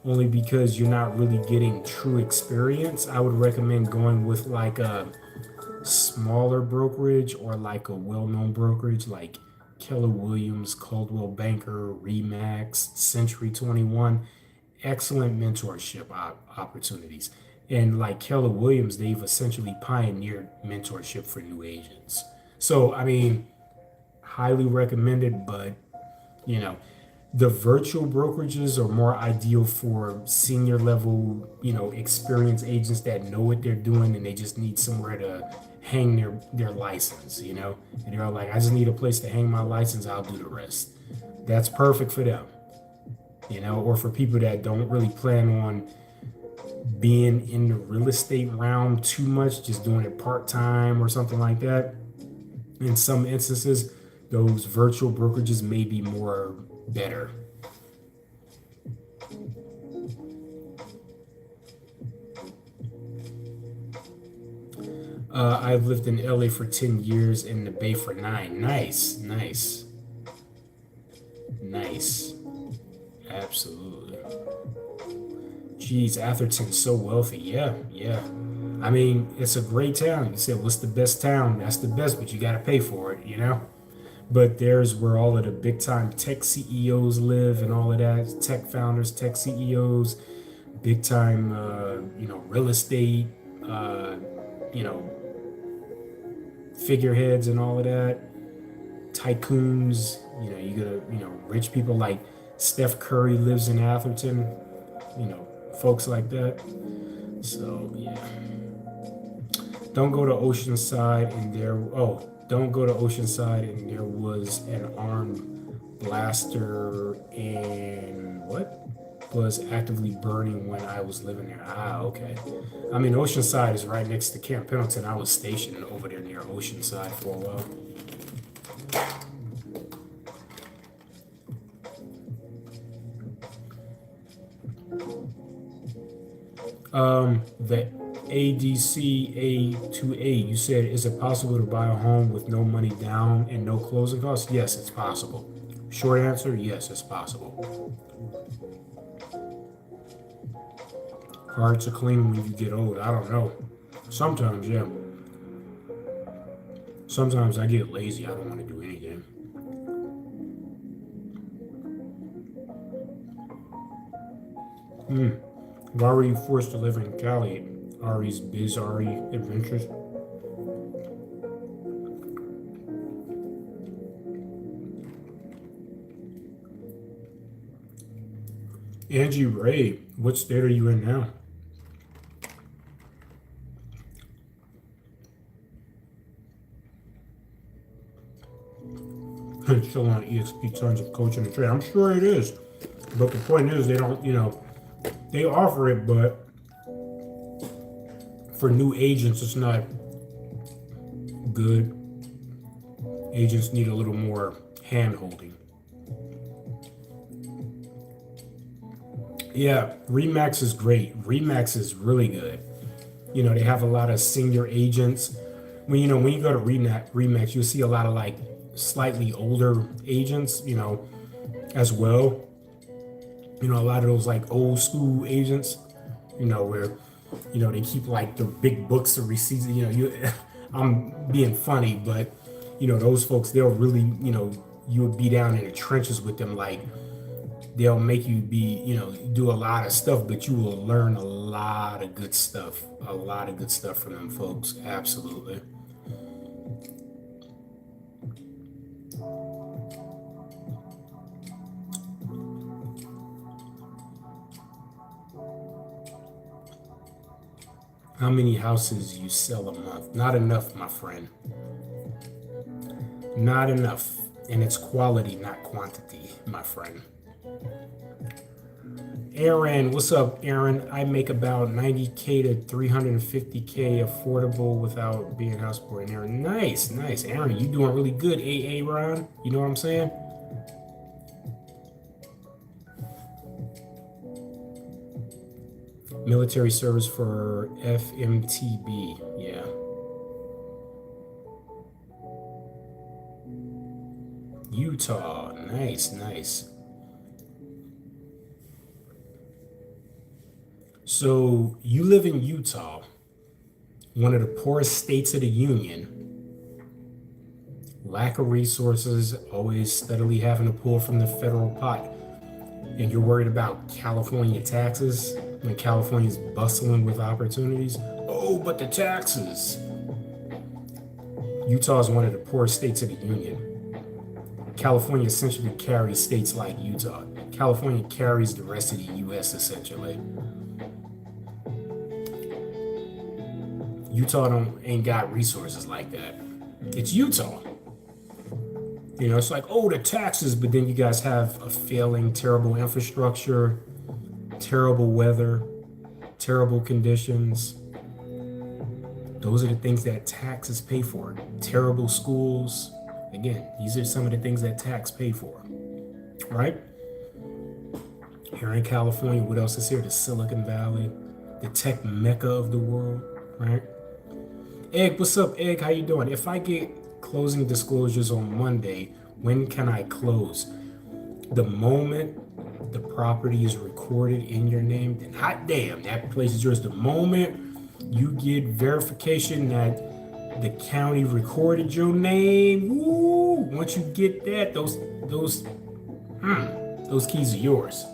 only because you're not really getting true experience. I would recommend going with like a smaller brokerage or like a well-known brokerage like Keller Williams, Coldwell Banker, Remax, Century 21. Excellent mentorship opportunities. And like Keller Williams, they've essentially pioneered mentorship for new agents. So, I mean, highly recommended, but you know, the virtual brokerages are more ideal for senior level, experienced agents that know what they're doing and they just need somewhere to hang their license, and they're like, I just need a place to hang my license, I'll do the rest. That's perfect for them, or for people that don't really plan on being in the real estate realm too much, just doing it part-time or something like that. In some instances, those virtual brokerages may be more better. I've lived in LA for 10 years, in the Bay for 9. Nice, nice, nice. Absolutely. Geez, Atherton's so wealthy. Yeah, yeah. I mean, it's a great town. You said, what's the best town? That's the best, but you got to pay for it. But there's where all of the big time tech CEOs live and all of that. Tech founders, tech CEOs, big time, real estate, you know, figureheads and all of that. Tycoons, you got rich people like Steph Curry lives in Atherton, folks like that. So, yeah. Don't go to Oceanside don't go to Oceanside and there was an armed blaster and what was actively burning when I was living there. Okay. I mean, Oceanside is right next to Camp Pendleton. I was stationed over there near Oceanside for a while. The ADCA2A, you said, is it possible to buy a home with no money down and no closing costs? Yes, it's possible. Short answer, yes, it's possible. Hard to clean when you get old. I don't know. Sometimes, yeah. Sometimes I get lazy. I don't want to do anything. Why were you forced to live in Cali? Ari's bizarre adventures. Angie Ray, what state are you in now? It's still on EXP, tons of coaching and training. I'm sure it is. But the point is, they don't, they offer it, but for new agents, it's not good. Agents need a little more hand holding. Yeah, Remax is great. Remax is really good. They have a lot of senior agents. When you go to Remax, you'll see a lot of like slightly older agents, as well. A lot of those like old school agents, where, they keep like the big books of receipts. I'm being funny, but those folks, they'll really, you'll be down in the trenches with them. Like they'll make you be, do a lot of stuff, but you will learn a lot of good stuff from them folks. Absolutely. How many houses you sell a month? Not enough, my friend. Not enough. And it's quality, not quantity, my friend. Aaron, what's up, Aaron? I make about 90K to 350K affordable without being house poor. And Aaron, nice, nice. Aaron, you doing really good, AA Ron. You know what I'm saying? Military service for FMTB. Yeah. Utah. Nice, nice. So you live in Utah, one of the poorest states of the union. Lack of resources, always steadily having to pull from the federal pot. And you're worried about California taxes when California's bustling with opportunities. Oh, but the taxes. Utah is one of the poorest states of the union. California essentially carries states like Utah. California carries the rest of the U.S. essentially. Utah ain't got resources like that. It's Utah. You know, it's like, oh, the taxes, but then you guys have a failing, terrible infrastructure, terrible weather, terrible conditions. Those are the things that taxes pay for. Terrible schools. Again, these are some of the things that tax pay for, right? Here in California, what else is here? The Silicon Valley, the tech mecca of the world, right? Egg, what's up, Egg? How you doing? If I get closing disclosures on Monday, when can I close? The moment the property is recorded in your name, then hot damn, that place is yours. The moment you get verification that the county recorded your name, woo, once you get that, those keys are yours.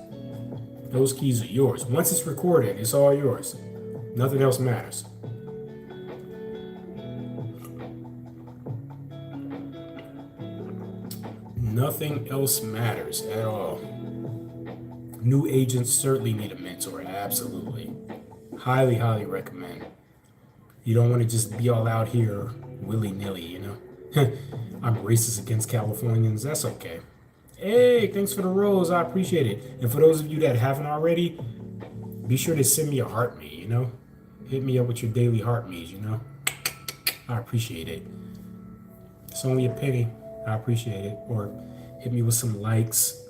Those keys are yours. Once it's recorded, it's all yours. Nothing else matters. Nothing else matters at all. New agents certainly need a mentor. Absolutely. Highly, highly recommend. You don't want to just be all out here willy-nilly, you know? I'm racist against Californians. That's okay. Hey, thanks for the rose. I appreciate it. And for those of you that haven't already, be sure to send me a heart me, you know? Hit me up with your daily heart me's, you know? I appreciate it. It's only a penny. I appreciate it. Or hit me with some likes.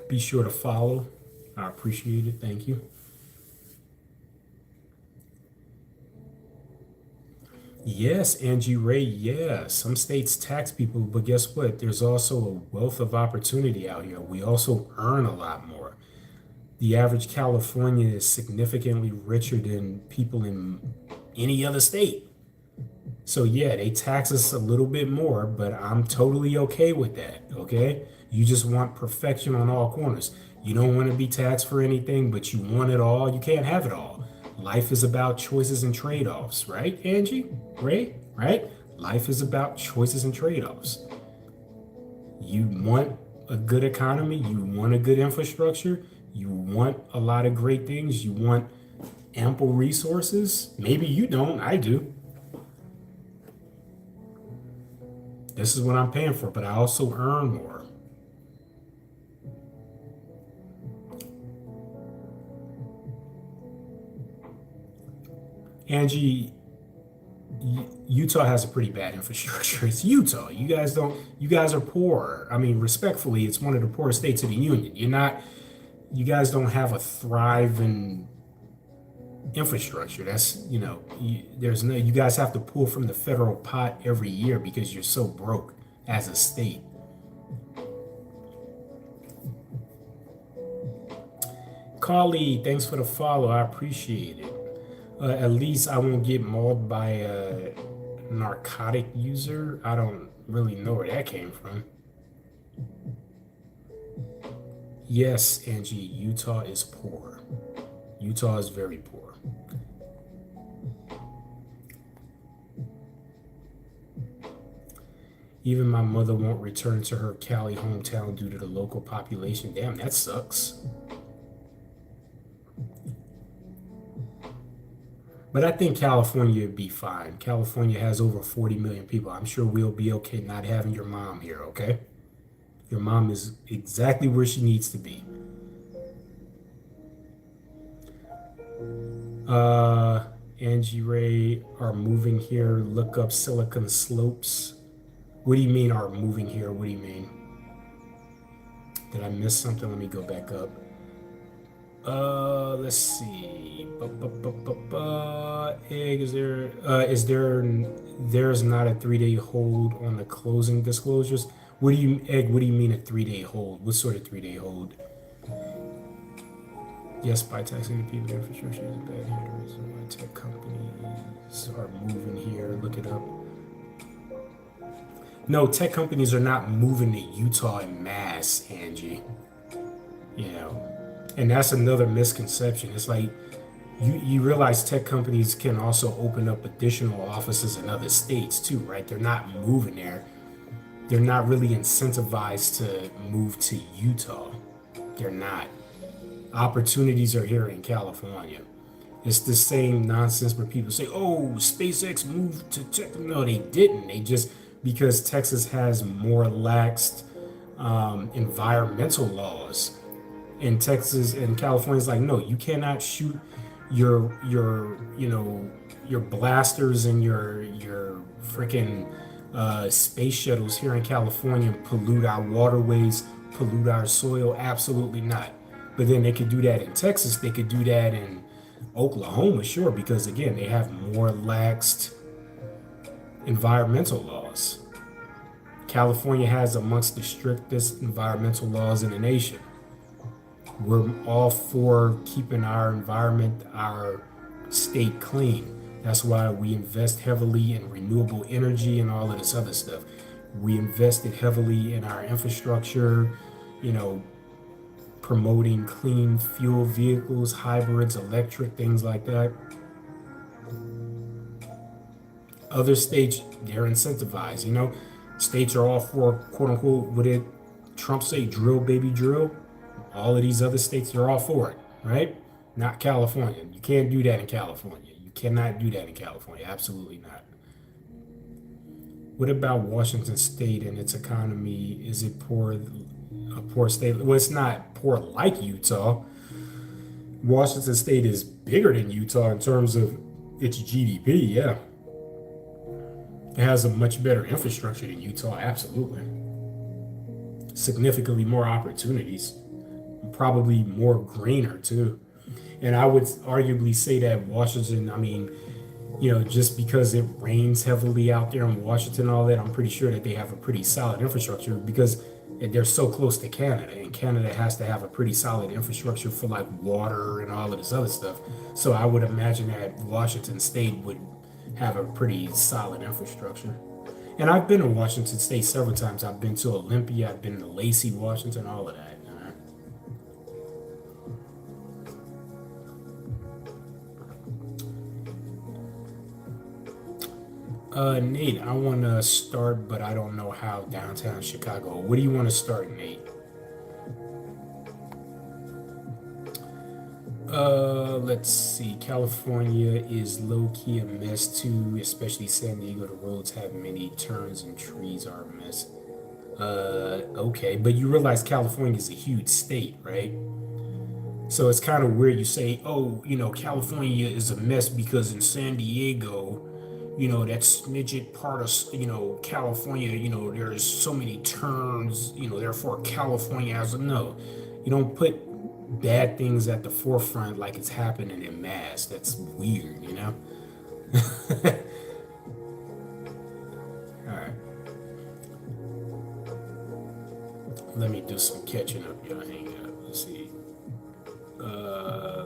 Be sure to follow. I appreciate it. Thank you. Yes, Angie Ray. Yeah, some states tax people, but guess what? There's also a wealth of opportunity out here. We also earn a lot more. The average California is significantly richer than people in any other state. So yeah, they tax us a little bit more, but I'm totally okay with that, okay? You just want perfection on all corners. You don't want to be taxed for anything, but you want it all. You can't have it all. Life is about choices and trade-offs, right, Angie? Right? Life is about choices and trade-offs. You want a good economy, you want a good infrastructure, you want a lot of great things, you want ample resources. Maybe you don't, I do. This is what I'm paying for, but I also earn more. Angie, Utah has a pretty bad infrastructure. It's Utah. You guys are poor. I mean, respectfully, it's one of the poorest states of the union. You guys don't have a thriving infrastructure. That's, you guys have to pull from the federal pot every year because you're so broke as a state. Carly, thanks for the follow. I appreciate it. At least I won't get mauled by a narcotic user. I don't really know where that came from. Yes, Angie, Utah is poor. Utah is very poor. Even my mother won't return to her Cali hometown due to the local population. Damn, that sucks. But I think California would be fine. California has over 40 million people. I'm sure we'll be okay not having your mom here, okay? Your mom is exactly where she needs to be. Uh, Angie Ray are moving here. Look up Silicon Slopes. What do you mean are moving here? What do you mean? Did I miss something? Let me go back up. Let's see. Egg, there's not a 3-day hold on the closing disclosures? What do you mean a 3-day hold? What sort of 3-day hold? Yes, by taxing the people, infrastructure is a bad here. The reason why tech companies are moving here. Look it up. No, tech companies are not moving to Utah en masse, Angie. You know, and that's another misconception. It's like you realize tech companies can also open up additional offices in other states too, right? They're not moving there. They're not really incentivized to move to Utah. They're not. Opportunities are here in California. It's the same nonsense where people say, "Oh, SpaceX moved to Texas." No, they didn't. They just because Texas has more laxed environmental laws, and Texas and California's like, no, you cannot shoot your blasters and your freaking space shuttles here in California and pollute our waterways, pollute our soil. Absolutely not. But then they could do that in Texas. They could do that in Oklahoma, sure, because again, they have more laxed environmental laws. California has amongst the strictest environmental laws in the nation. We're all for keeping our environment, our state clean. That's why we invest heavily in renewable energy and all of this other stuff. We invested heavily in our infrastructure, you know, promoting clean fuel vehicles, hybrids, electric, things like that. Other states, they're incentivized, States are all for quote unquote, what did Trump say, drill, baby, drill? All of these other states are all for it, right? Not California. You can't do that in California. You cannot do that in California. Absolutely not. What about Washington State and its economy? Is it poor? A poor state? Well, it's not poor like Utah. Washington State is bigger than Utah in terms of its GDP. Yeah, it has a much better infrastructure than Utah. Absolutely, significantly more opportunities, probably more greener too. And I would arguably say that Washington, I mean, just because it rains heavily out there in Washington and all that, I'm pretty sure that they have a pretty solid infrastructure because they're so close to Canada, and Canada has to have a pretty solid infrastructure for like water and all of this other stuff. So I would imagine that Washington State would have a pretty solid infrastructure. And I've been to Washington State several times. I've been to Olympia, I've been to Lacey, Washington, all of that. Nate, I want to start, but I don't know how downtown Chicago. What do you want to start, Nate? Let's see. California is low key a mess too, especially San Diego. The roads have many turns and trees are a mess. Okay, but you realize California is a huge state, right? So it's kind of weird you say, oh, California is a mess because in San Diego, that snidget part of, California, there's so many turns, therefore California has a no. You don't put bad things at the forefront like it's happening in mass. That's weird. All right. Let me do some catching up, y'all. Hang up. Let's see.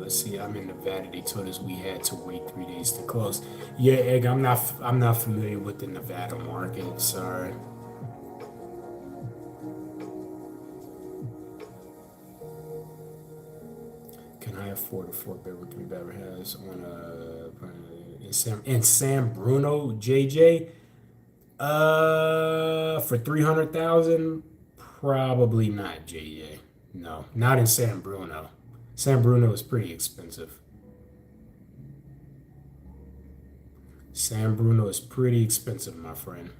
Let's see. I'm in Nevada. They told us we had to wait 3 days to close. Yeah, Egg. I'm not familiar with the Nevada market. Sorry. Can I afford a 4-bedroom, 3-bedroom house on in San Bruno, JJ? For 300,000, probably not, JJ. No, not in San Bruno. San Bruno is pretty expensive. San Bruno is pretty expensive, my friend.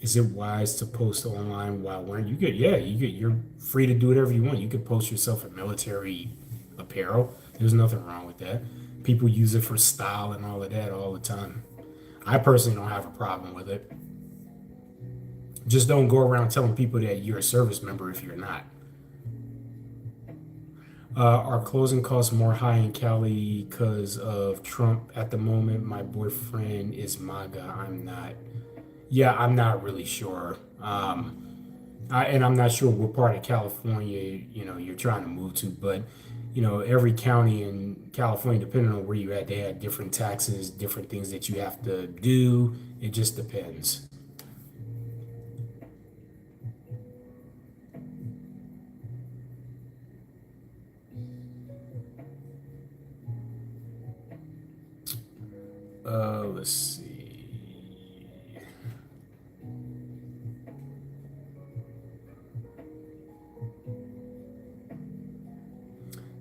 Is it wise to post online while wearing? You're free to do whatever you want. You could post yourself in military apparel. There's nothing wrong with that. People use it for style and all of that all the time. I personally don't have a problem with it. Just don't go around telling people that you're a service member if you're not. Our closing costs more high in Cali because of Trump at the moment. My boyfriend is MAGA. I'm not. Yeah, I'm not really sure. And I'm not sure what part of California, you're trying to move to, but every county in California, depending on where you're at, they have different taxes, different things that you have to do. It just depends. Let's see.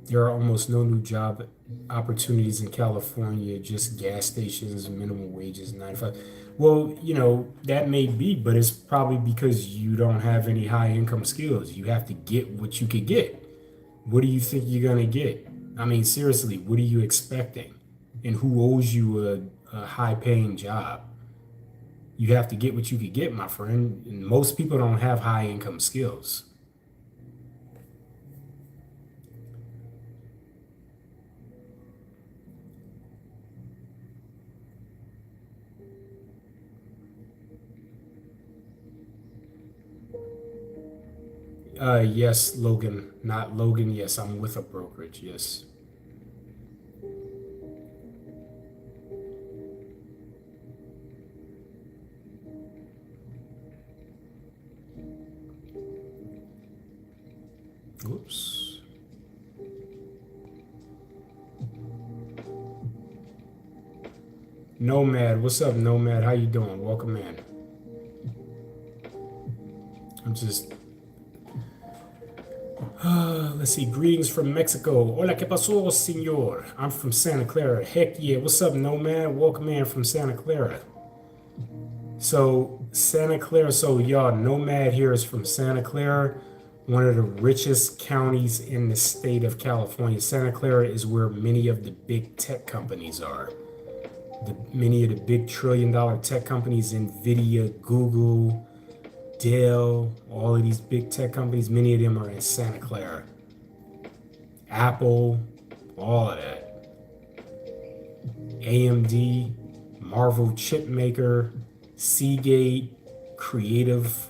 There are almost no new job opportunities in California, just gas stations, minimum wages, 9 to 5. Well, that may be, but it's probably because you don't have any high income skills. You have to get what you could get. What do you think you're going to get? I mean, seriously, what are you expecting? And who owes you a high paying job? You have to get what you could get, my friend. And most people don't have high income skills. Yes, Logan, not Logan. Yes, I'm with a brokerage. Yes. Oops. Nomad, what's up, Nomad? How you doing? Welcome in. I'm just let's see. Greetings from Mexico. Hola, ¿qué pasó, señor? I'm from Santa Clara. Heck yeah. What's up, Nomad? Welcome in from Santa Clara. So, Santa Clara. So, y'all, Nomad here is from Santa Clara, one of the richest counties in the state of California. Santa Clara is where many of the big tech companies are. Many of the big trillion-dollar tech companies, NVIDIA, Google, Dell, all of these big tech companies, many of them are in Santa Clara. Apple, all of that. AMD, Marvel chip maker, Seagate, Creative,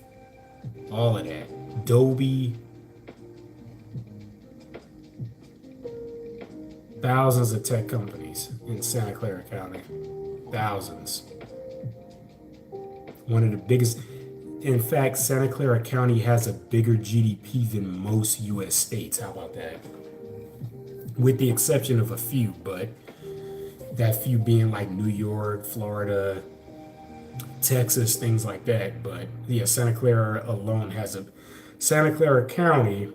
all of that. Adobe. Thousands of tech companies in Santa Clara County. Thousands. One of the biggest. In fact, Santa Clara County has a bigger GDP than most U.S. states. How about that? With the exception of a few, but that few being like New York, Florida, Texas, things like that. But yeah, Santa Clara County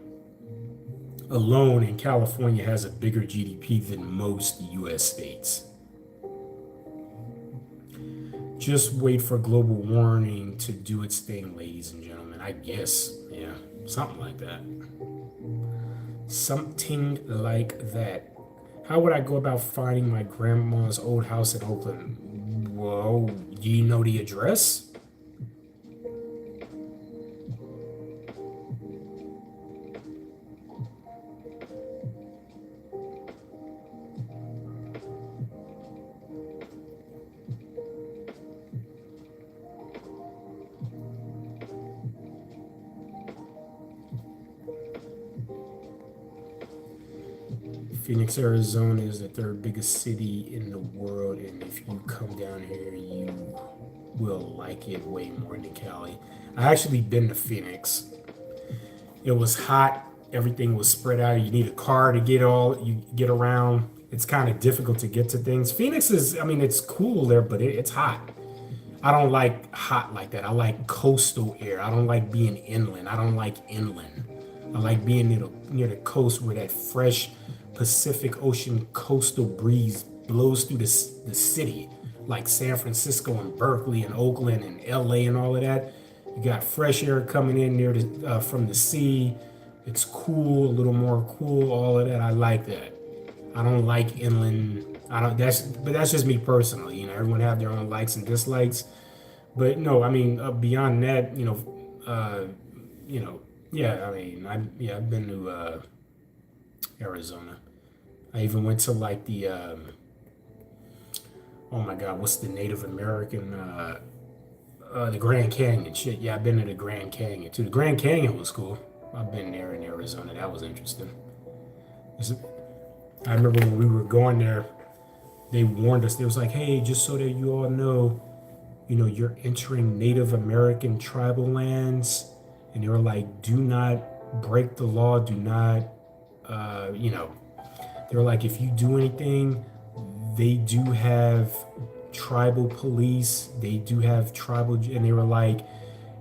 alone in California has a bigger GDP than most U.S. states. Just wait for global warming to do its thing, ladies and gentlemen. I guess, yeah, something like that. Something like that. How would I go about finding my grandma's old house in Oakland? Whoa, do you know the address? Phoenix, Arizona is the third biggest city in the world, and if you come down here, you will like it way more than Cali. I actually been to Phoenix. It was hot. Everything was spread out. You need a car to you get around. It's kind of difficult to get to things. Phoenix is, I mean, it's cool there, but it's hot. I don't like hot like that. I like coastal air. I don't like being inland. I don't like inland. I like being near the coast where that fresh Pacific Ocean coastal breeze blows through the city, like San Francisco and Berkeley and Oakland and LA and all of that. You got fresh air coming in near from the sea. It's cool, a little more cool, all of that. I like that. I don't like inland. I don't. But that's just me personally. Everyone have their own likes and dislikes. But no, I mean, beyond that, you know, yeah. I mean, I've been to Arizona. I even went to like oh my God, what's the Native American, the Grand Canyon shit. Yeah, I've been to the Grand Canyon too. The Grand Canyon was cool. I've been there in Arizona. That was interesting. I remember when we were going there, they warned us. They was like, hey, just so that you all know, you're entering Native American tribal lands. And they were like, do not break the law. Do not, they were like, if you do anything, they do have tribal police. They do have tribal, and they were like,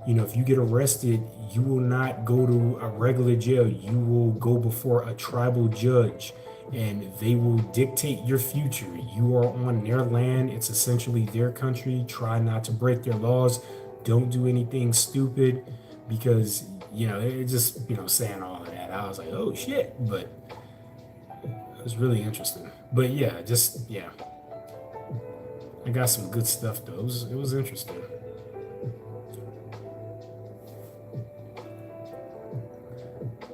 if you get arrested, you will not go to a regular jail. You will go before a tribal judge and they will dictate your future. You are on their land. It's essentially their country. Try not to break their laws. Don't do anything stupid because, it just, saying all of that. I was like, oh shit. But it was really interesting. But yeah, I got some good stuff though. It was interesting.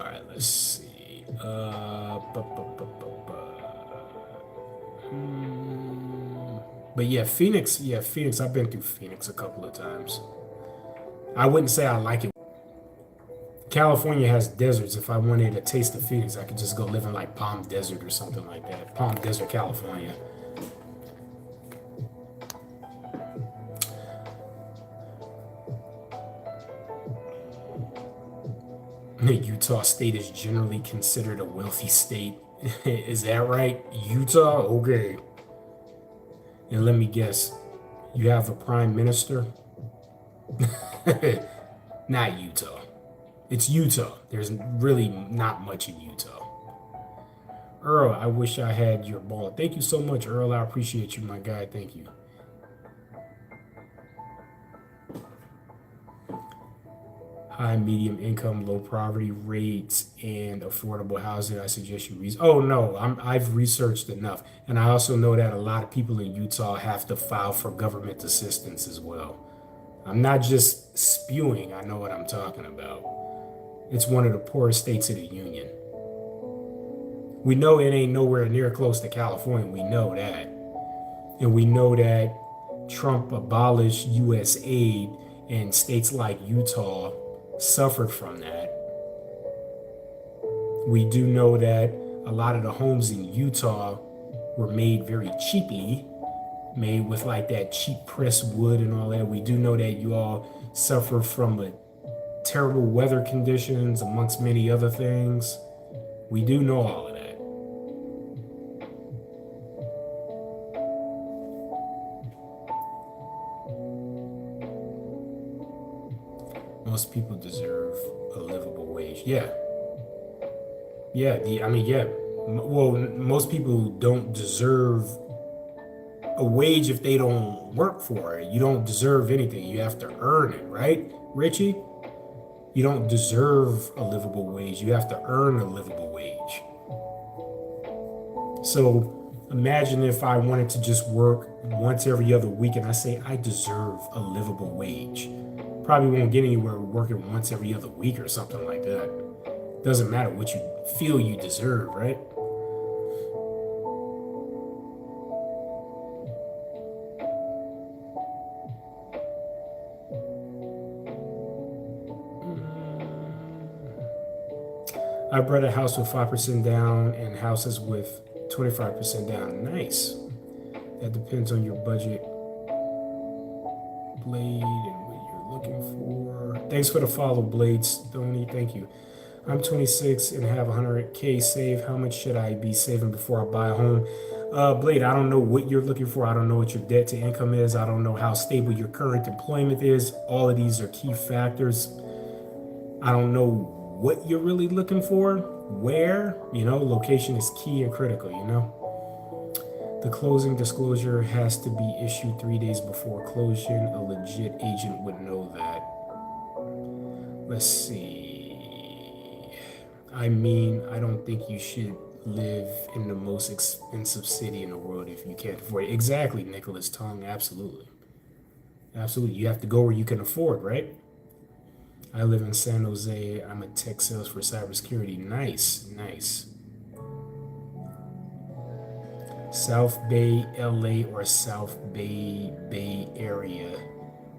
All right, let's see. But yeah, Phoenix. Yeah, Phoenix. I've been through Phoenix a couple of times. I wouldn't say I like it. California has deserts. If I wanted a taste of Phoenix, I could just go live in like Palm Desert or something like that. Palm Desert, California. Utah State is generally considered a wealthy state. Is that right? Utah? Okay. And let me guess, you have a prime minister? Not Utah. It's Utah. There's really not much in Utah. Earl, I wish I had your ball. Thank you so much, Earl. I appreciate you, my guy. Thank you. High, medium income, low poverty rates, and affordable housing. I suggest you read. Oh no, I've researched enough, and I also know that a lot of people in Utah have to file for government assistance as well. I'm not just spewing. I know what I'm talking about. It's one of the poorest states of the union. We know it ain't nowhere near close to California. We know that, and we know that Trump abolished U.S. aid, and states like Utah suffered from that. We do know that a lot of the homes in Utah were made very cheaply, made with like that cheap pressed wood and all that. We do know that you all suffer from terrible weather conditions amongst many other things. We do know all of that. Most people deserve a livable wage. Yeah. Well, most people don't deserve a wage if they don't work for it. You don't deserve anything. You have to earn it, right, Richie? You don't deserve a livable wage. You have to earn a livable wage. So imagine if I wanted to just work once every other week and I say I deserve a livable wage. Probably won't get anywhere working once every other week or something like that. Doesn't matter what you feel you deserve, right? I bought a house with 5% down and houses with 25% down. Nice. That depends on your budget, Blade, and what you're looking for. Thanks for the follow, Blades. Tony, thank you. I'm 26 and have 100K saved. How much should I be saving before I buy a home? Blade, I don't know what you're looking for. I don't know what your debt to income is. I don't know how stable your current employment is. All of these are key factors. I don't know what you're really looking for, where, location is key and critical. The closing disclosure has to be issued 3 days before closing. A legit agent would know that. Let's see. I don't think you should live in the most expensive city in the world if you can't afford it. Exactly, Nicholas Tong. Absolutely. Absolutely. You have to go where you can afford, right? I live in San Jose. I'm a tech sales for cybersecurity. Nice, nice. South Bay, LA, or South Bay Area,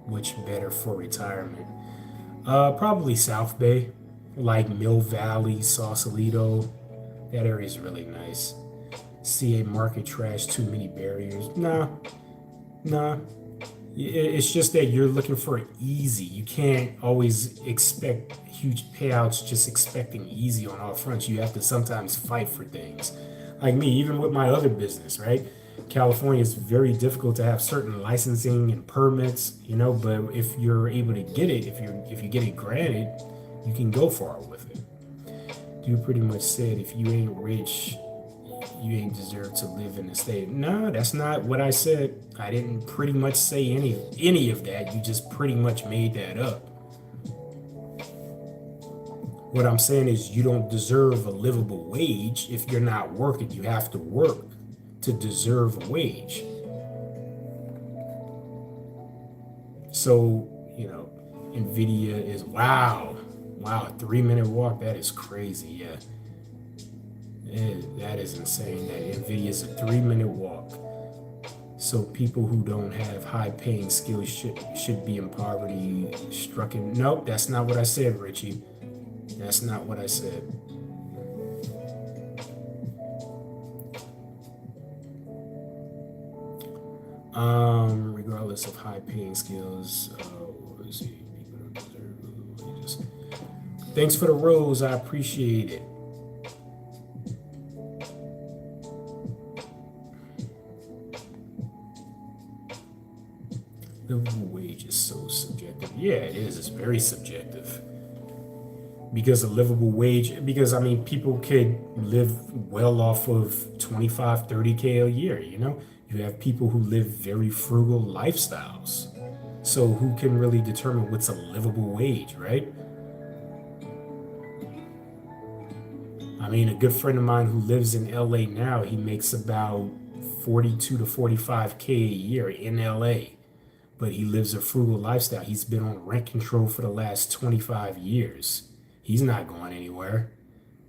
which better for retirement? Probably South Bay, like Mill Valley, Sausalito. That area is really nice. CA market trash, too many barriers. Nah. It's just that you're looking for easy. You can't always expect huge payouts just expecting easy on all fronts. You have to sometimes fight for things. Like me, even with my other business, right? California is very difficult to have certain licensing and permits, but if you're able to get it, if you get it granted, you can go far with it. You pretty much said if you ain't rich, you ain't deserve to live in the state. No, that's not what I said. I didn't pretty much say any of that. You just pretty much made that up. What I'm saying is you don't deserve a livable wage if you're not working. You have to work to deserve a wage. So, NVIDIA is, wow, a 3-minute walk. That is crazy. Yeah. That is insane. That NVIDIA is a 3-minute walk. So people who don't have high-paying skills should be in poverty stricken. Nope, that's not what I said, Richie. That's not what I said. Regardless of high-paying skills, people don't deserve wages. Thanks for the rose. I appreciate it. Livable wage is so subjective. Yeah, it is. It's very subjective. Because a livable wage, people could live well off of 25, 30K a year, You have people who live very frugal lifestyles. So who can really determine what's a livable wage, right? A good friend of mine who lives in LA now, he makes about 42 to 45K a year in LA. But he lives a frugal lifestyle. He's been on rent control for the last 25 years. He's not going anywhere.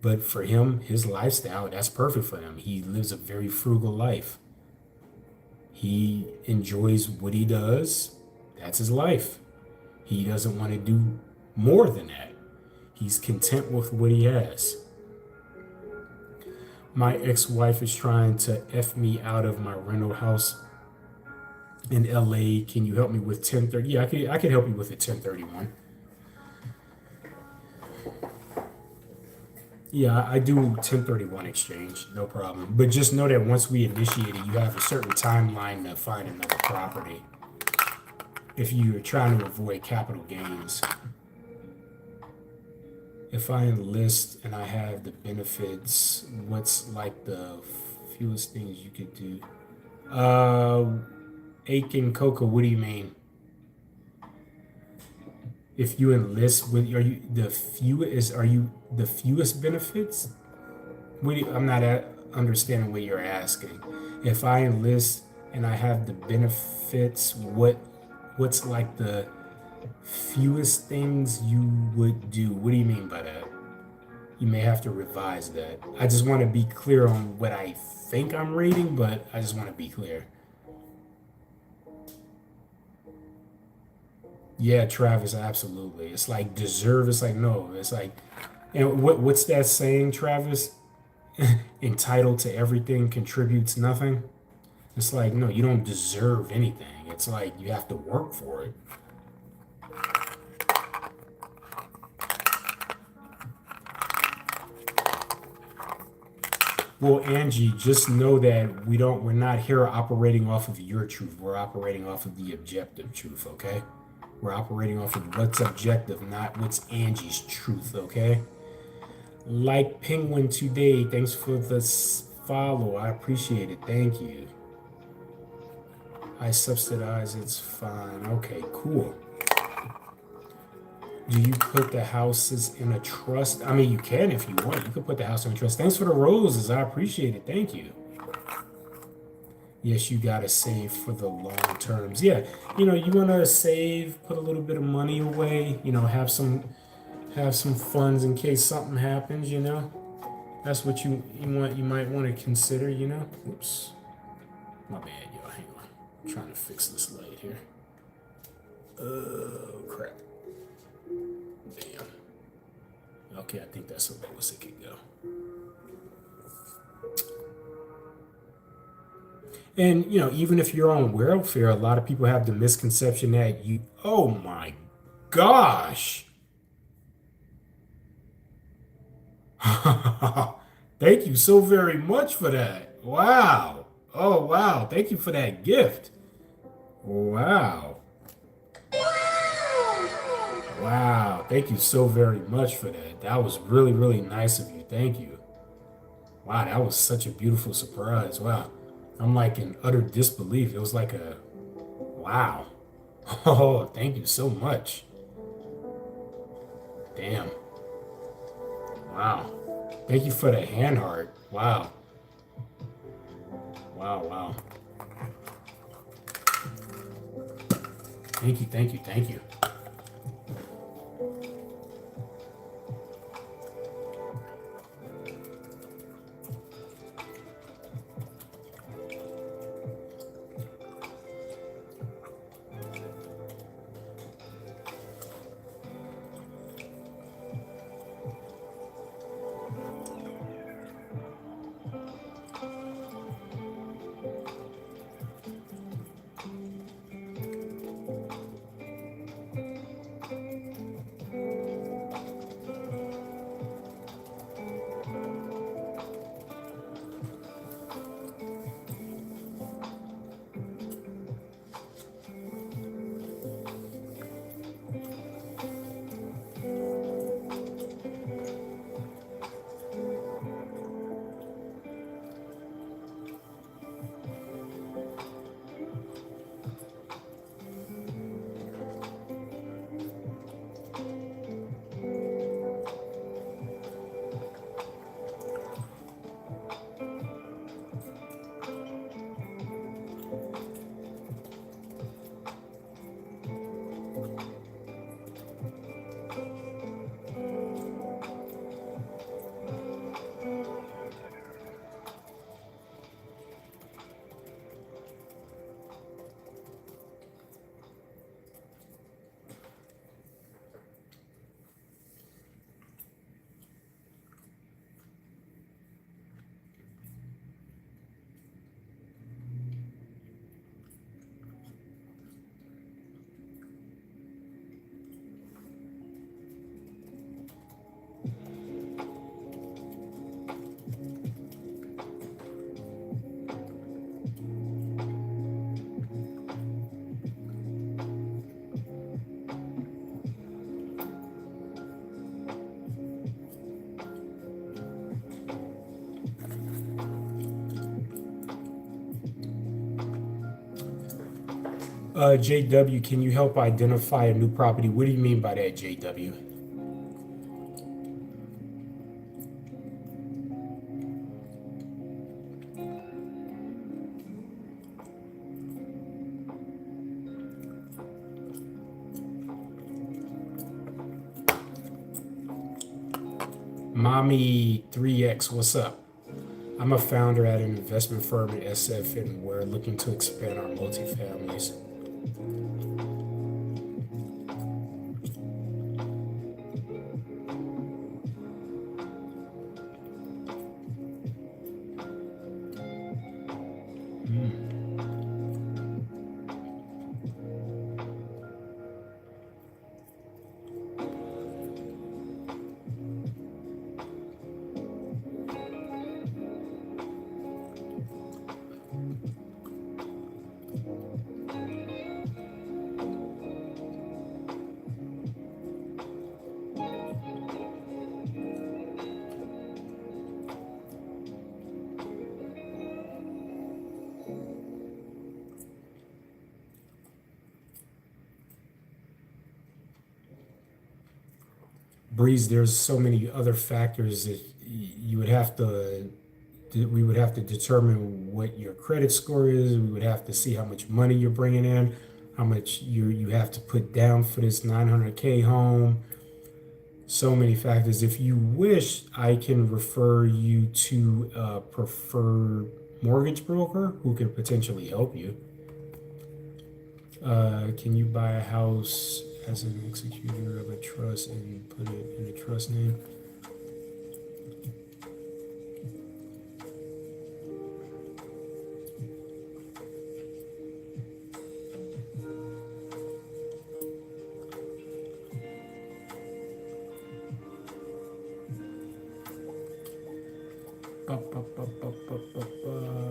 But for him, his lifestyle, that's perfect for him. He lives a very frugal life. He enjoys what he does. That's his life. He doesn't want to do more than that. He's content with what he has. My ex-wife is trying to F me out of my rental house in LA. Can you help me with 1030? Yeah, I could help you with a 1031. Yeah, I do 1031 exchange, no problem. But just know that once we initiate it, you have a certain timeline to find another property if you're trying to avoid capital gains. If I enlist and I have the benefits, what's like the fewest things you could do? Aiken Coca, what do you mean? If you enlist, are you the fewest benefits? I'm not understanding what you're asking. If I enlist and I have the benefits, what's like the fewest things you would do? What do you mean by that? You may have to revise that. I just want to be clear on what I think I'm rating, but I just want to be clear. Yeah, Travis, absolutely. It's like deserve. It's like, no, it's like, what's that saying, Travis? Entitled to everything contributes nothing. It's like, no, you don't deserve anything. It's like you have to work for it. Well, Angie, just know that we're not here operating off of your truth. We're operating off of the objective truth, okay? We're operating off of what's objective, not what's Angie's truth, okay? Like Penguin today. Thanks for the follow. I appreciate it. Thank you. I subsidize. It's fine. Okay, cool. Do you put the houses in a trust? I mean, you can if you want. You could put the house in a trust. Thanks for the roses. I appreciate it. Thank you. Yes, you gotta save for the long terms. Yeah, you wanna save, put a little bit of money away. Have some funds in case something happens. That's what you want. You might want to consider. Oops, my bad, y'all. Hang on. I'm trying to fix this light here. Oh crap. Damn. Okay, I think that's the lowest it could go. And even if you're on welfare, a lot of people have the misconception that oh my gosh. Thank you so very much for that. Wow. Oh wow. Thank you for that gift. Wow. Wow. Thank you so very much for that. That was really, really nice of you. Thank you. Wow, that was such a beautiful surprise. Wow. I'm like in utter disbelief. It was like a wow. Oh, thank you so much. Damn. Wow. Thank you for the hand heart. Wow. Wow, wow. Thank you, thank you, thank you. JW, can you help identify a new property? What do you mean by that, JW? Mommy 3X, what's up? I'm a founder at an investment firm in SF, and we're looking to expand our multifamilies. Breeze, there's so many other factors that you would have to, we would have to determine what your credit score is. We would have to see how much money you're bringing in, how much you have to put down for this 900K home. So many factors. If you wish, I can refer you to a preferred mortgage broker who can potentially help you. Can you buy a house as an executor of a trust and put it in a trust name?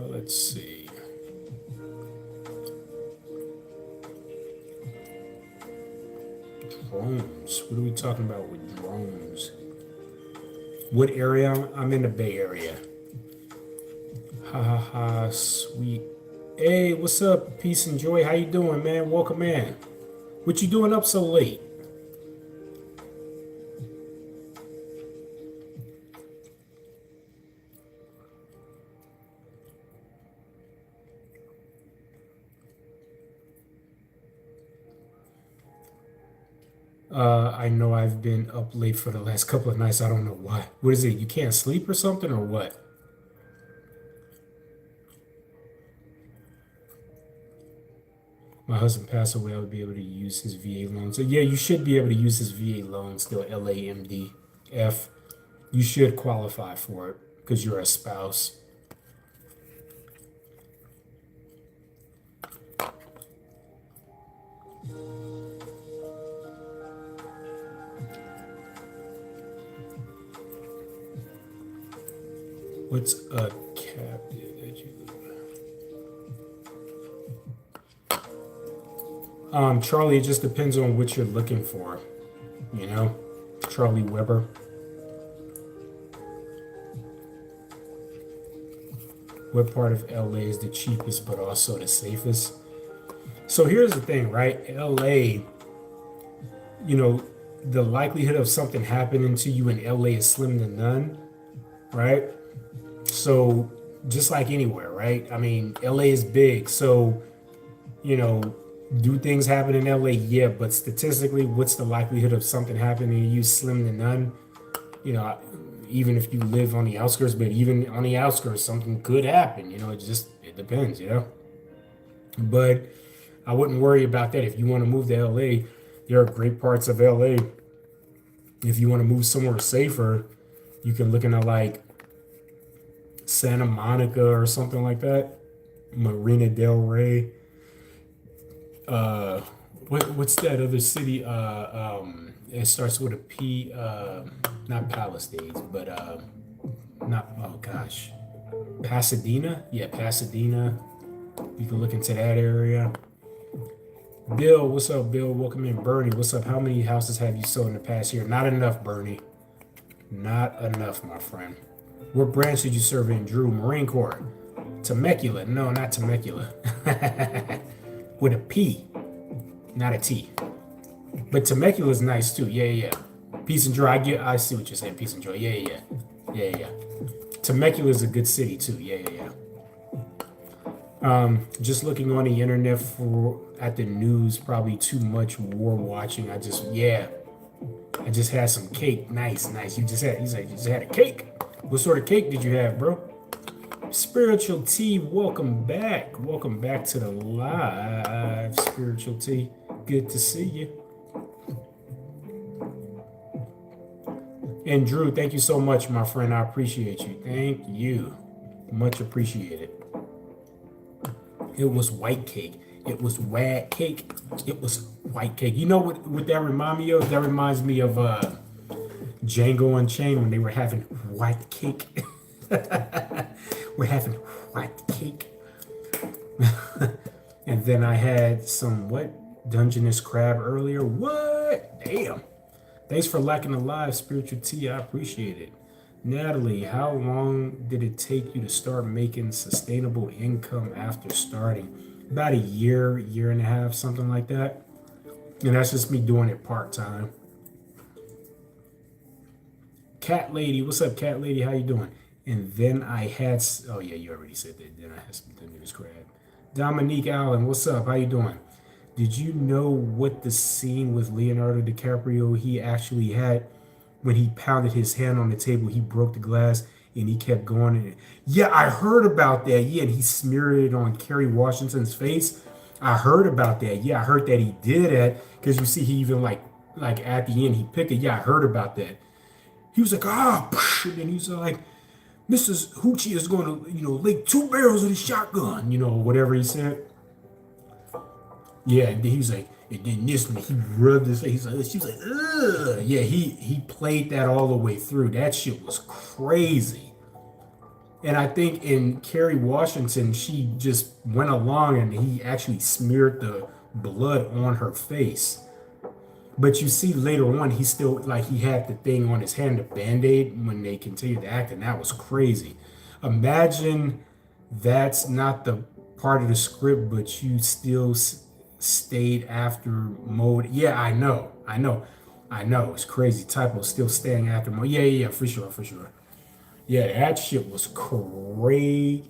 Let's see. Drones. What are we talking about with drones? What area? I'm in the Bay Area. Ha ha ha, sweet. Hey, what's up? Peace and joy. How you doing, man? Welcome in. What you doing up so late? I know I've been up late for the last couple of nights. I don't know why. What is it? You can't sleep or something or what? My husband passed away. I would be able to use his VA loan. So yeah, you should be able to use his VA loan still, LAMDF. You should qualify for it because you're a spouse. What's a captive that you Charlie, it just depends on what you're looking for. You know? Charlie Weber. What part of LA is the cheapest but also the safest? So here's the thing, right? LA, you know, the likelihood of something happening to you in LA is slim to none, right? So just like anywhere, right? I mean, LA is big. So, you know, do things happen in LA? Yeah, but statistically, what's the likelihood of something happening to you? Slim to none. You know, even if you live on the outskirts, but even on the outskirts, something could happen. You know, it depends, you know. But I wouldn't worry about that. If you want to move to LA, there are great parts of LA. If you want to move somewhere safer, you can look into like Santa Monica or something like that, Marina Del Rey. What's that other city? It starts with a P. Not Palisades, but not. Oh gosh, Pasadena. Yeah, Pasadena. You can look into that area. Bill, what's up, Bill? Welcome in, Bernie. What's up? How many houses have you sold in the past year? Not enough, Bernie. Not enough, my friend. What branch did you serve in, Drew? Marine Corps. Temecula. No, not Temecula. With a P, not a T. But Temecula is nice too. Yeah, yeah. Peace and joy. I see what you're saying. Peace and joy. Yeah, yeah, yeah, yeah. Temecula is a good city too. Yeah, yeah, yeah. Just looking on the internet at the news, probably too much war watching. I just had some cake. Nice, nice. You said you just had a cake. What sort of cake did you have, bro? Spiritual T, welcome back. Welcome back to the live, Spiritual T. Good to see you. And Drew, thank you so much, my friend. I appreciate you. Thank you. Much appreciated. It was white cake. It was wad cake. It was white cake. You know what that reminds me of? That reminds me of Django Unchained when they were having white cake. We're having white cake. And then I had some, Dungeness crab earlier. What? Damn. Thanks for liking the live, Spiritual T. I appreciate it. Natalie, how long did it take you to start making sustainable income after starting? About a year and a half, something like that. And that's just me doing it part-time. Cat Lady. What's up, Cat Lady? How you doing? And then I had, oh yeah, you already said that. Then I had some Demeter's crab. Dominique Allen, what's up? How you doing? Did you know what the scene with Leonardo DiCaprio he actually had when he pounded his hand on the table? He broke the glass and he kept going. And yeah, I heard about that. Yeah, and he smeared it on Kerry Washington's face. I heard about that. Yeah, I heard that he did that because you see, he even like at the end he picked it. Yeah, I heard about that. He was like, and then he's like, Mrs. Hoochie is going to, lay 2 barrels of the shotgun, whatever he said. Yeah, and then he was like, and then this one, he rubbed his face. She was like, ugh. Yeah, he played that all the way through. That shit was crazy. And I think in Kerry Washington, she just went along and he actually smeared the blood on her face. But you see later on, he still, like, he had the thing on his hand, the Band-Aid, when they continued to act, and that was crazy. Imagine that's not the part of the script, but you still stayed after mode. Yeah, I know. It's crazy. Typo still staying after mode. Yeah, for sure. Yeah, that shit was crazy.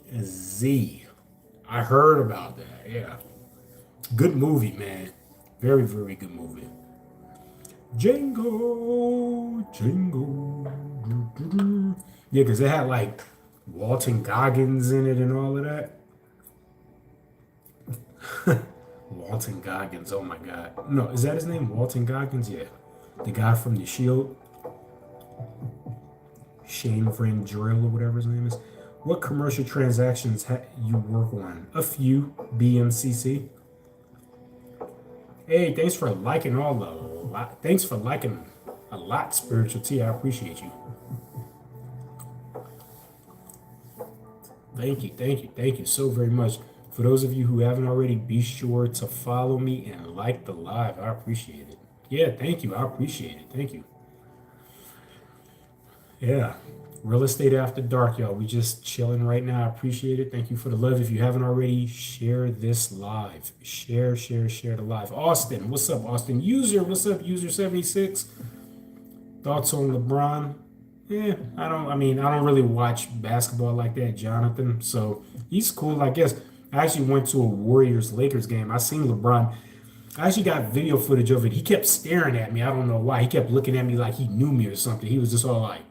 I heard about that. Yeah. Good movie, man. Very, very good movie. Django. Yeah, because it had like Walton Goggins in it and all of that. Walton Goggins, oh my God. No, is that his name? Walton Goggins? Yeah. The guy from The Shield. Shane Van Drill or whatever his name is. What commercial transactions you work on? A few. BMCC. Hey, thanks for liking a lot. Thanks for liking a lot, Spiritual T. I appreciate you. Thank you so very much. For those of you who haven't already, be sure to follow me and like the live. I appreciate it. Yeah, thank you. I appreciate it. Thank you. Yeah. Real Estate After Dark, y'all. We just chilling right now. I appreciate it. Thank you for the love. If you haven't already, share this live. Share the live. Austin, what's up, Austin? User, what's up, User 76? Thoughts on LeBron? Yeah, I don't really watch basketball like that, Jonathan. So he's cool, I guess. I actually went to a Warriors-Lakers game. I seen LeBron. I actually got video footage of it. He kept staring at me. I don't know why. He kept looking at me like he knew me or something. He was just all like,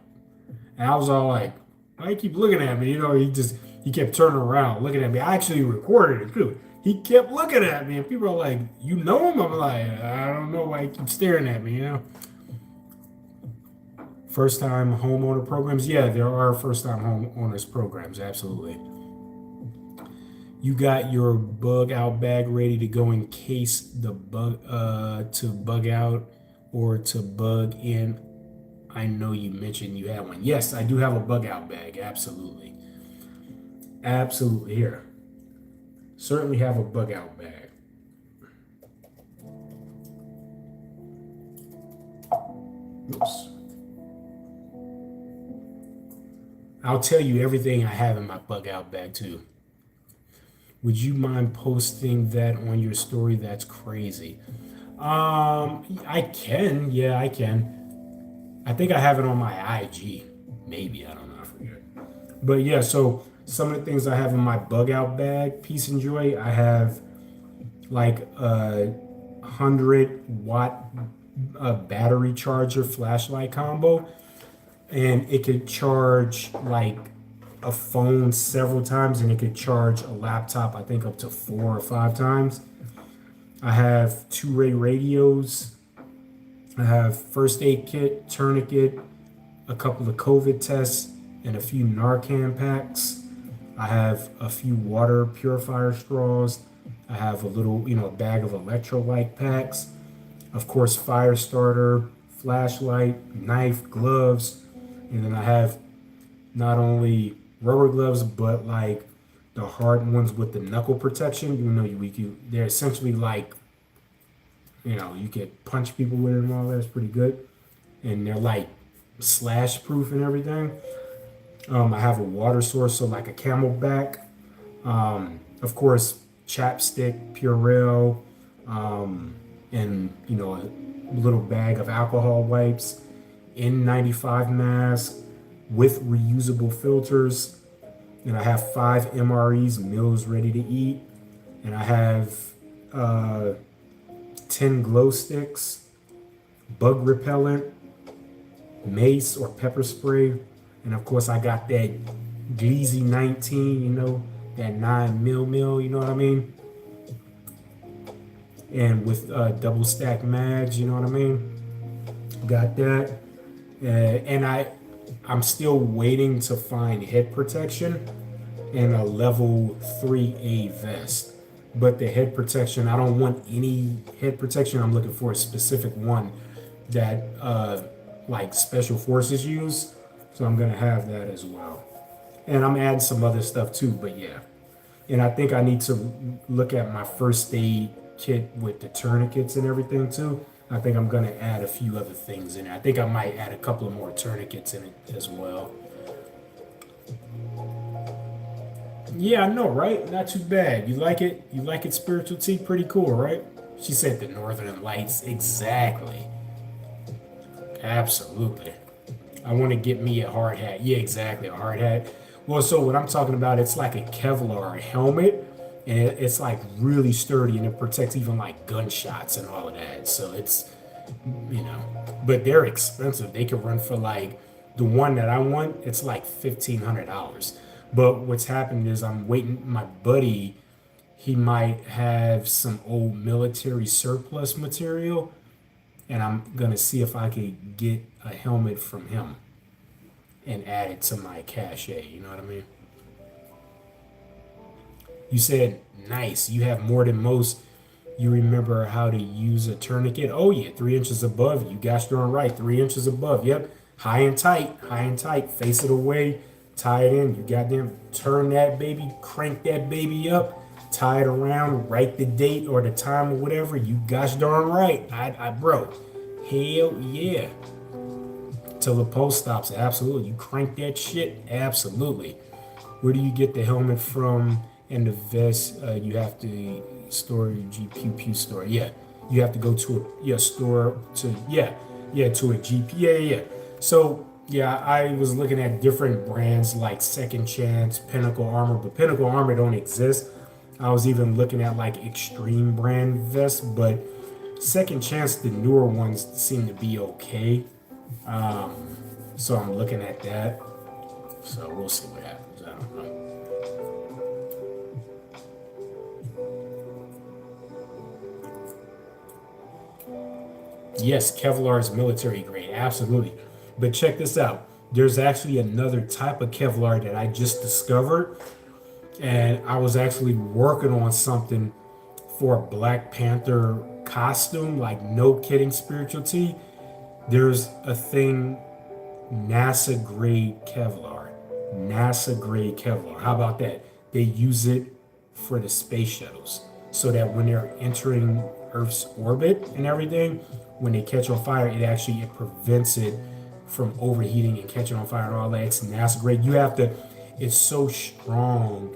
and I was all like, why you keep looking at me? He kept turning around, looking at me. I actually recorded it too. He kept looking at me, and people are like, you know him? I'm like, I don't know why he keeps staring at me, First time homeowner programs? Yeah, there are first time homeowners programs, absolutely. You got your bug out bag ready to go in case the bug to bug out or to bug in. I know you mentioned you had one. Yes, I do have a bug out bag. Absolutely. Here. Certainly have a bug out bag. Oops. I'll tell you everything I have in my bug out bag too. Would you mind posting that on your story? That's crazy. I can. Yeah, I can. I think I have it on my IG. Maybe. I don't know. I forget. But yeah, so some of the things I have in my bug out bag, peace and joy, I have like a 100-watt battery charger flashlight combo. And it could charge like a phone several times, and it could charge a laptop, I think, up to 4 or 5 times. I have 2-way radios. I have first aid kit, tourniquet, a couple of COVID tests, and a few Narcan packs. I have a few water purifier straws. I have a little, a bag of electrolyte packs. Of course, fire starter, flashlight, knife, gloves. And then I have not only rubber gloves, but like the hard ones with the knuckle protection. They're essentially like, you can punch people with it and all that. It's pretty good. And they're like slash proof and everything. I have a water source, so like a Camelback. Of course, chapstick, Purell, and a little bag of alcohol wipes. N95 mask with reusable filters. And I have 5 MREs, meals ready to eat. And I have 10 glow sticks, bug repellent, mace or pepper spray. And of course, I got that Gleazy 19, you know, that 9 mil, you know what I mean? And with double stack mags, you know what I mean? Got that. And I'm still waiting to find head protection and a level 3A vest. But the head protection, I don't want any head protection. I'm looking for a specific one that like special forces use. So I'm gonna have that as well. And I'm adding some other stuff too, but yeah. And I think I need to look at my first aid kit with the tourniquets and everything too. I think I'm gonna add a few other things in it. I think I might add a couple of more tourniquets in it as well. Yeah, I know, right? Not too bad. You like it? You like it, Spiritual Tea? Pretty cool, right? She said the Northern Lights. Exactly. Absolutely. I want to get me a hard hat. Yeah, exactly, a hard hat. Well, so what I'm talking about, it's like a Kevlar helmet, and it's like really sturdy, and it protects even like gunshots and all of that. So it's, you know, but they're expensive. They can run for like the one that I want. It's like $1,500. But what's happened is I'm waiting. My buddy, he might have some old military surplus material, and I'm gonna see if I could get a helmet from him and add it to my cachet. You know what I mean? You said nice. You have more than most. You remember how to use a tourniquet? Oh yeah, 3 inches above. You got darn right. 3 inches above. Yep. High and tight. High and tight. Face it away. Tie it in. You goddamn turn that baby. Crank that baby up. Tie it around. Write the date or the time or whatever. You gosh darn right. I bro. Hell yeah. Till the post stops. Absolutely. You crank that shit. Absolutely. Where do you get the helmet from and the vest? You have to store your GPU store. Yeah. You have to go to a store to to a GP. Yeah. So yeah, I was looking at different brands like Second Chance, Pinnacle Armor, but Pinnacle Armor don't exist. I was even looking at like Extreme brand vests, but Second Chance, the newer ones seem to be okay. So I'm looking at that. So we'll see what happens. I don't know. Yes, Kevlar is military grade, absolutely. But check this out. There's actually another type of Kevlar that I just discovered. And I was actually working on something for a Black Panther costume, like no kidding, Spiritual Tea. There's a thing, NASA grade Kevlar. NASA grade Kevlar. How about that? They use it for the space shuttles so that when they're entering Earth's orbit and everything, when they catch on fire, it prevents it from overheating and catching on fire and all that. It's NASA grade. You have to, it's so strong.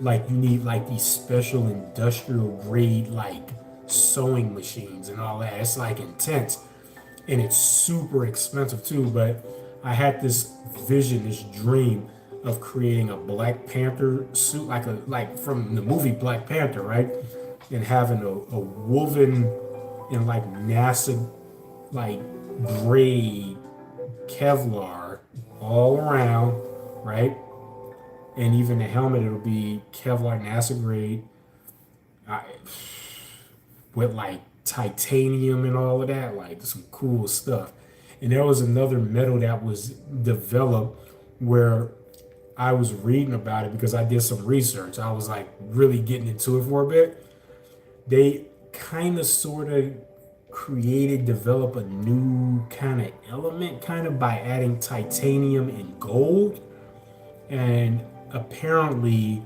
Like you need like these special industrial grade like sewing machines and all that. It's like intense. And it's super expensive too. But I had this vision, this dream of creating a Black Panther suit, like from the movie Black Panther, right? And having a woven in like NASA like grade Kevlar all around, right? And even the helmet, it'll be Kevlar NASA grade, with like titanium and all of that, like some cool stuff. And there was another metal that was developed where I was reading about it because I did some research. I was like really getting into it for a bit. They kind of sort of develop a new kind of element kind of by adding titanium and gold. And apparently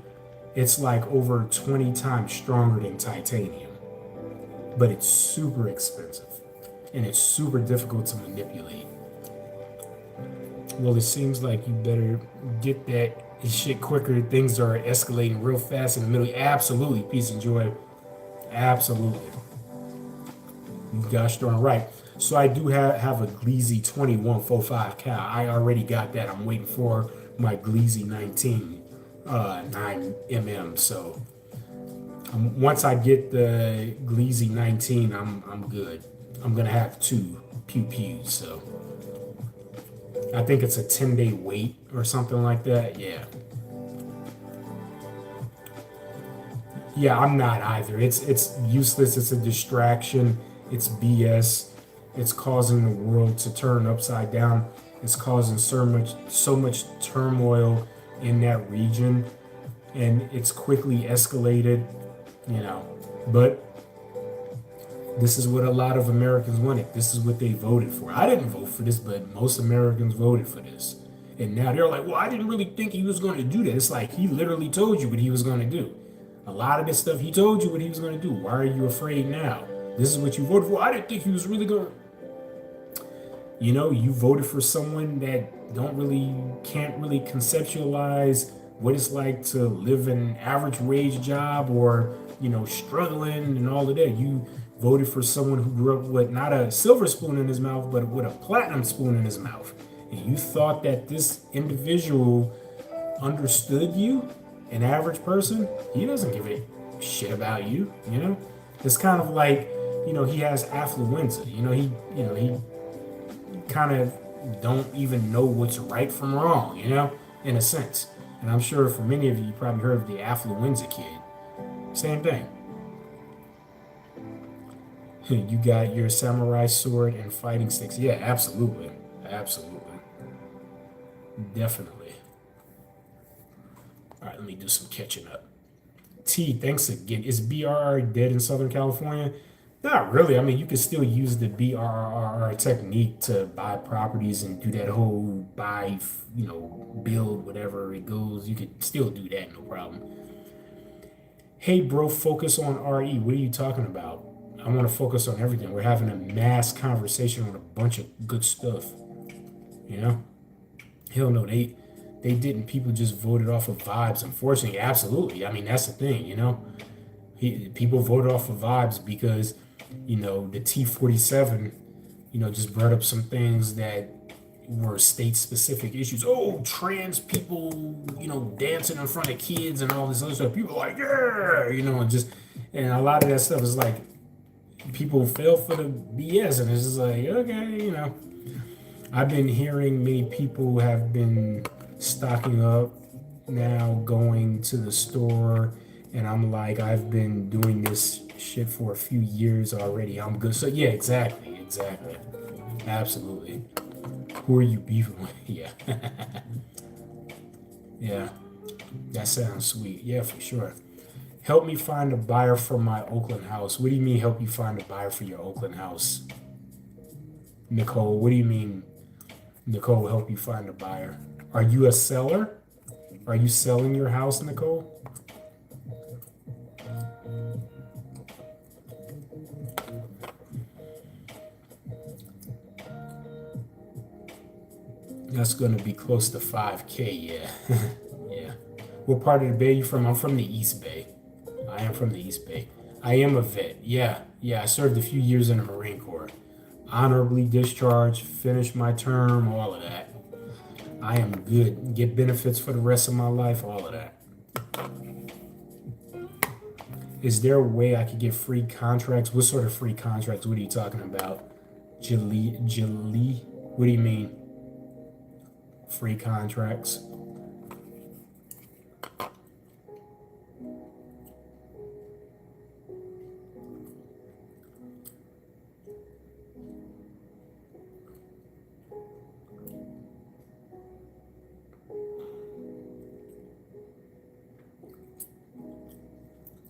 it's like over 20 times stronger than titanium. But it's super expensive and it's super difficult to manipulate. Well, it seems like you better get that shit quicker. Things are escalating real fast in the middle. Absolutely, peace and joy. Absolutely. gosh darn right. So I do have a Gleazy 2145 cal. I already got that. I'm waiting for my Gleazy 19 9mm. So once I get the Gleazy 19, I'm good. I'm gonna have two pew pews. So I think it's a 10-day wait or something like that. Yeah. Yeah, I'm not either. It's useless. It's a distraction. It's BS. It's causing the world to turn upside down. It's causing so much turmoil in that region, and it's quickly escalated. You know, but this is what a lot of Americans wanted. This is what they voted for. I didn't vote for this, but most Americans voted for this. And now they're like, well, I didn't really think he was going to do that. It's like he literally told you what he was going to do. A lot of this stuff, he told you what he was going to do. Why are you afraid now? This is what you voted for. I didn't think he was really going to. You voted for someone that can't really conceptualize what it's like to live an average wage job or, struggling and all of that. You voted for someone who grew up with not a silver spoon in his mouth, but with a platinum spoon in his mouth. And you thought that this individual understood you, an average person. He doesn't give a shit about you. It's kind of like, he has affluenza. He kind of don't even know what's right from wrong, in a sense. And I'm sure for many of you, you probably heard of the affluenza kid. Same thing. You got your samurai sword and fighting sticks. Yeah, absolutely. Absolutely. Definitely. All right, let me do some catching up. T, thanks again. Is BRR dead in Southern California? Not really. I mean, you can still use the BRRR technique to buy properties and do that whole buy, build, whatever it goes. You could still do that, no problem. Hey, bro, focus on RE. What are you talking about? I want to focus on everything. We're having a mass conversation on a bunch of good stuff. Hell no, they didn't. People just voted off of vibes. Unfortunately, absolutely. I mean, that's the thing, People voted off of vibes because, the T-47, just brought up some things that were state-specific issues. Oh, trans people, dancing in front of kids and all this other stuff. People are like, yeah, and a lot of that stuff is like, people fell for the BS, and it's just like, okay, I've been hearing many people have been stocking up now, going to the store, and I'm like, I've been doing this shit for a few years already. I'm good. So yeah, exactly. Absolutely. Who are you beefing with? Yeah. Yeah. That sounds sweet. Yeah, for sure. Help me find a buyer for my Oakland house. What do you mean help you find a buyer for your Oakland house? Nicole, what do you mean, Nicole, help you find a buyer? Are you a seller? Are you selling your house, Nicole? That's going to be close to 5K, yeah. Yeah. What part of the Bay are you from? I'm from the East Bay. I am from the East Bay. I am a vet. Yeah. I served a few years in the Marine Corps. Honorably discharged, finished my term, all of that. I am good. Get benefits for the rest of my life, all of that. Is there a way I could get free contracts? What sort of free contracts? What are you talking about? Jali? What do you mean? Free contracts?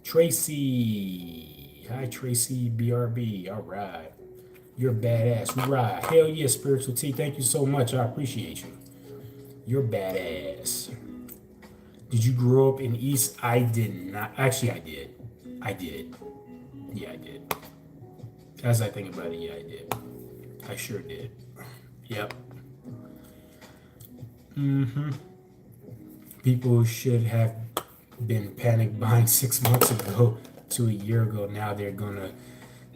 Tracy. Hi, Tracy BRB. All right. You're badass. Right. Hell yeah, Spiritual T. Thank you so much. I appreciate you. You're badass. Did you grow up in East? I did not. Actually, I did. Yeah, I did. As I think about it, yeah, I did. I sure did. Yep. People should have been panic buying 6 months ago to a year ago. Now they're gonna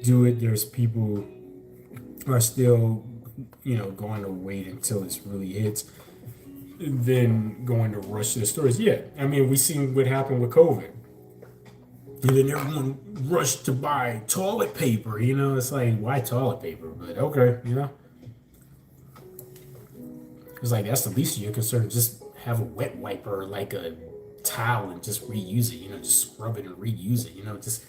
do it. There's people who are still, going to wait until it really hits, and then going to rush to the stores. Yeah, I mean, we seen what happened with COVID. And then everyone rushed to buy toilet paper. It's like, why toilet paper? But okay. It's like, that's the least of your concern. Just have a wet wiper, like a towel, and just reuse it. Just scrub it and reuse it. Just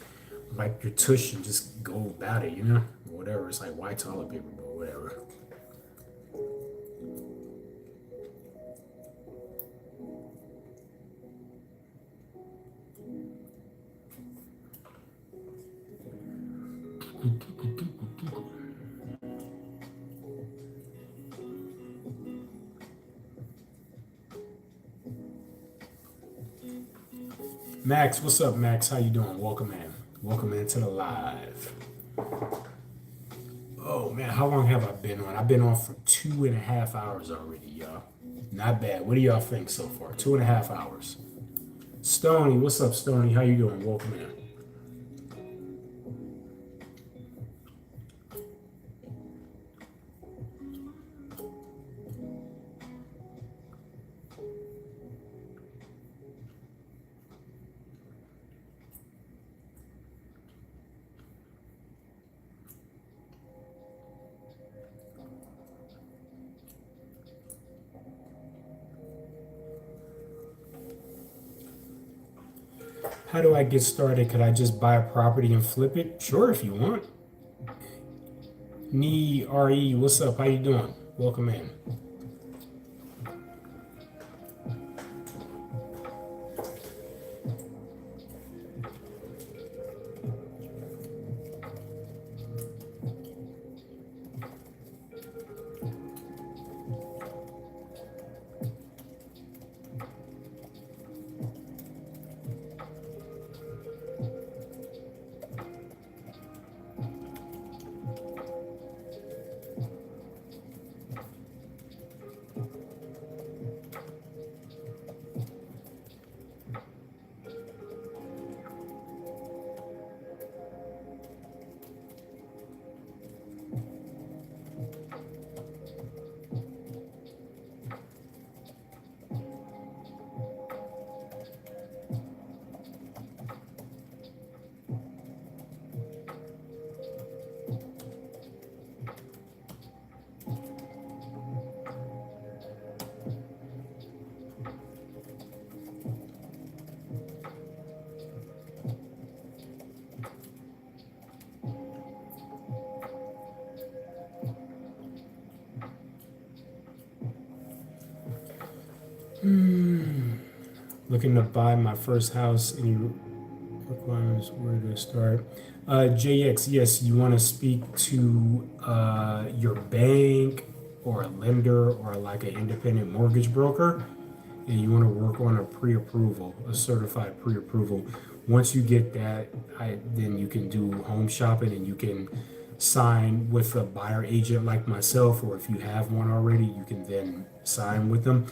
wipe your tush and just go about it. Whatever. It's like, why toilet paper? But whatever. Max, what's up, Max? How you doing? Welcome in. Welcome into the live. Oh man, how long have I been on? I've been on for 2.5 hours already, y'all. Not bad. What do y'all think so far? 2.5 hours. Stony, what's up, Stony? How you doing? Welcome in. How do I get started? Could I just buy a property and flip it? Sure, if you want. Nee RE, what's up? How you doing? Welcome in. Looking to buy my first house. Any requirements? Where to start? JX, yes, you want to speak to your bank or a lender or like an independent mortgage broker, and you want to work on a pre-approval, a certified pre-approval. Once you get that, then you can do home shopping and you can sign with a buyer agent like myself, or if you have one already, you can then sign with them.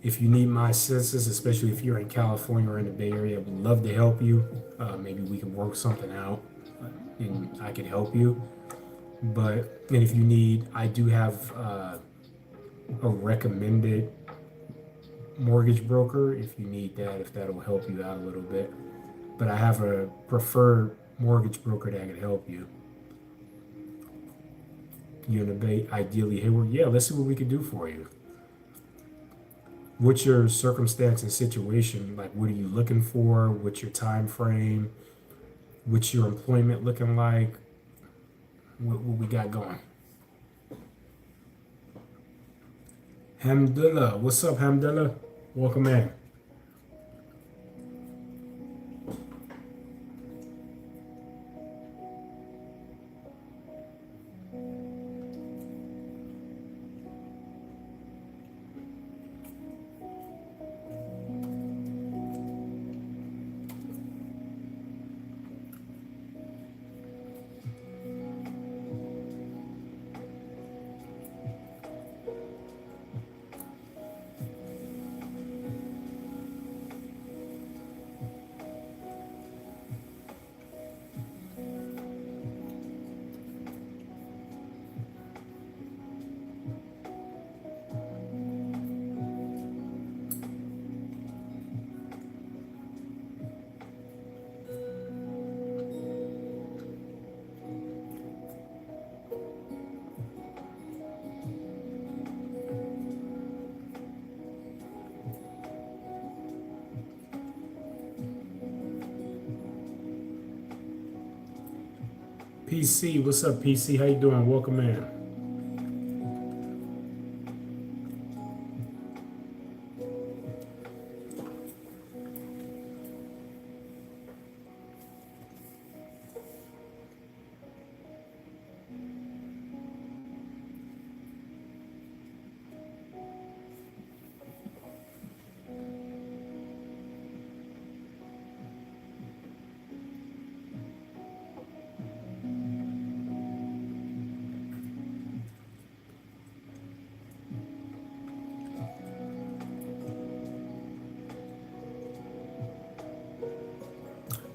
If you need my assistance, especially if you're in California or in the Bay Area, I would love to help you. Maybe we can work something out and I can help you. And if you need, I do have a recommended mortgage broker if you need that, if that'll help you out a little bit. But I have a preferred mortgage broker that can help you. You're in the Bay, ideally Hayward. Yeah, let's see what we can do for you. What's your circumstance and situation? Like, what are you looking for? What's your time frame? What's your employment looking like? What we got going? Hamdullah, what's up, Hamdullah? Welcome in. PC, what's up, PC? How you doing? Welcome in.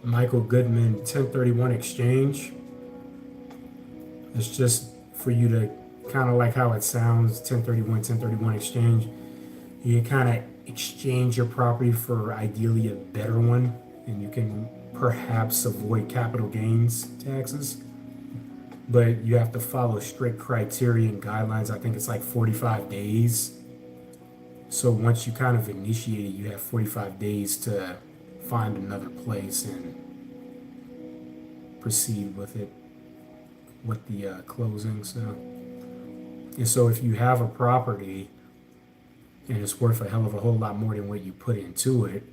Michael Goodman, 1031 exchange. It's just for you to kind of like how it sounds, 1031 exchange. You kind of exchange your property for ideally a better one, and you can perhaps avoid capital gains taxes. But you have to follow strict criteria and guidelines. I think it's like 45 days. So once you kind of initiate it, you have 45 days to find another place and proceed with it, with the closing. So if you have a property and it's worth a hell of a whole lot more than what you put into it,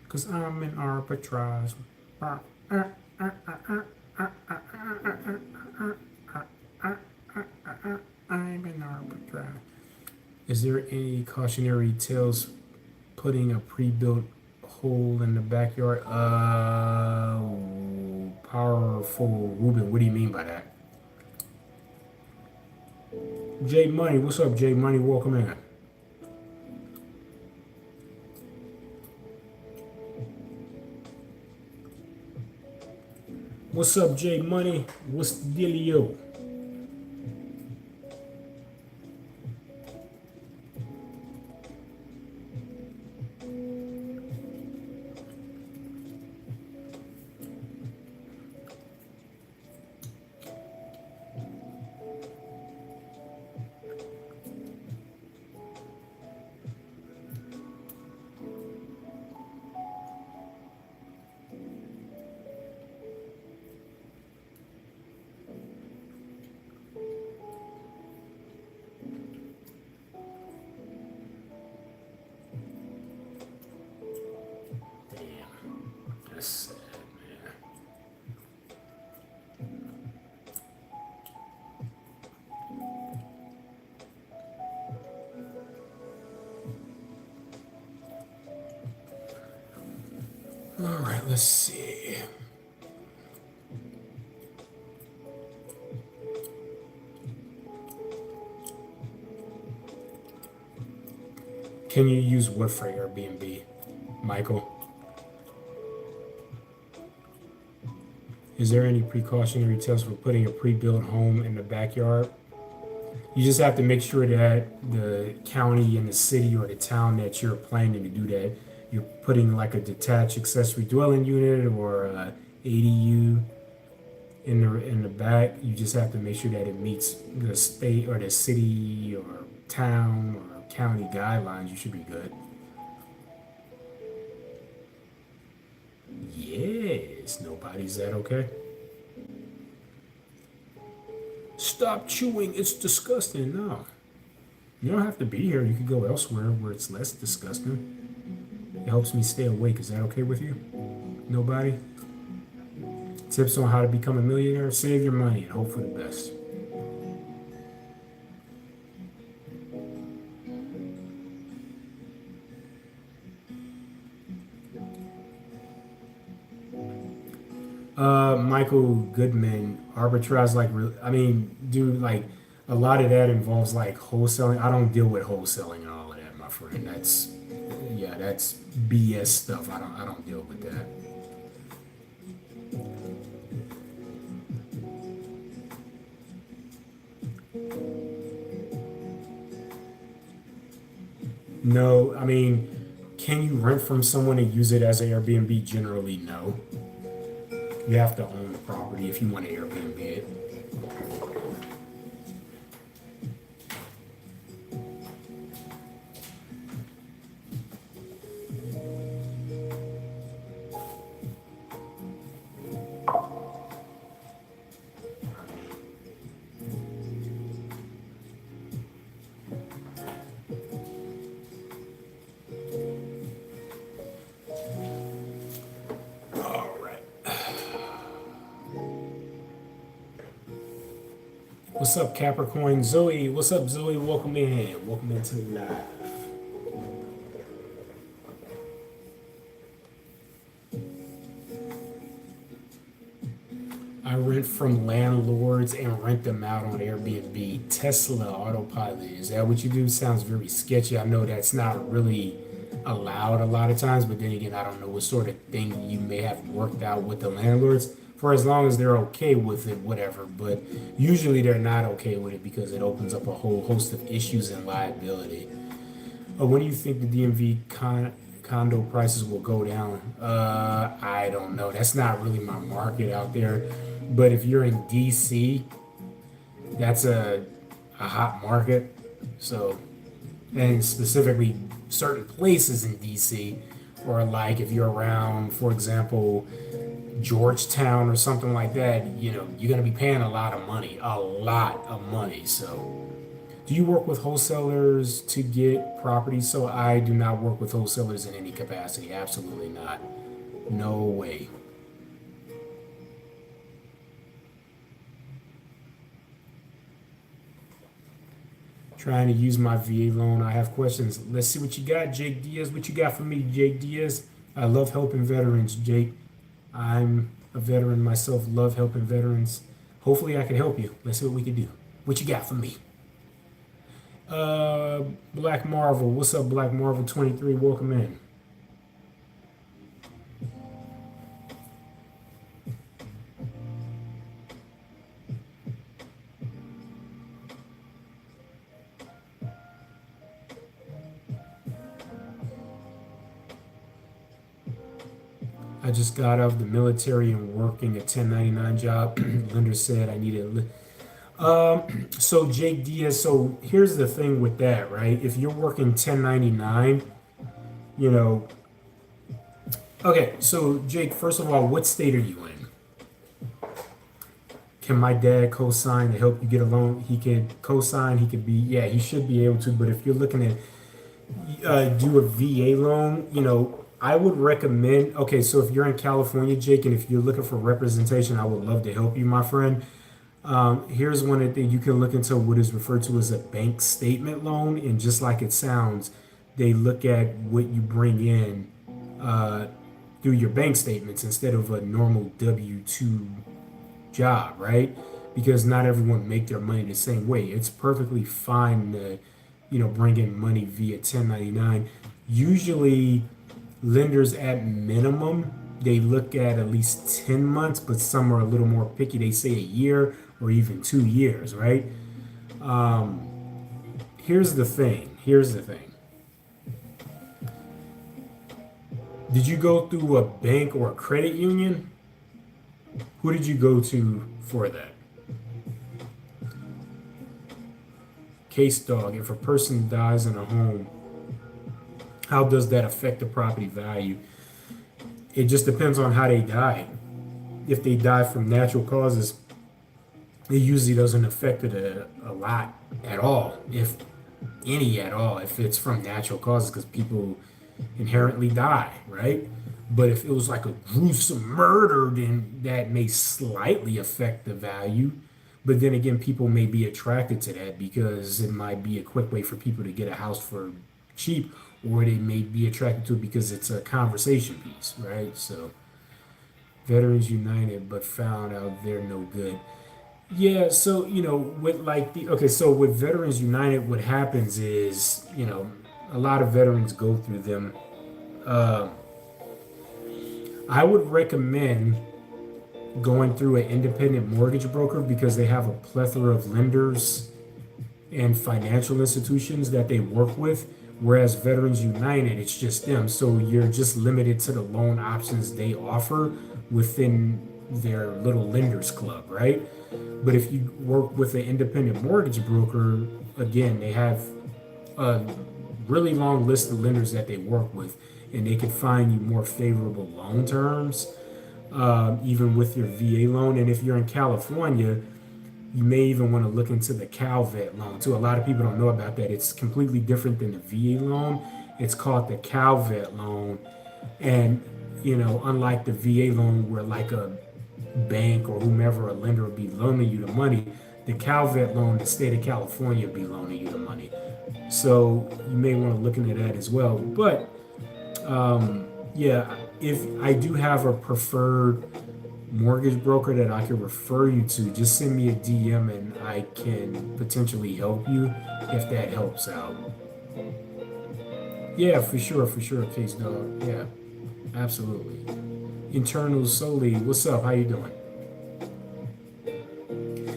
because I'm in arbitrage. I'm in arbitrage. Is there any cautionary tales putting a pre-built hole in the backyard? Powerful Ruben, what do you mean by that? J Money, what's up, J Money? Welcome in. What's up, J Money? What's the dealio? All right, let's see. Can you use wood for Airbnb, Michael? Is there any precautionary test for putting a pre-built home in the backyard? You just have to make sure that the county and the city or the town that you're planning to do that, you're putting like a detached accessory dwelling unit or a ADU in the back. You just have to make sure that it meets the state or the city or town or county guidelines. You should be good. Yes, nobody's that okay? Stop chewing, it's disgusting. No, you don't have to be here. You can go elsewhere where it's less disgusting. It helps me stay awake. Is that okay with you? Nobody? Tips on how to become a millionaire? Save your money and hope for the best. Michael Goodman, arbitrage, like, I mean, dude, like, a lot of that involves like wholesaling. I don't deal with wholesaling and all of that, my friend. Yeah, that's BS stuff. I don't deal with that. No, I mean, can you rent from someone and use it as an Airbnb? Generally, no. You have to own the property if you want to Airbnb it. What's up, Capricorn? Zoe, what's up, Zoe? Welcome in. Welcome into the live. I rent from landlords and rent them out on Airbnb. Tesla Autopilot. Is that what you do? Sounds very sketchy. I know that's not really allowed a lot of times, but then again, I don't know what sort of thing you may have worked out with the landlords. For as long as they're okay with it, whatever. But usually they're not okay with it because it opens up a whole host of issues and liability. When do you think the DMV condo prices will go down? I don't know. That's not really my market out there. But if you're in DC, that's a hot market. So, and specifically certain places in DC, or like if you're around, for example, Georgetown or something like that, you're going to be paying a lot of money, a lot of money. So, do you work with wholesalers to get properties? So, I do not work with wholesalers in any capacity. Absolutely not. No way. Trying to use my VA loan. I have questions. Let's see what you got, Jake Diaz. What you got for me, Jake Diaz? I love helping veterans, Jake. I'm a veteran myself, love helping veterans. Hopefully I can help you. Let's see what we can do. What you got for me? Black Marvel. What's up, Black Marvel 23? Welcome in. I just got out of the military and working a 1099 job. Lender said I needed. So Jake Diaz. So here's the thing with that, right? If you're working 1099, you know. Okay, so Jake, first of all, what state are you in? Can my dad co-sign to help you get a loan? He could co-sign. He could be. Yeah, he should be able to. But if you're looking at do a VA loan, I would recommend, okay, so if you're in California, Jake, and if you're looking for representation, I would love to help you, my friend. Here's one that you can look into what is referred to as a bank statement loan. And just like it sounds, they look at what you bring in through your bank statements instead of a normal W-2 job, right? Because not everyone make their money the same way. It's perfectly fine to, bring in money via 1099. Usually, lenders at minimum, they look at least 10 months, but some are a little more picky. They say a year or even 2 years, right? Here's the thing. Did you go through a bank or a credit union? Who did you go to for that? Case dog, if a person dies in a home, how does that affect the property value? It just depends on how they died. If they die from natural causes, it usually doesn't affect it a lot at all, if any at all, if it's from natural causes, because people inherently die, right? But if it was like a gruesome murder, then that may slightly affect the value. But then again, people may be attracted to that because it might be a quick way for people to get a house for cheap, or they may be attracted to it because it's a conversation piece, right? So, Veterans United, but found out they're no good. Yeah, so, with Veterans United, what happens is, a lot of veterans go through them. I would recommend going through an independent mortgage broker because they have a plethora of lenders and financial institutions that they work with. Whereas Veterans United, it's just them. So you're just limited to the loan options they offer within their little lenders club, right? But if you work with an independent mortgage broker, again, they have a really long list of lenders that they work with, and they can find you more favorable loan terms, even with your VA loan. And if you're in California, you may even want to look into the CalVet loan too. A lot of people don't know about that. It's completely different than the VA loan. It's called the CalVet loan. And, unlike the VA loan where like a bank or whomever, a lender will be loaning you the money, the CalVet loan, the state of California be loaning you the money. So you may want to look into that as well. But yeah, if I do have a preferred mortgage broker that I can refer you to, just send me a DM and I can potentially help you if that helps out. Yeah, for sure, Case Dog. Yeah, absolutely. Internal solely. What's up? How you doing?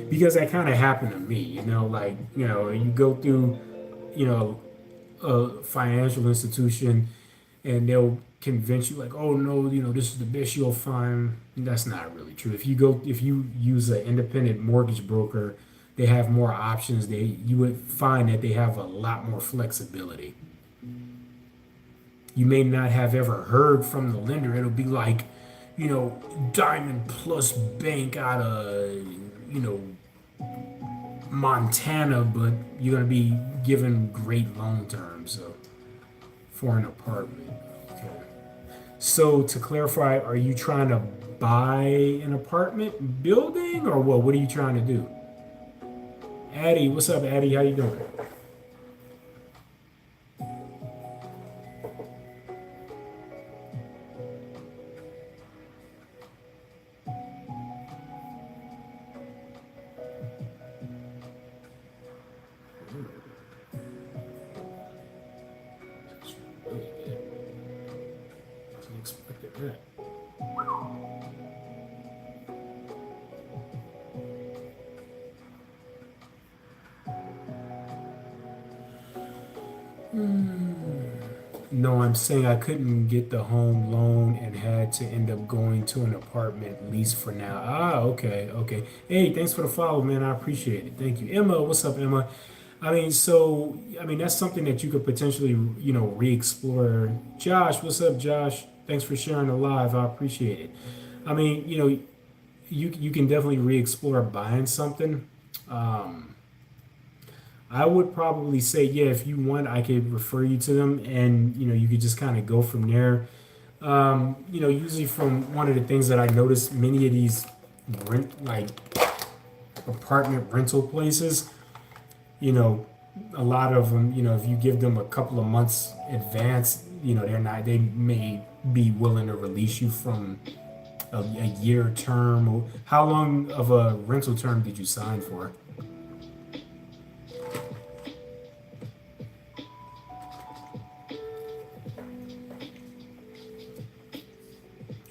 Because that kind of happened to me, like, you go through, you know, a financial institution and they'll convince you like, oh no, this is the best you'll find. That's not really true. If you use an independent mortgage broker, they have more options. You would find that they have a lot more flexibility. You may not have ever heard from the lender. It'll be like, Diamond Plus Bank out of, you know, Montana, but you're going to be given great loan terms for an apartment. Okay. So to clarify, are you trying to buy an apartment building or what? What are you trying to do? Addie, what's up, Addie? How you doing? Didn't expect that. No, I'm saying I couldn't get the home loan and had to end up going to an apartment lease for now. Ah, okay, okay. Hey, thanks for the follow, man. I appreciate it. Thank you. Emma, what's up, Emma? That's something that you could potentially, re-explore. Josh, what's up, Josh? Thanks for sharing the live. I appreciate it. I mean, you can definitely re-explore buying something. Um, I would probably say, yeah, if you want, I could refer you to them and, you could just kind of go from there. Usually from one of the things that I noticed, many of these like apartment rental places, you know, a lot of them, if you give them a couple of months advance, they may be willing to release you from a year term. How long of a rental term did you sign for?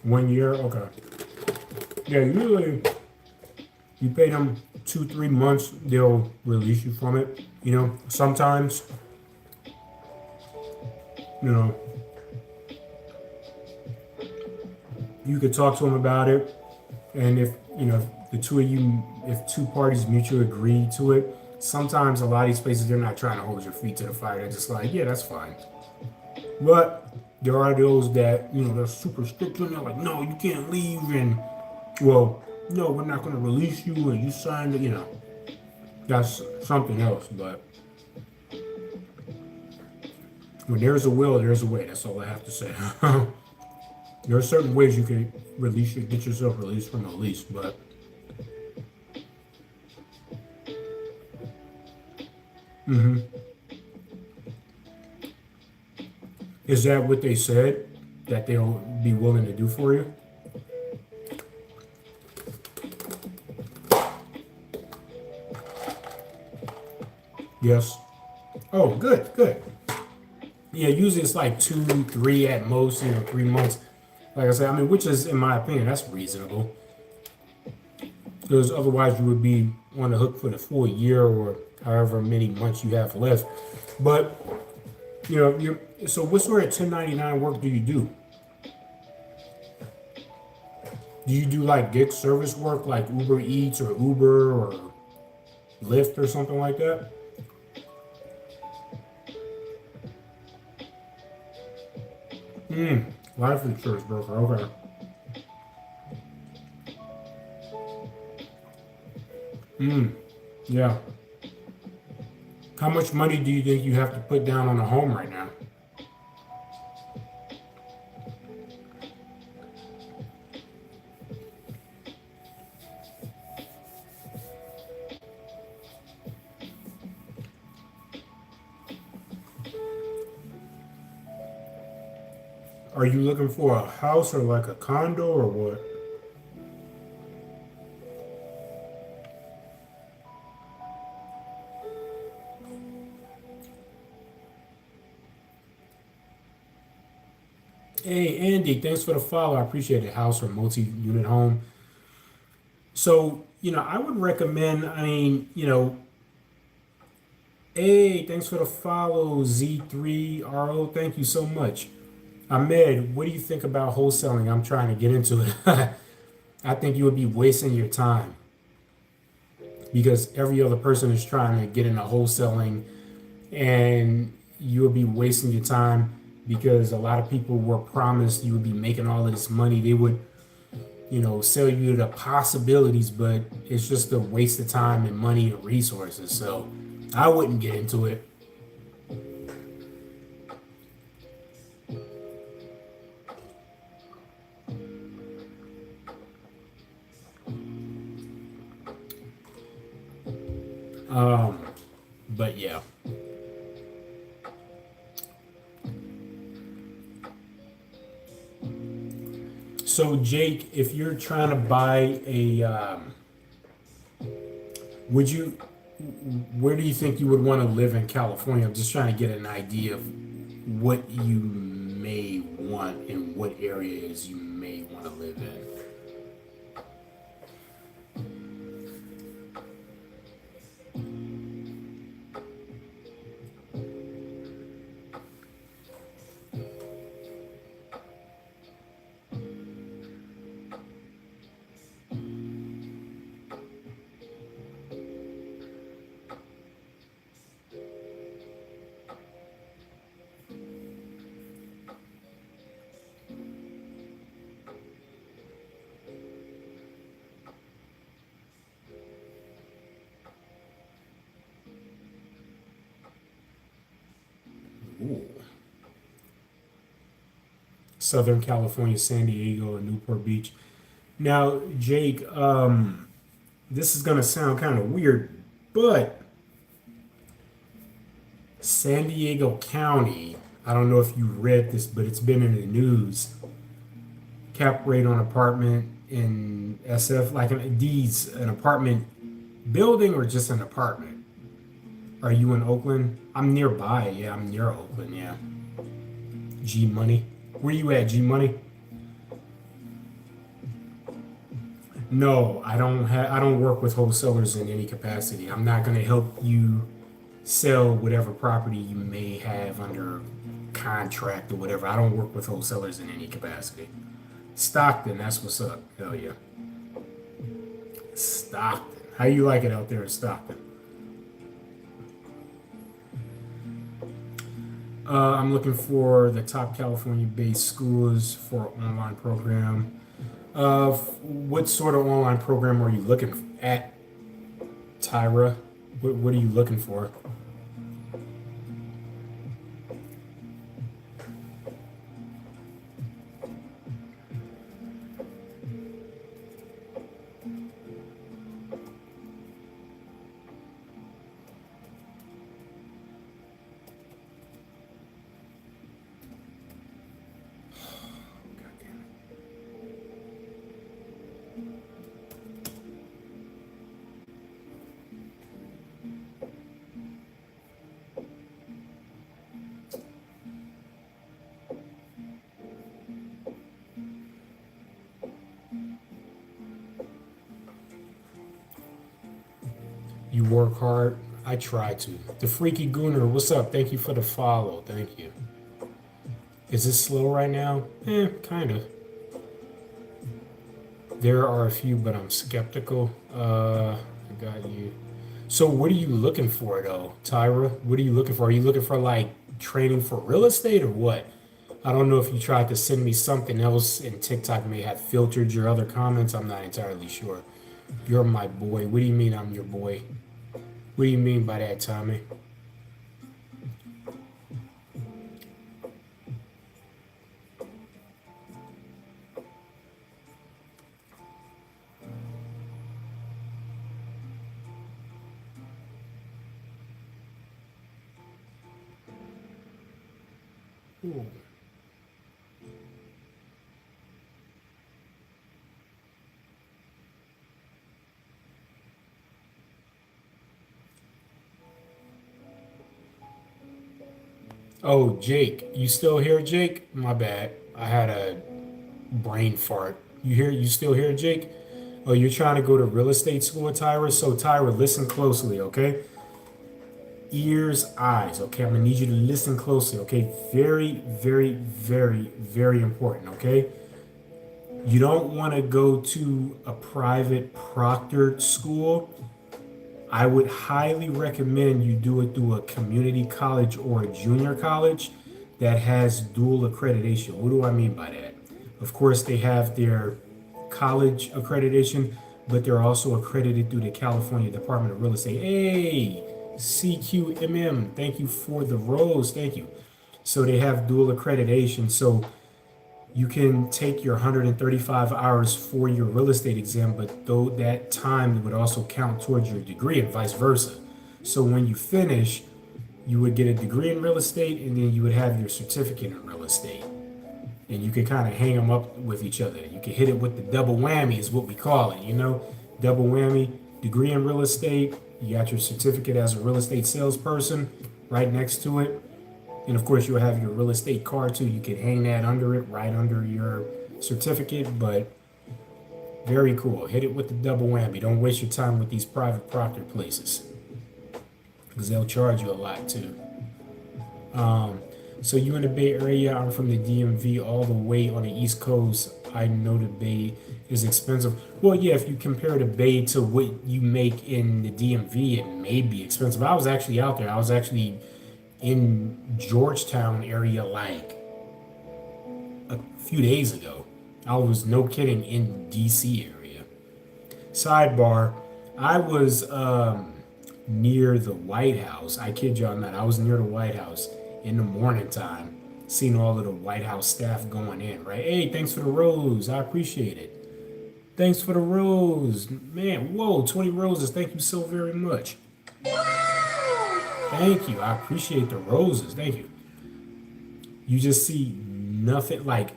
1 year? Okay. Yeah, usually you pay them 2, 3 months, they'll release you from it. Sometimes, you know, you could talk to them about it. And if, the two of you, if two parties mutually agree to it, sometimes a lot of these places, they're not trying to hold your feet to the fire. They're just like, yeah, that's fine. But there are those that, they're super strict and they're like, no, you can't leave. And, well, no, we're not going to release you. And you signed it, that's something else. But when there's a will, there's a way. That's all I have to say. There are certain ways you can get yourself released from a lease, but hmm is that what they said that they'll be willing to do for you? Yes. Oh, good, good. Yeah, usually it's like 2, 3 at most, 3 months. Like I said, which is, in my opinion, that's reasonable. Because otherwise you would be on the hook for the full year or however many months you have left. But, so what sort of 1099 work do you do? Do you do like gig service work like Uber Eats or Uber or Lyft or something like that? Life insurance broker, okay. Yeah. How much money do you think you have to put down on a home right now? Are you looking for a house or like a condo or what? Hey, Andy, thanks for the follow. I appreciate it. House or multi-unit home. So, I would recommend, hey, thanks for the follow, Z3RO. Thank you so much. Ahmed, what do you think about wholesaling? I'm trying to get into it. I think you would be wasting your time because every other person is trying to get into wholesaling, and you would be wasting your time because a lot of people were promised you would be making all of this money. They would, sell you the possibilities, but it's just a waste of time and money and resources. So I wouldn't get into it. Um, but yeah. So Jake, if you're trying to buy a, would you, where do you think you would want to live in California? I'm just trying to get an idea of what you may want and what areas you may want to live in. Ooh. Southern California, San Diego, and Newport Beach. Now, Jake, this is gonna sound kind of weird, but San Diego County, I don't know if you read this, but it's been in the news. Cap rate on apartment in SF, like an apartment building or just an apartment? Are you in Oakland? I'm nearby. Yeah, I'm near Oakland. Yeah. G Money. Where you at, G Money? No, I don't work with wholesalers in any capacity. I'm not going to help you sell whatever property you may have under contract or whatever. I don't work with wholesalers in any capacity. Stockton, that's what's up. Hell yeah. Stockton. How you like it out there in Stockton? I'm looking for the top California-based schools for online program. What sort of online program are you looking at, Tyra? What are you looking for? You work hard. I try to. The Freaky Gooner, what's up? Thank you for the follow. Thank you. Is it slow right now? Kind of. There are a few, but I'm skeptical. I got you. So, what are you looking for, though, Tyra? What are you looking for? Are you looking for like training for real estate or what? I don't know if you tried to send me something else and TikTok may have filtered your other comments. I'm not entirely sure. You're my boy. What do you mean I'm your boy? What do you mean by that, Tommy? Ooh. Oh, Jake, you still here, Jake? My bad. I had a brain fart. You here? You still here, Jake? Oh, you're trying to go to real estate school, Tyra? So, Tyra, listen closely, okay? Ears, eyes, okay? I'm gonna need you to listen closely, okay? Very, very, very, very important, okay? You don't want to go to a private proctored school. I would highly recommend you do it through a community college or a junior college that has dual accreditation. What do I mean by that? Of course, they have their college accreditation, but they're also accredited through the California Department of Real Estate. Hey, CQMM, thank you for the rose. Thank you. So they have dual accreditation. So you can take your 135 hours for your real estate exam, but though that time would also count towards your degree and vice versa. So when you finish, you would get a degree in real estate and then you would have your certificate in real estate. And you could kind of hang them up with each other. You could hit it with the double whammy is what we call it, you know? Double whammy, degree in real estate, you got your certificate as a real estate salesperson right next to it. And of course, you'll have your real estate card too. You could hang that under it, right under your certificate. But very cool. Hit it with the double whammy. Don't waste your time with these private proctor places because they'll charge you a lot too. So you in the Bay Area? I'm from the DMV, all the way on the East Coast. I know the Bay is expensive. Well, yeah, if you compare the Bay to what you make in the DMV, it may be expensive. I was actually out there. I was actually in Georgetown area like a few days ago. I was, no kidding, in DC area. Sidebar, I was near the White House. I kid y'all not. I was near the White House in the morning time, seeing all of the White House staff going in, right? Hey, thanks for the rose. I appreciate it. Thanks for the rose. Man, whoa, 20 roses. Thank you so very much. Thank you. I appreciate the roses. Thank you. You just see nothing like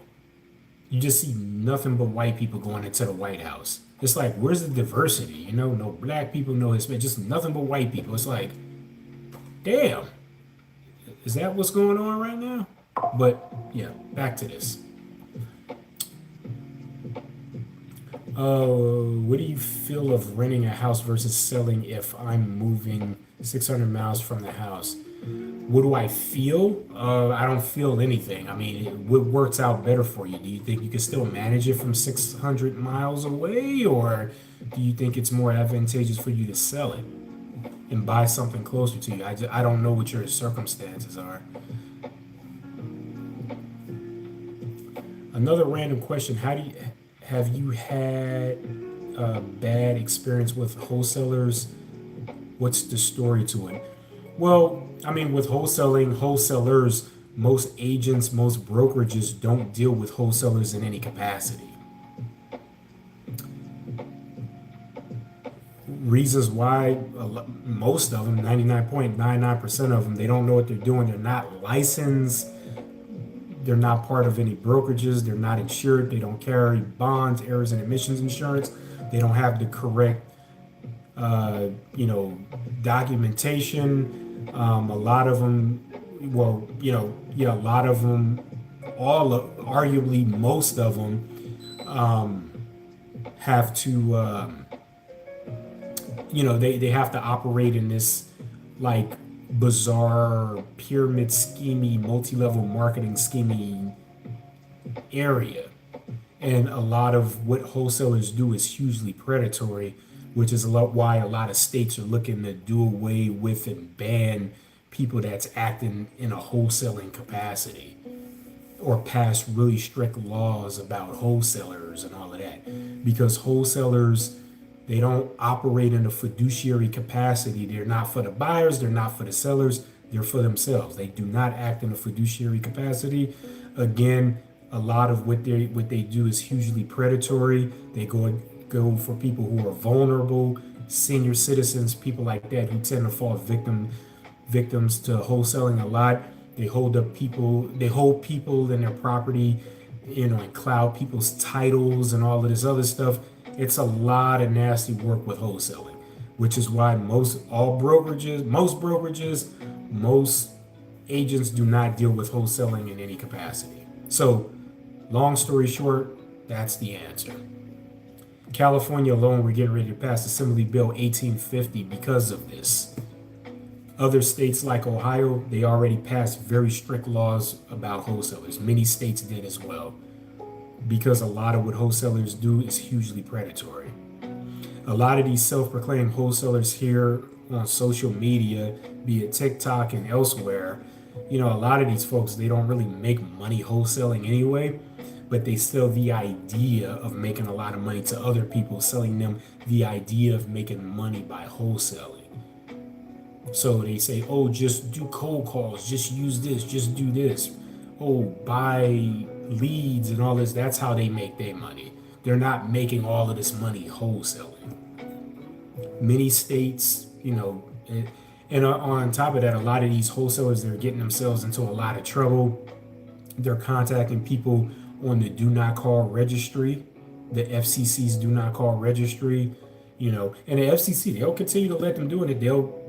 you just see nothing but white people going into the White House. It's like, where's the diversity? You know, no black people, no Hispanic, just nothing but white people. It's like, damn, is that what's going on right now? But yeah, back to this. What do you feel of renting a house versus selling if I'm moving 600 miles from the house? What do I feel? I don't feel anything. I mean, what works out better for you? Do you think you can still manage it from 600 miles away, or do you think it's more advantageous for you to sell it and buy something closer to you? I don't know what your circumstances are. Another random question: have you had a bad experience with wholesalers? What's the story to it? Well, I mean, with wholesalers, most agents, most brokerages don't deal with wholesalers in any capacity. Reasons why most of them, 99.99% of them, they don't know what they're doing. They're not licensed. They're not part of any brokerages. They're not insured. They don't carry bonds, errors and omissions insurance. They don't have the correct, documentation. A lot of them, a lot of them, arguably most of them, have to, they have to operate in this like bizarre pyramid scheming, multi-level marketing scheming area. And a lot of what wholesalers do is hugely predatory, which is why a lot of states are looking to do away with and ban people that's acting in a wholesaling capacity, or pass really strict laws about wholesalers and all of that. Because wholesalers, they don't operate in a fiduciary capacity. They're not for the buyers, they're not for the sellers, they're for themselves. They do not act in a fiduciary capacity. Again, a lot of what they do is hugely predatory. They go for people who are vulnerable, senior citizens, people like that who tend to fall victims to wholesaling a lot. They hold people in their property, and cloud people's titles and all of this other stuff. It's a lot of nasty work with wholesaling, which is why most brokerages, most agents do not deal with wholesaling in any capacity. So, long story short, that's the answer. California alone, we're getting ready to pass Assembly Bill 1850 because of this. Other states like Ohio, they already passed very strict laws about wholesalers. Many states did as well, because a lot of what wholesalers do is hugely predatory. A lot of these self-proclaimed wholesalers here on social media, be it TikTok and elsewhere, a lot of these folks, they don't really make money wholesaling anyway, but they sell the idea of making a lot of money to other people, selling them the idea of making money by wholesaling. So they say, oh, just do cold calls, just use this, just do this. Oh, buy leads and all this. That's how they make their money. They're not making all of this money wholesaling. Many states, and on top of that, a lot of these wholesalers, they're getting themselves into a lot of trouble. They're contacting people on the do not call registry, the FCC's do not call registry, and the FCC, they'll continue to let them do it. They'll,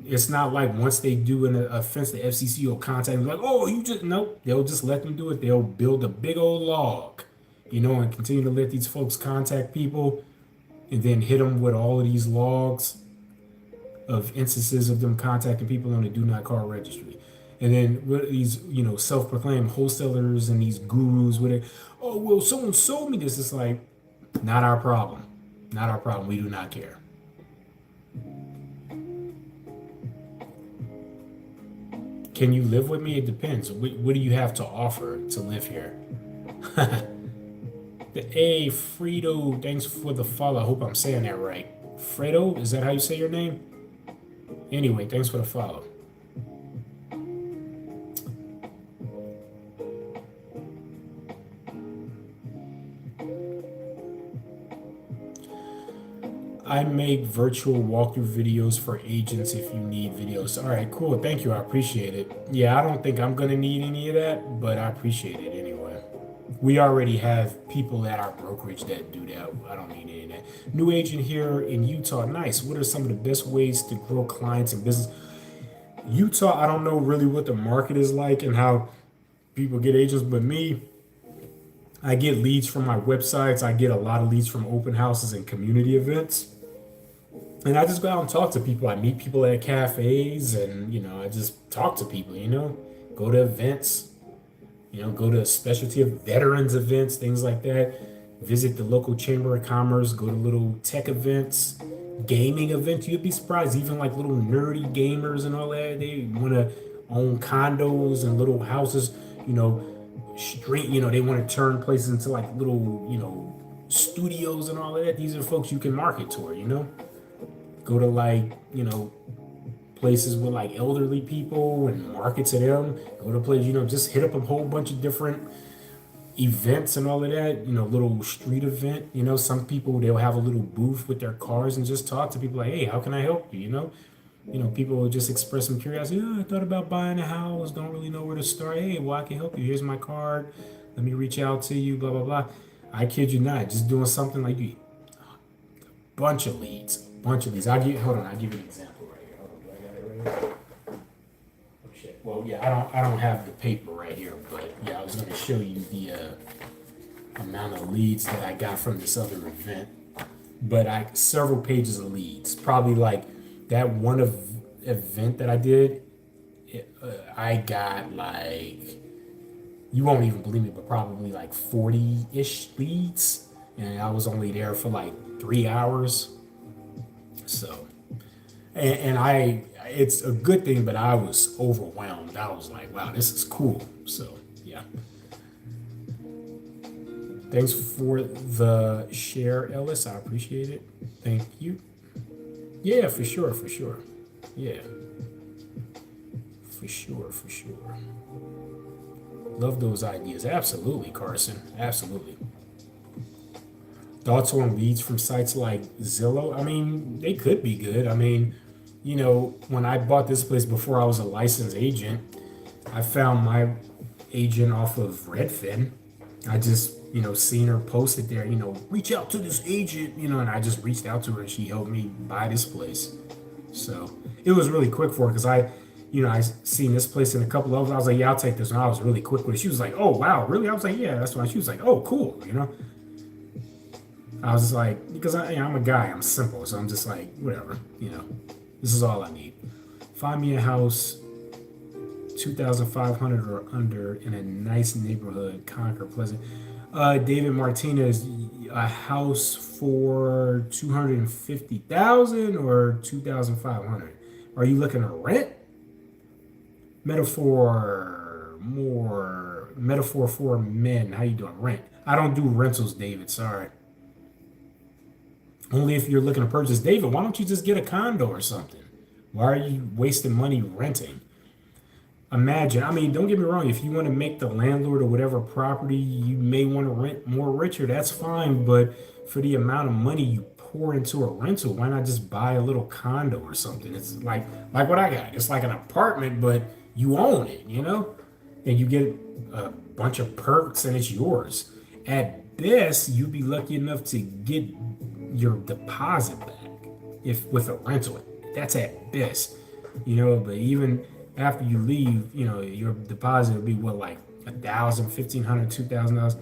it's not like once they do an offense, the FCC will contact them like, oh, nope. They'll just let them do it. They'll build a big old log, and continue to let these folks contact people, and then hit them with all of these logs of instances of them contacting people on the do not call registry. And then with these, self-proclaimed wholesalers and these gurus with it, oh, well, someone sold me this. It's like, not our problem. Not our problem. We do not care. Can you live with me? It depends. What do you have to offer to live here? Hey, Fredo, thanks for the follow. I hope I'm saying that right. Fredo, is that how you say your name? Anyway, thanks for the follow. I make virtual walkthrough videos for agents if you need videos. All right, cool. Thank you. I appreciate it. Yeah, I don't think I'm going to need any of that, but I appreciate it anyway. We already have people at our brokerage that do that. I don't need any of that. New agent here in Utah. Nice. What are some of the best ways to grow clients and business? Utah, I don't know really what the market is like and how people get agents, but me, I get leads from my websites. I get a lot of leads from open houses and community events. And I just go out and talk to people. I meet people at cafes and, I just talk to people, go to events, go to specialty of veterans events, things like that. Visit the local chamber of commerce, go to little tech events, gaming events. You'd be surprised, even like little nerdy gamers and all that. They want to own condos and little houses, street, they want to turn places into like little, studios and all of that. These are folks you can market toward, Go to like, places with like elderly people and market to them. Go to places, just hit up a whole bunch of different events and all of that, little street event. Some people, they'll have a little booth with their cars and just talk to people like, hey, how can I help you? People will just express some curiosity. Oh, I thought about buying a house, don't really know where to start. Hey, well, I can help you. Here's my card. Let me reach out to you, blah, blah, blah. I kid you not, just doing something like you. Bunch of leads. I'll give you an example right here. Hold on, do I got it right here? Oh shit. Well, yeah, I don't have the paper right here, but yeah, I was gonna show you the amount of leads that I got from this other event. But several pages of leads. Probably like that one event that I did, I got like, you won't even believe me, but probably like 40-ish leads. And I was only there for like 3 hours. So, and it's a good thing, but I was overwhelmed. I was like, wow, this is cool. So, yeah. Thanks for the share, Ellis. I appreciate it. Thank you. Yeah, for sure. Yeah. For sure. Love those ideas. Absolutely, Carson. Absolutely. Thoughts on leads from sites like Zillow? I mean, they could be good. I mean, when I bought this place before I was a licensed agent, I found my agent off of Redfin. I just, seen her post it there, reach out to this agent, and I just reached out to her and she helped me buy this place. So it was really quick for her because you know, I seen this place in a couple of them. I was like, yeah, I'll take this one. I was really quick with it. She was like, oh, wow, really? I was like, yeah, that's why. She was like, oh, cool, you know? I was just like, because I'm a guy, I'm simple. So I'm just like, whatever, you know, this is all I need. Find me a house, 2,500 or under in a nice neighborhood, Concord, Pleasant. David Martinez, a house for 250,000 or 2,500. Are you looking to rent? Metaphor for men. How you doing? Rent. I don't do rentals, David. Sorry. Only if you're looking to purchase. David, why don't you just get a condo or something? Why are you wasting money renting? Imagine, I mean, don't get me wrong, if you want to make the landlord or whatever property you may want to rent more richer, that's fine. But for the amount of money you pour into a rental, why not just buy a little condo or something? It's like what I got. It's like an apartment, but you own it, you know? And you get a bunch of perks and it's yours. At best, you'd be lucky enough to get your deposit back if with a rental. That's at best, you know, but even after you leave, you know, your deposit will be what, like $1,000, $1,500, $2,000.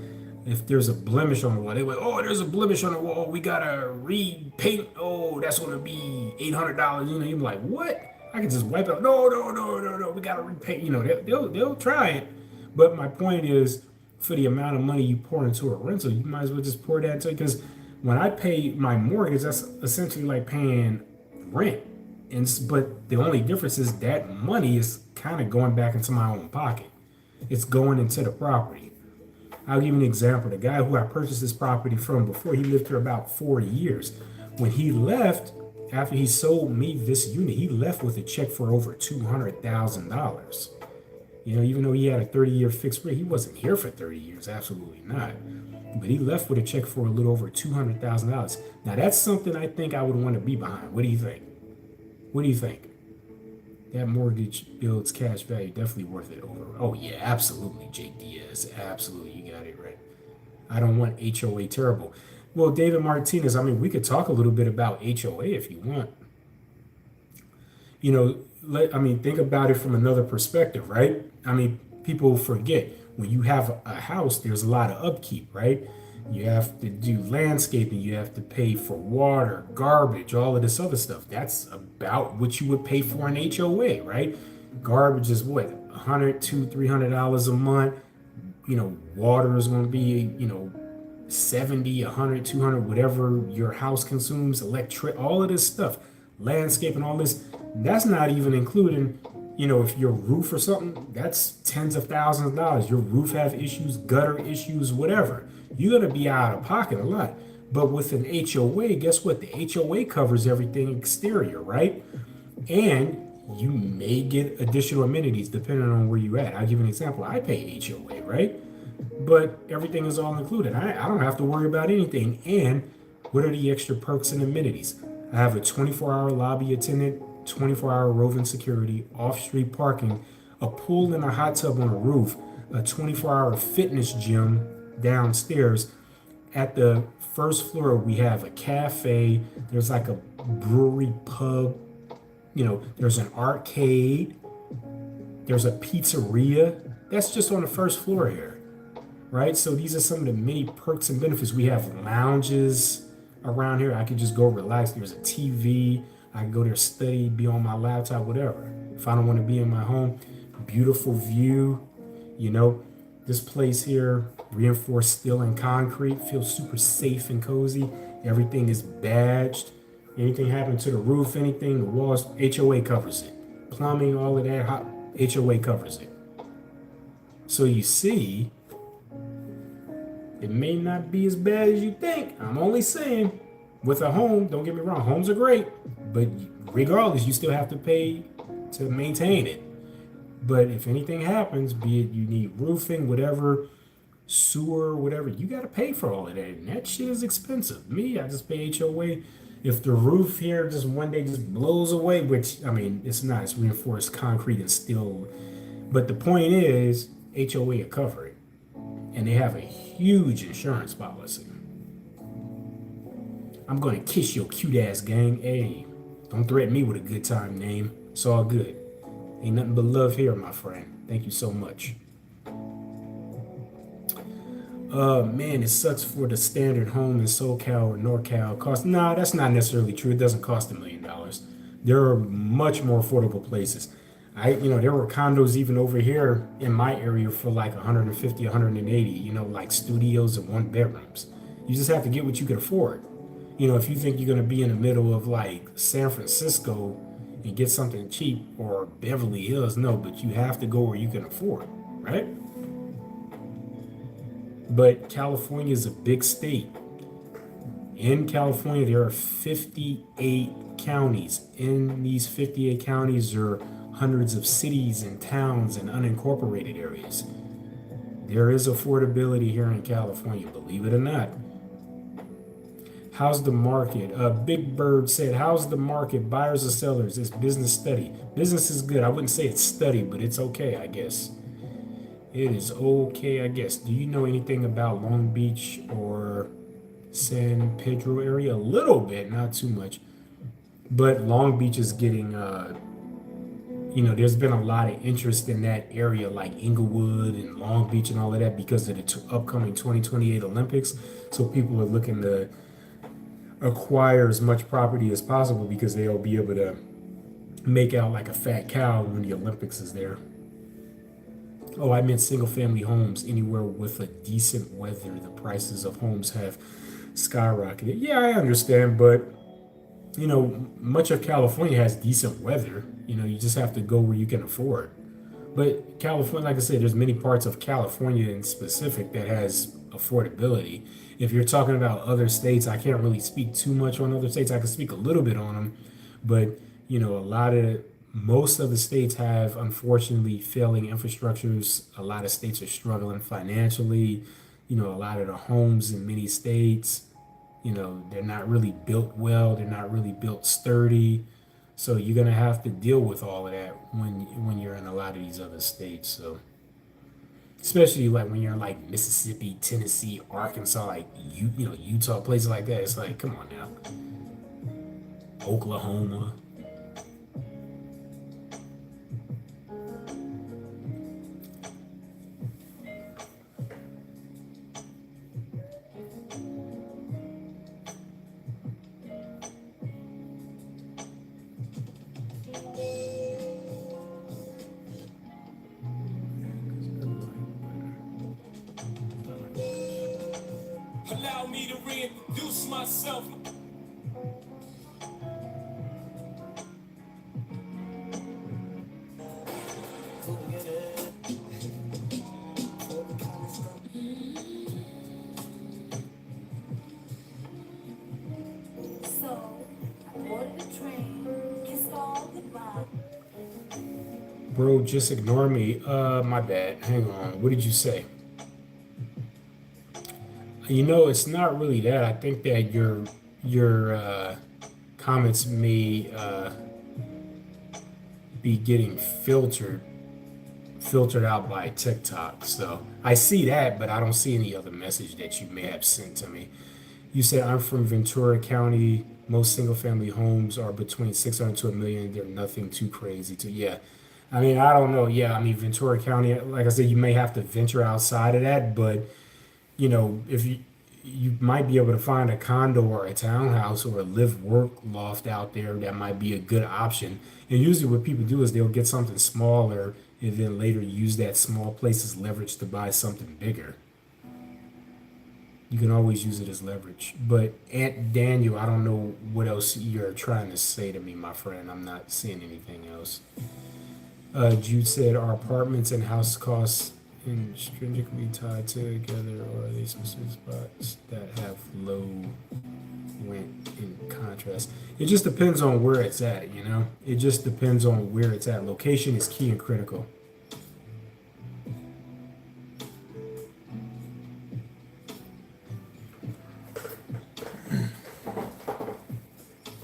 If there's a blemish on the wall, they went, oh, there's a blemish on the wall. We gotta repaint. Oh, that's gonna be $800. You know, you're like, what? I can just wipe out. No, no, no, no, no. We gotta repaint. You know, they'll try it. But my point is, for the amount of money you pour into a rental, you might as well just pour that into it. Because when I pay my mortgage, that's essentially like paying rent. But the only difference is that money is kind of going back into my own pocket. It's going into the property. I'll give you an example. The guy who I purchased this property from before, he lived here about 40 years. When he left, after he sold me this unit, he left with a check for over $200,000. You know, even though he had a 30-year fixed rate, he wasn't here for 30 years. Absolutely not. But he left with a check for a little over $200,000. Now, that's something I think I would want to be behind. What do you think? What do you think? That mortgage builds cash value, definitely worth it over. Oh, yeah, absolutely, Jake Diaz. Absolutely, you got it right. I don't want HOA terrible. Well, David Martinez, I mean, we could talk a little bit about HOA if you want. You know, think about it from another perspective, right? I mean, people forget when you have a house, there's a lot of upkeep, right? You have to do landscaping, you have to pay for water, garbage, all of this other stuff. That's about what you would pay for an HOA, right? Garbage is what, $100, $200, $300 a month. You know, water is going to be, you know, 70, 100, 200, whatever your house consumes, electric, all of this stuff, landscaping, all this. That's not even including, you know, if your roof or something, that's tens of thousands of dollars. Your roof have issues, gutter issues, whatever. You're going to be out of pocket a lot. But with an HOA, guess what? The HOA covers everything exterior, right? And you may get additional amenities depending on where you're at. I'll give you an example. I pay HOA, right? But everything is all included. I don't have to worry about anything. And what are the extra perks and amenities? I have a 24-hour lobby attendant, 24-hour roving security, off-street parking, a pool and a hot tub on the roof, a 24-hour fitness gym downstairs. At the first floor, we have a cafe. There's like a brewery pub. You know, there's an arcade. There's a pizzeria. That's just on the first floor here, right? So these are some of the many perks and benefits. We have lounges around here. I could just go relax. There's a TV. I can go there, study, be on my laptop, whatever. If I don't want to be in my home, beautiful view. You know, this place here, reinforced steel and concrete, feels super safe and cozy. Everything is badged. Anything happened to the roof, anything, the walls, HOA covers it. Plumbing, all of that, HOA covers it. So you see, it may not be as bad as you think. I'm only saying, with a home, don't get me wrong, homes are great, but regardless, you still have to pay to maintain it. But if anything happens, be it you need roofing, whatever, sewer, whatever, you got to pay for all of that. And that shit is expensive. Me, I just pay HOA. If the roof here just one day just blows away, which, I mean, it's not, it's reinforced concrete and steel. But the point is, HOA will cover it. And they have a huge insurance policy. I'm going to kiss your cute ass gang. Hey, don't threaten me with a good time name. It's all good. Ain't nothing but love here, my friend. Thank you so much. Man, it sucks for the standard home in SoCal or NorCal. Nah, that's not necessarily true. It doesn't cost $1 million. There are much more affordable places. There were condos even over here in my area for like 150, 180, like studios and one bedrooms. You just have to get what you can afford. If you think you're going to be in the middle of like San Francisco and get something cheap or Beverly Hills, no, but you have to go where you can afford, right? But California is a big state. In California, there are 58 counties. In these 58 counties are hundreds of cities and towns and unincorporated areas. There is affordability here in California, believe it or not. How's the market? Big Bird said, how's the market? Buyers or sellers? It's business steady. Business is good. I wouldn't say it's steady, but it's okay, I guess. It is okay, I guess. Do you know anything about Long Beach or San Pedro area? A little bit, not too much. But Long Beach is getting, there's been a lot of interest in that area, like Inglewood and Long Beach and all of that, because of the upcoming 2028 Olympics. So people are looking to acquire as much property as possible because they'll be able to make out like a fat cow when the Olympics is there. Oh, I meant single family homes anywhere with a decent weather. The prices of homes have skyrocketed. Yeah, I understand, but much of California has decent weather. You just have to go where you can afford. But California, like I said, there's many parts of California in specific that has affordability. If you're talking about other states, I can't really speak too much on other states. I can speak a little bit on them, but most of the states have unfortunately failing infrastructures. A lot of states are struggling financially. A lot of the homes in many states, they're not really built well. They're not really built sturdy. So you're gonna have to deal with all of that when you're in a lot of these other states. So especially like when you're in like Mississippi, Tennessee, Arkansas, like Utah, places like that. It's like, come on now. Oklahoma. Allow me to reintroduce myself. Bro, just ignore me. My bad. Hang on. What did you say? It's not really that. I think that your comments may be getting filtered out by TikTok. So I see that, but I don't see any other message that you may have sent to me. You said I'm from Ventura County. Most single family homes are between 600 to a million. They're nothing too crazy to, yeah. I mean, I don't know. Yeah, I mean, Ventura County, like I said, you may have to venture outside of that, but if you might be able to find a condo or a townhouse or a live work loft out there, that might be a good option. And usually what people do is they'll get something smaller and then later use that small place as leverage to buy something bigger. You can always use it as leverage. But Aunt Daniel, I don't know what else you're trying to say to me, my friend. I'm not seeing anything else. Jude said, are apartments and house costs intrinsically tied together, or are they specific spots that have low rent in contrast? It just depends on where it's at, It just depends on where it's at. Location is key and critical.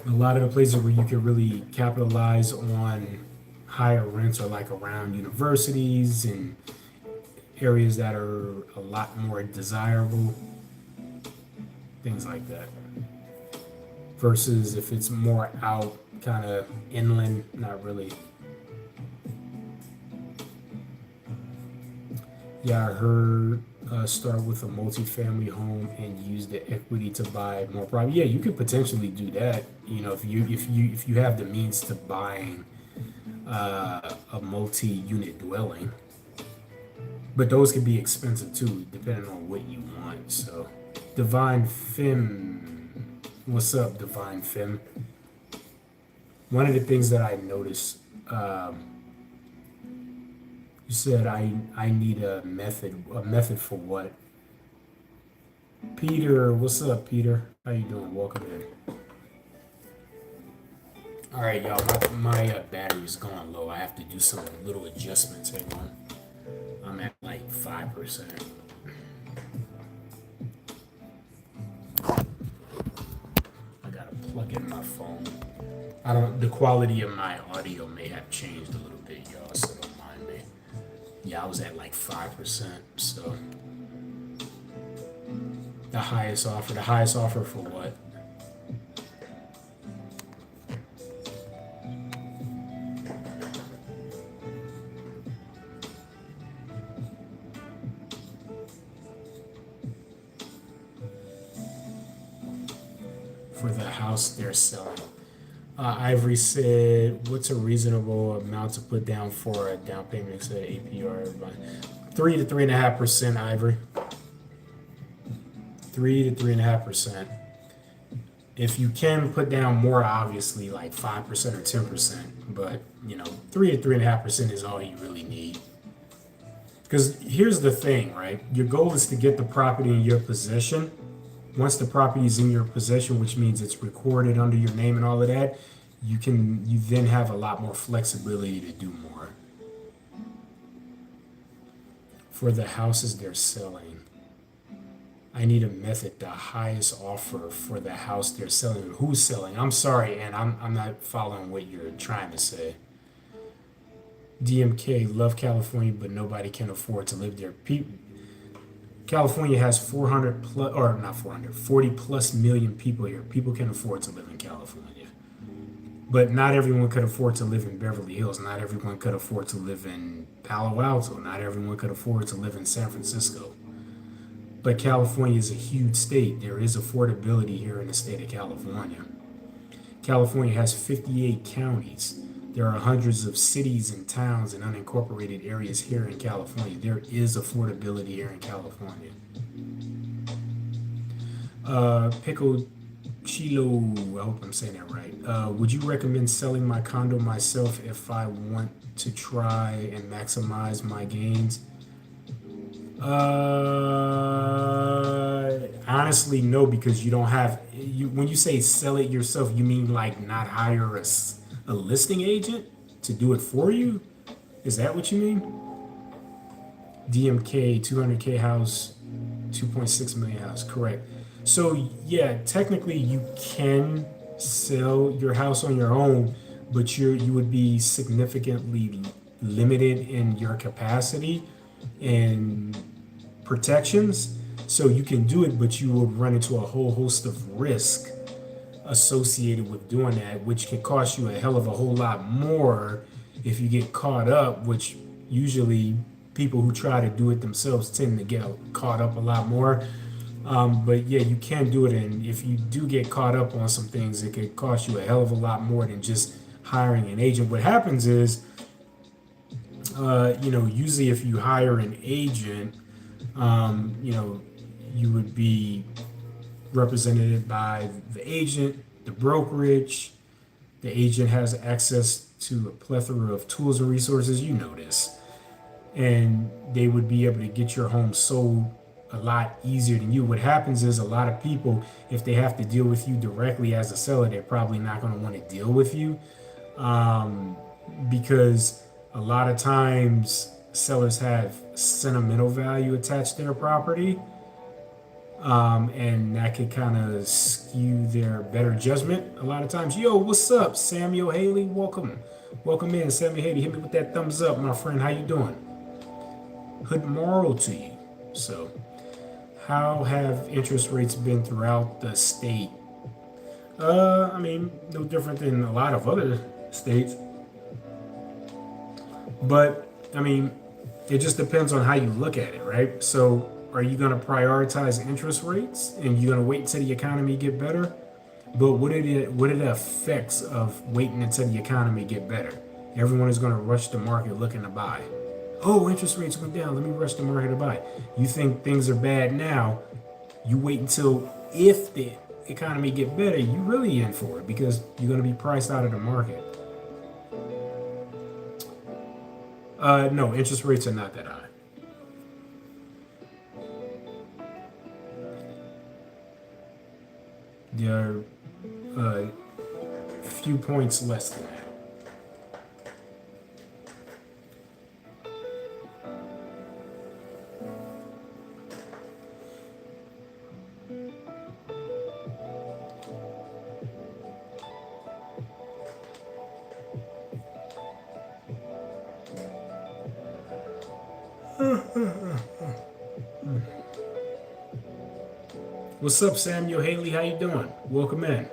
A lot of the places where you can really capitalize on higher rents are like around universities and areas that are a lot more desirable, things like that. Versus if it's more out, kind of inland, not really. Yeah, I heard start with a multifamily home and use the equity to buy more property. Yeah, you could potentially do that. You know, if you have the means to buying a multi-unit dwelling, but those can be expensive too, depending on what you want. So, Divine Fem, what's up, Divine Fem? One of the things that I noticed, you said I need a method. A method for what? Peter, what's up, Peter? How you doing? Welcome in. All right, y'all. My battery's going low. I have to do some little adjustments. Hang on. I'm at like 5%. I gotta plug in my phone. I don't. The quality of my audio may have changed a little bit, y'all. So don't mind me. Yeah, I was at like 5%. So the highest offer. The highest offer for what? For the house they're selling. Ivory said, "What's a reasonable amount to put down for a down payment?" Said APR, everybody. 3 to 3.5%. Ivory. 3 to 3.5%. If you can put down more, obviously like 5% or 10%, but 3 to 3.5% is all you really need. Because here's the thing, right? Your goal is to get the property in your possession. Once the property is in your possession, which means it's recorded under your name and all of that, you then have a lot more flexibility to do more. For the houses they're selling, I need a method, the highest offer for the house they're selling. Who's selling? I'm sorry, and I'm not following what you're trying to say. DMK, love California, but nobody can afford to live there. California has 400 plus, or not 400, 40 plus million people here. People can afford to live in California. But not everyone could afford to live in Beverly Hills. Not everyone could afford to live in Palo Alto. Not everyone could afford to live in San Francisco. But California is a huge state. There is affordability here in the state of California. California has 58 counties. There are hundreds of cities and towns and unincorporated areas here in California. There is affordability here in California. Pico Chilo, I hope I'm saying that right. Would you recommend selling my condo myself if I want to try and maximize my gains? Honestly, no, because you don't have when you say sell it yourself, you mean like not hire a listing agent to do it for you? Is that what you mean? DMK 200K house, 2.6 million house, correct. So yeah, technically you can sell your house on your own, but you would be significantly limited in your capacity and protections. So you can do it, but you will run into a whole host of risk associated with doing that, which can cost you a hell of a whole lot more if you get caught up, which usually people who try to do it themselves tend to get caught up a lot more. But yeah, you can do it, and if you do get caught up on some things, it could cost you a hell of a lot more than just hiring an agent. What happens is, usually if you hire an agent, you would be represented by the agent, the brokerage. The agent has access to a plethora of tools and resources. You know this. And they would be able to get your home sold a lot easier than you. What happens is a lot of people, if they have to deal with you directly as a seller, they're probably not going to want to deal with you because a lot of times sellers have sentimental value attached to their property. And that could kind of skew their better judgment a lot of times. Yo, what's up, Samuel Haley? Welcome in, Samuel Haley. Hit me with that thumbs up, my friend. How you doing? Good morrow to you. So, how have interest rates been throughout the state? No different than a lot of other states. But It just depends on how you look at it, right? So, are you going to prioritize interest rates and you're going to wait until the economy get better? But what are the effects of waiting until the economy get better? Everyone is going to rush the market looking to buy. Oh, interest rates went down. Let me rush the market to buy. You think things are bad now? You wait until if the economy get better, you really in for it because you're going to be priced out of the market. No, interest rates are not that high. They're a few points less than that. What's up, Samuel Haley? How you doing? Welcome in.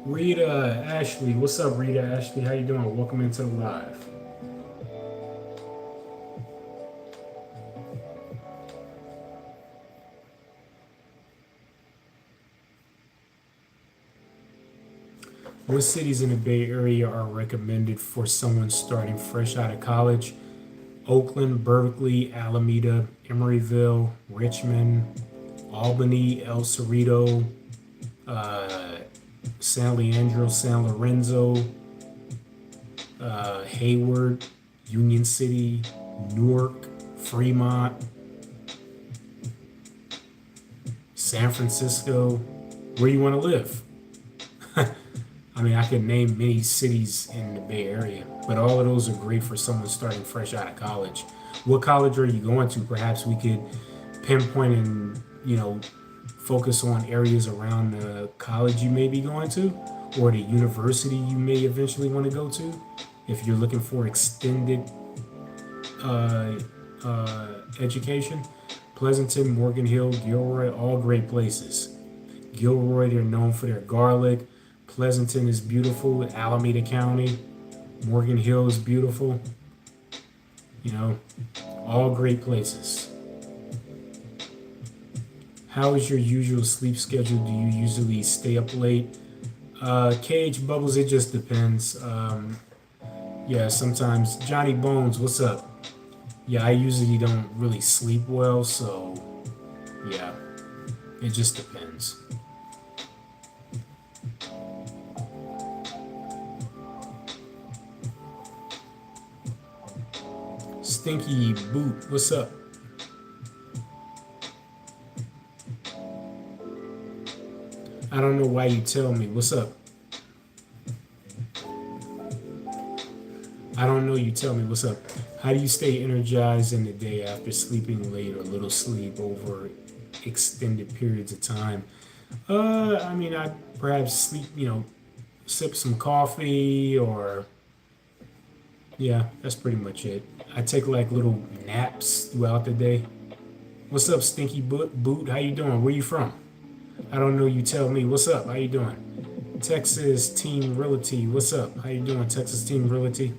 Rita Ashley, what's up, Rita Ashley? How you doing? Welcome into the live. What cities in the Bay Area are recommended for someone starting fresh out of college? Oakland, Berkeley, Alameda, Emeryville, Richmond, Albany, El Cerrito, San Leandro, San Lorenzo, Hayward, Union City, Newark, Fremont, San Francisco. Where you want to live? I mean, I could name many cities in the Bay Area, but all of those are great for someone starting fresh out of college. What college are you going to? Perhaps we could pinpoint and, focus on areas around the college you may be going to or the university you may eventually want to go to if you're looking for extended education. Pleasanton, Morgan Hill, Gilroy, all great places. Gilroy, they're known for their garlic. Pleasanton is beautiful. Alameda County. Morgan Hill is beautiful. All great places. How is your usual sleep schedule? Do you usually stay up late? Cage Bubbles, it just depends. Yeah, sometimes. Johnny Bones, what's up? Yeah, I usually don't really sleep well, so yeah, it just depends. Stinky Boot, what's up? I don't know why you tell me. What's up? I don't know. You tell me. What's up? How do you stay energized in the day after sleeping late or little sleep over extended periods of time? I mean, I perhaps sleep, sip some coffee or, yeah, that's pretty much it. I take like little naps throughout the day. What's up, Stinky Boot? How you doing? Where you from? I don't know. You tell me. What's up? How you doing? Texas Team Realty. What's up? How you doing, Texas Team Realty?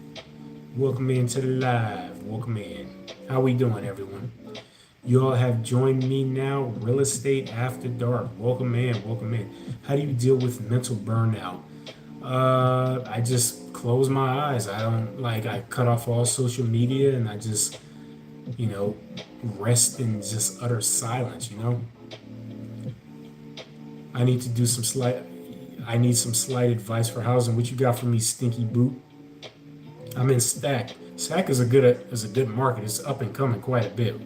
Welcome into the live. Welcome in. How we doing, everyone? You all have joined me now. Real Estate After Dark. Welcome in. Welcome in. How do you deal with mental burnout? I just close my eyes. I cut off all social media and I just, rest in just utter silence, I need some slight advice for housing. What you got for me, Stinky Boot? I'm in Stack. Stack is a good market. It's up and coming quite a bit.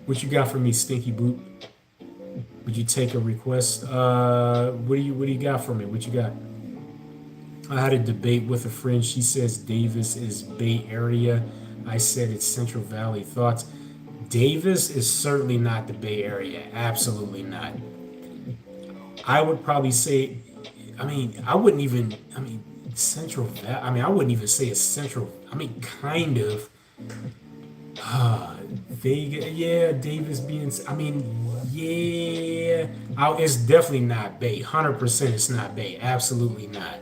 What you got for me, Stinky Boot? Would you take a request? What do you got for me? What you got? I had a debate with a friend. She says Davis is Bay Area. I said it's Central Valley. Thoughts? Davis is certainly not the Bay Area. Absolutely not. I would probably say, I mean, I wouldn't even, I mean, Central Valley, I mean, I wouldn't even say it's Central, I mean, kind of. Vega, yeah, Davis being, I mean, yeah, it's definitely not Bay. 100% it's not Bay. Absolutely not.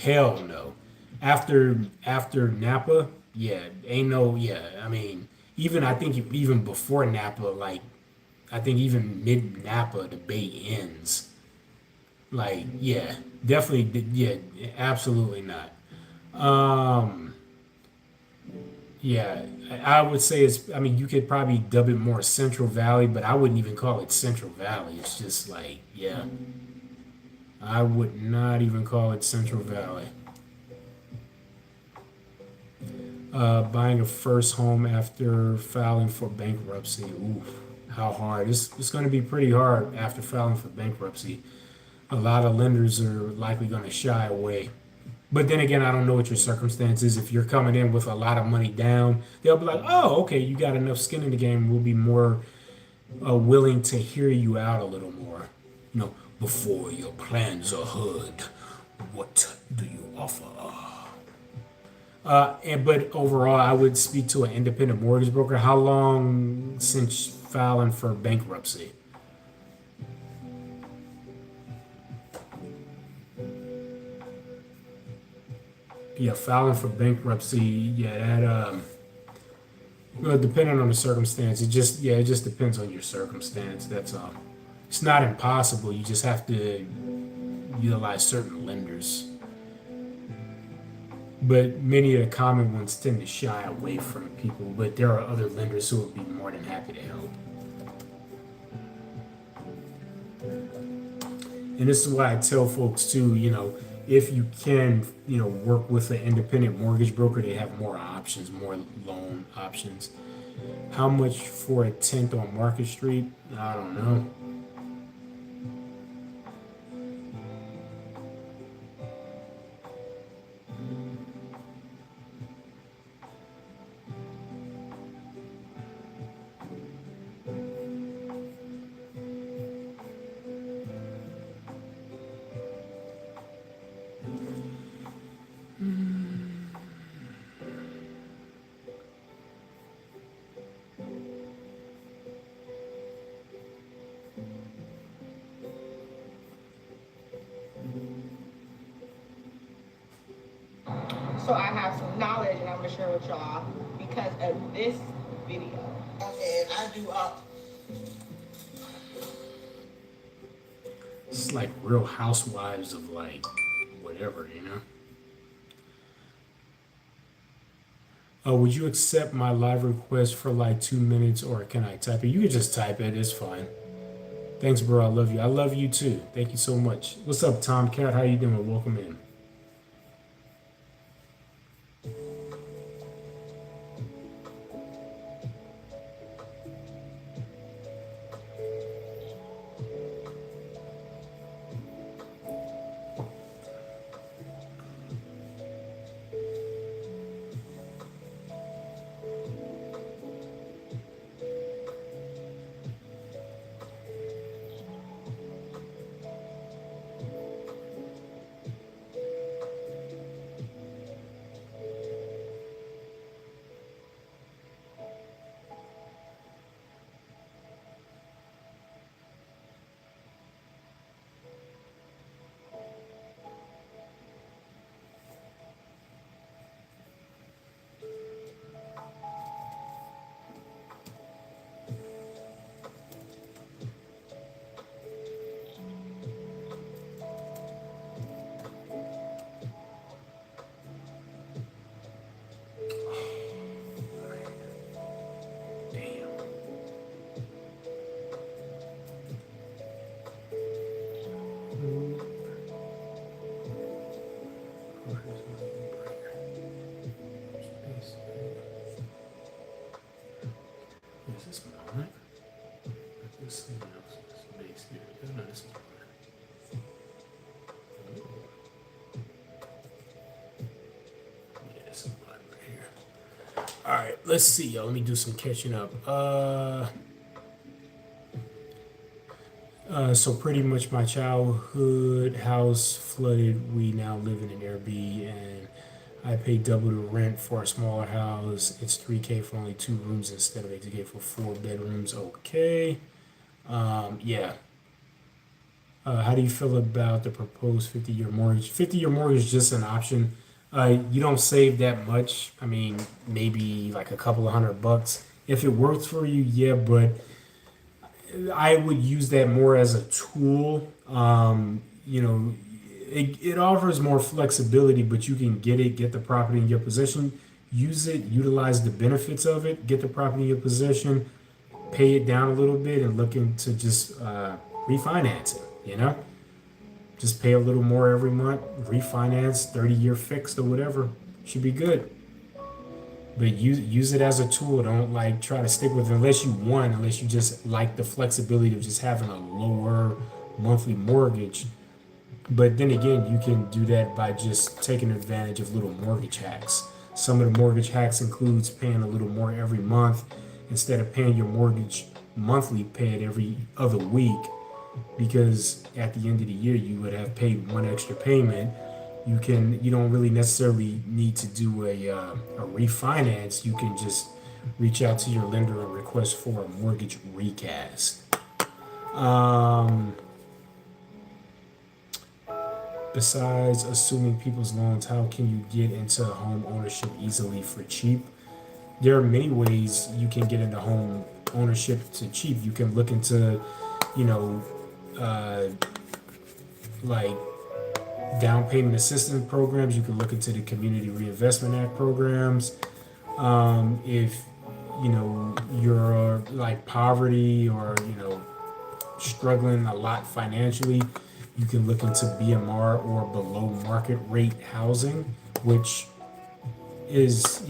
Hell no. After Napa, yeah, ain't no, yeah. I mean, even I think even before Napa, like I think even mid Napa, the Bay ends. Like, yeah, definitely, yeah, absolutely not. Um, yeah, I would say it's. I mean, you could probably dub it more Central Valley, but I wouldn't even call it Central Valley. It's just like, yeah, I would not even call it Central Valley. Buying a first home after filing for bankruptcy. Oof, how hard? It's going to be pretty hard after filing for bankruptcy. A lot of lenders are likely going to shy away. But then again, I don't know what your circumstances. If you're coming in with a lot of money down, they'll be like, "Oh, okay, you got enough skin in the game. We'll be more willing to hear you out a little more." You know, before your plans are heard, what do you offer? But overall, I would speak to an independent mortgage broker. How long since filing for bankruptcy? Yeah, filing for bankruptcy. Yeah, that well, depending on the circumstance, it just depends on your circumstance. That's all. It's not impossible. You just have to utilize certain lenders. But many of the common ones tend to shy away from people. But there are other lenders who would be more than happy to help. And this is why I tell folks too, if you can, work with an independent mortgage broker, they have more options, more loan options. How much for a tenth on Market Street? I don't know. So I have some knowledge and I'm gonna share with y'all because of this video. And I do It's like Real Housewives of like whatever. Would you accept my live request for like 2 minutes, or can I type it? You can just type it. It's fine. Thanks, bro. I love you. I love you too. Thank you so much. What's up, Tomcat? How you doing? Welcome in. Is this mine? This is someone else's base here. No, this is mine. Yeah, this is mine right here. All right, let's see, y'all. Let me do some catching up. So pretty much my childhood house flooded. We now live in an Airbnb, and I pay double the rent for a smaller house. It's 3K for only 2 rooms instead of 8K for 4 bedrooms. Okay. Yeah. How do you feel about the proposed 50-year mortgage? 50-year mortgage is just an option. You don't save that much. I mean, maybe like a couple of $100. If it works for you, yeah, but I would use that more as a tool. It offers more flexibility, but you can get the property in your possession, use it, utilize the benefits of it, get the property in your possession, pay it down a little bit, and look into just refinancing. Just pay a little more every month, refinance, 30-year fixed or whatever, should be good. But use it as a tool. Don't like try to stick with it unless you just like the flexibility of just having a lower monthly mortgage. But then again, you can do that by just taking advantage of little mortgage hacks. Some of the mortgage hacks includes paying a little more every month. Instead of paying your mortgage monthly, pay it every other week, because at the end of the year you would have paid one extra payment. You don't really necessarily need to do a refinance. You can just reach out to your lender and request for a mortgage recast. Besides assuming people's loans, how can you get into home ownership easily for cheap? There are many ways you can get into home ownership to cheap. You can look into, like down payment assistance programs. You can look into the Community Reinvestment Act programs. If you're like poverty or struggling a lot financially, you can look into BMR or below market rate housing, which is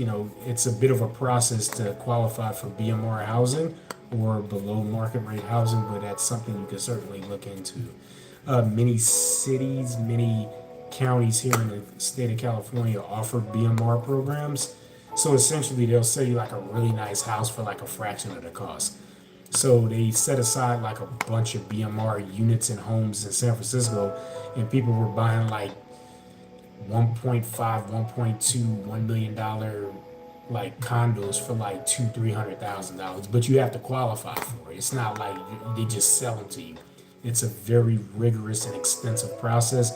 it's a bit of a process to qualify for BMR housing or below market rate housing, but that's something you can certainly look into. Many counties here in the state of California offer BMR programs. So essentially, they'll sell you like a really nice house for like a fraction of the cost. So they set aside like a bunch of BMR units and homes in San Francisco, and people were buying like 1.5, 1.2, $1 million like condos for like $200,000-$300,000, but you have to qualify for it. It's not like they just sell them to you. It's a very rigorous and extensive process.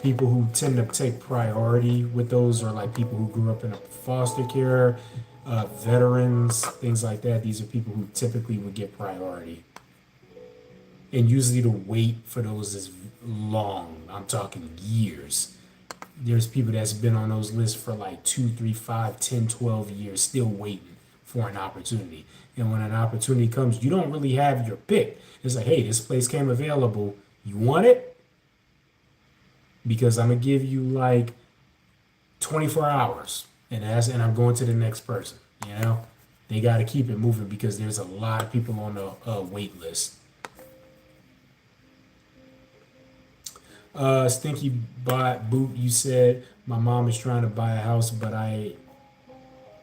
People who tend to take priority with those are like people who grew up in a foster care, veterans, things like that. These are people who typically would get priority. And usually the wait for those is long. I'm talking years. There's people that's been on those lists for like 2, 3, 5, 10, 12 years, still waiting for an opportunity. And when an opportunity comes, you don't really have your pick. It's like, hey, this place came available. You want it? Because I'm going to give you like 24 hours. And I'm going to the next person. They got to keep it moving because there's a lot of people on the wait list. Stinky Boot, you said my mom is trying to buy a house, but I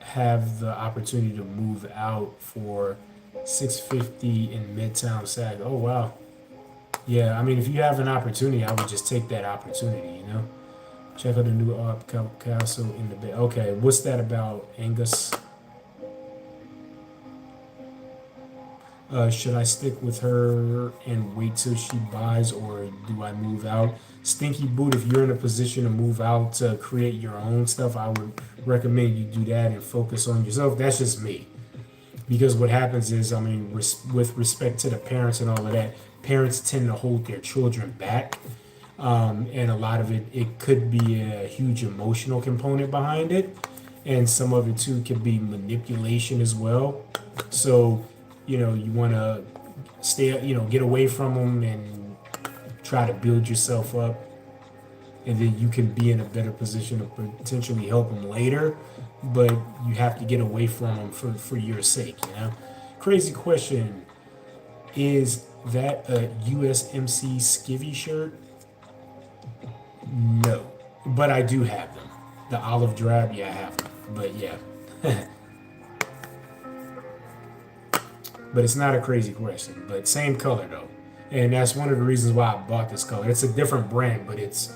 have the opportunity to move out for $650 in Midtown Sag. Oh wow. Yeah, I mean, if you have an opportunity, I would just take that opportunity, Check out the new Art Castle in the Bay. Okay, what's that about, Angus? Should I stick with her and wait till she buys, or do I move out? Stinky Boot, if you're in a position to move out to create your own stuff, I would recommend you do that and focus on yourself. That's just me. Because what happens is, I mean, with respect to the parents and all of that, parents tend to hold their children back. And a lot of it could be a huge emotional component behind it. And some of it too could be manipulation as well. So, you want to stay, get away from them and try to build yourself up. And then you can be in a better position to potentially help them later. But you have to get away from them for your sake, Crazy question. Is that a USMC skivvy shirt? No. But I do have them. The olive drab, yeah, I have them. But yeah. But it's not a crazy question. But same color though. And that's one of the reasons why I bought this color. It's a different brand, but it's,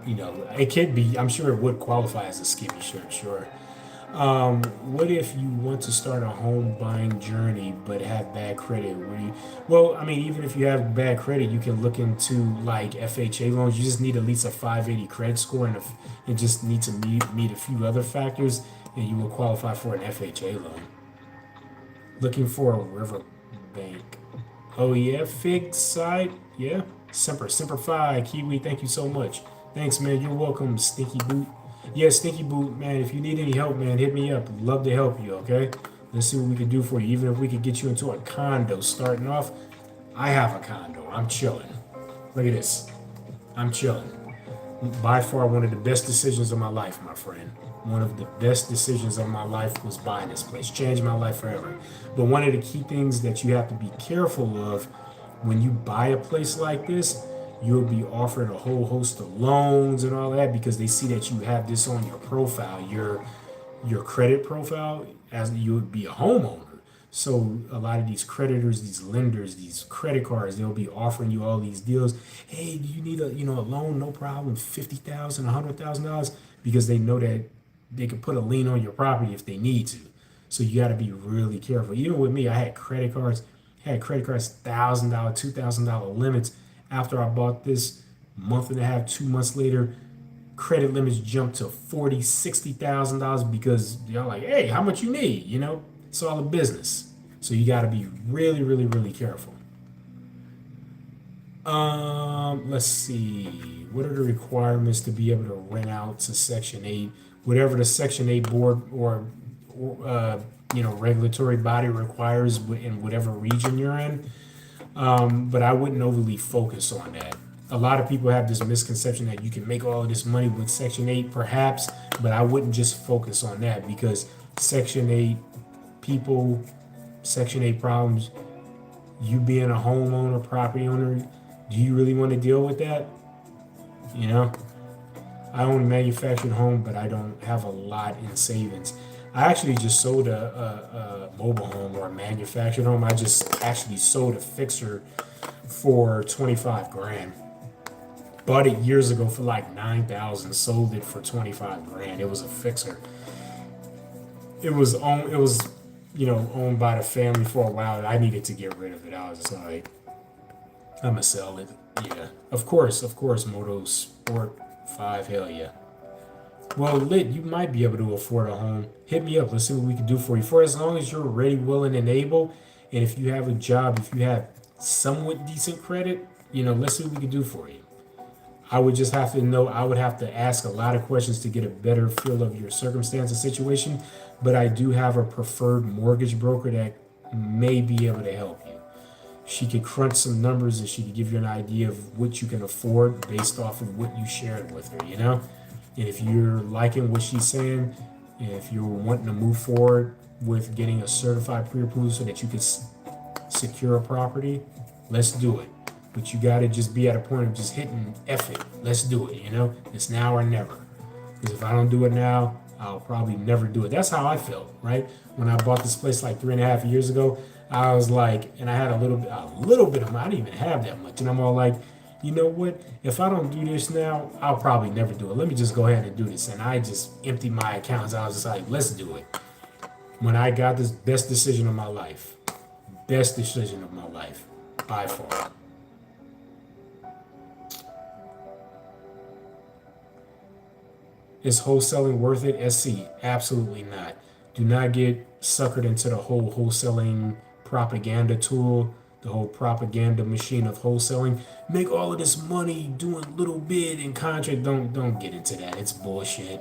it could be, I'm sure it would qualify as a skimpy shirt, sure. What if you want to start a home buying journey but have bad credit? Well, I mean, even if you have bad credit, you can look into like FHA loans. You just need at least a 580 credit score, and you just need to meet a few other factors, and you will qualify for an FHA loan. Looking for a river bank. Oh yeah, Fig side. Yeah. Semper Fi, Kiwi, thank you so much. Thanks, man. You're welcome, Stinky Boot. Yeah, Stinky Boot, man. If you need any help, man, hit me up. Love to help you, okay? Let's see what we can do for you. Even if we could get you into a condo starting off. I have a condo. I'm chilling. Look at this. I'm chilling. By far one of the best decisions of my life, my friend. One of the best decisions of my life was buying this place. Changed my life forever. But one of the key things that you have to be careful of when you buy a place like this, you'll be offered a whole host of loans and all that because they see that you have this on your profile, your credit profile, as you would be a homeowner. So a lot of these creditors, these lenders, these credit cards, they'll be offering you all these deals. Hey, do you need a loan? No problem, $50,000, $100,000, because they know that they can put a lien on your property if they need to. So you got to be really careful. Even with me, I had credit cards, $1,000, $2,000 limits. After I bought this, month and a half, 2 months later, credit limits jumped to $40,000, $60,000 because y'all like, hey, how much you need? It's all a business. So you got to be really, really, really careful. Let's see. What are the requirements to be able to rent out to Section 8? Whatever the Section 8 board or regulatory body requires in whatever region you're in. But I wouldn't overly focus on that. A lot of people have this misconception that you can make all of this money with Section 8, perhaps, but I wouldn't just focus on that because Section 8 people, Section 8 problems, you being a homeowner, property owner, do you really want to deal with that? I own a manufactured home, but I don't have a lot in savings. I actually just sold a mobile home or a manufactured home. I just actually sold a fixer for 25 grand. Bought it years ago for like 9,000. Sold it for 25 grand. It was a fixer. It was owned by the family for a while. I needed to get rid of it. I was just like, I'm gonna sell it. Yeah, of course, Moto Sport 5. Hell yeah. Well, Lit, you might be able to afford a home. Hit me up. Let's see what we can do for you. For as long as you're ready, willing, and able, and if you have a job, if you have somewhat decent credit, let's see what we can do for you. I would just have to know. I would have to ask a lot of questions to get a better feel of your circumstance and situation. But I do have a preferred mortgage broker that may be able to help you. She could crunch some numbers and she could give you an idea of what you can afford based off of what you shared with her, And if you're liking what she's saying, and if you're wanting to move forward with getting a certified pre-approval so that you can secure a property, let's do it. But you got to just be at a point of just hitting F it. Let's do it, It's now or never. Because if I don't do it now, I'll probably never do it. That's how I felt, right? When I bought this place like 3.5 years ago, I was like, and I had a little bit of money. I didn't even have that much. And I'm all like, you know what? If I don't do this now, I'll probably never do it. Let me just go ahead and do this. And I just emptied my accounts. I was just like, let's do it. When I got this, best decision of my life. Best decision of my life. By far. Is wholesaling worth it? SC, absolutely not. Do not get suckered into the whole wholesaling propaganda tool, the whole propaganda machine of wholesaling. Make all of this money doing little bid and contract. Don't get into that. It's bullshit.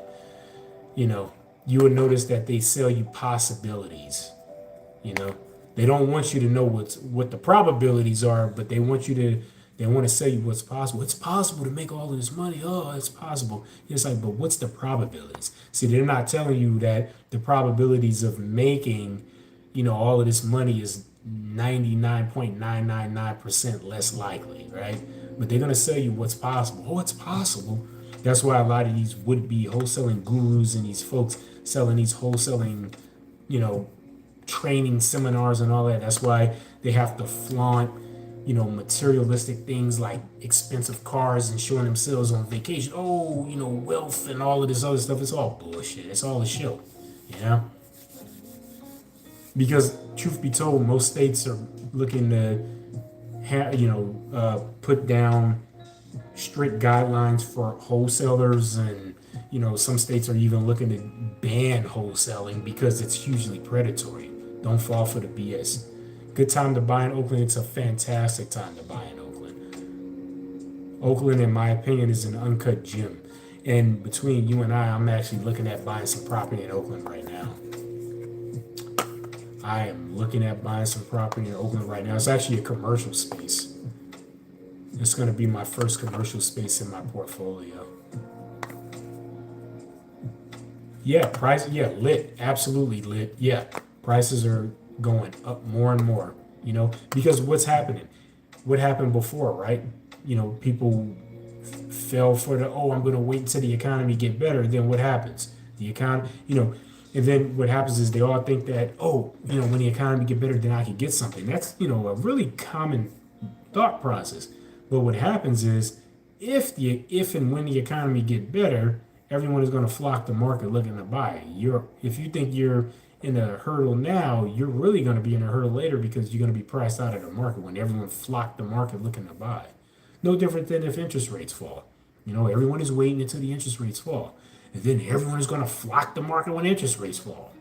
You would notice that they sell you possibilities. They don't want you to know what the probabilities are, but they want to sell you what's possible. It's possible to make all of this money. Oh, it's possible. It's like, but what's the probabilities? See, they're not telling you that the probabilities of making, all of this money is 99.999% less likely, right? But they're going to sell you what's possible. Oh, it's possible. That's why a lot of these would-be wholesaling gurus and these folks selling these wholesaling, training seminars and all that. That's why they have to flaunt, materialistic things like expensive cars and showing themselves on vacation. Oh, wealth and all of this other stuff. It's all bullshit. It's all a show, you know? Because truth be told, most states are looking to put down strict guidelines for wholesalers, and some states are even looking to ban wholesaling because it's hugely predatory. Don't fall for the BS. Good time to buy in Oakland. It's a fantastic time to buy in Oakland. Oakland, in my opinion, is an uncut gem. And between you and I'm actually looking at buying some property in Oakland right now. I am looking at buying some property in Oakland right now. It's actually a commercial space. It's going to be my first commercial space in my portfolio. Yeah, lit. Absolutely lit. Yeah, prices are going up more and more, because what's happening? What happened before, right? People fell for I'm going to wait until the economy get better. Then what happens? The economy, and then what happens is they all think that, when the economy get better, then I can get something. That's, a really common thought process. But what happens is if and when the economy get better, everyone is going to flock to market looking to buy. If you think you're in a hurdle now, you're really going to be in a hurdle later because you're going to be priced out of the market when everyone flocked to market looking to buy. No different than if interest rates fall. Everyone is waiting until the interest rates fall. And then everyone is going to flock to market when interest rates fall.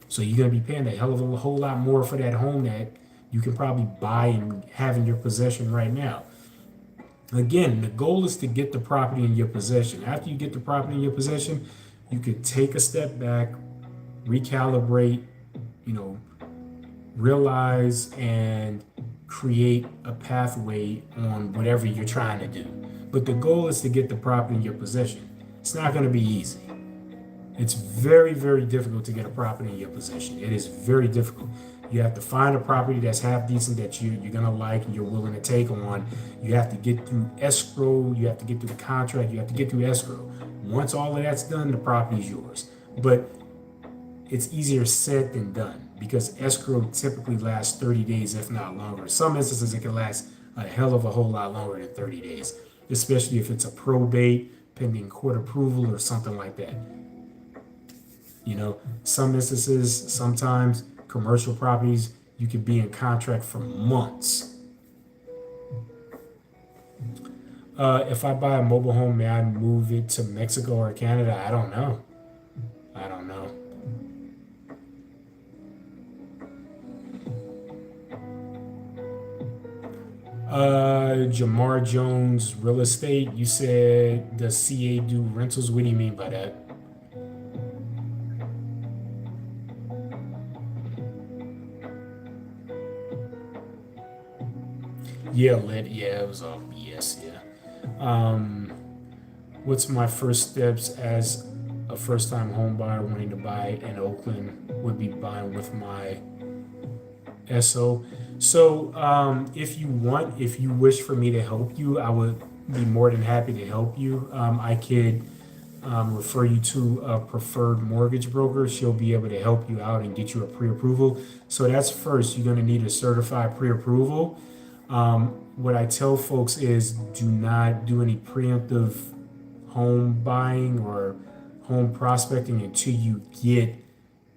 So you're going to be paying a hell of a whole lot more for that home that you can probably buy and have in your possession right now. Again, the goal is to get the property in your possession. After you get the property in your possession, you could take a step back, recalibrate, realize and create a pathway on whatever you're trying to do. But the goal is to get the property in your possession. It's not going to be easy. It's very, very difficult to get a property in your possession. It is very difficult. You have to find a property that's half decent that you're going to like and you're willing to take on. You have to get through escrow. You have to get through the contract. You have to get through escrow. Once all of that's done, the property is yours. But it's easier said than done because escrow typically lasts 30 days, if not longer. In some instances, it can last a hell of a whole lot longer than 30 days, especially if it's a probate, pending court approval, or something like that. Some instances, sometimes commercial properties, you could be in contract for months. If I buy a mobile home, may I move it to Mexico or Canada? I don't know. Jamar Jones Real Estate, you said, does CA do rentals? What do you mean by that? Yeah, it was all BS, yeah. What's my first steps as a first-time home buyer wanting to buy in Oakland? Would be buying with my SO. So if you wish for me to help you, I would be more than happy to help you. I could refer you to a preferred mortgage broker. She'll be able to help you out and get you a pre-approval. So that's first. You're going to need a certified pre-approval. What I tell folks is do not do any preemptive home buying or home prospecting until you get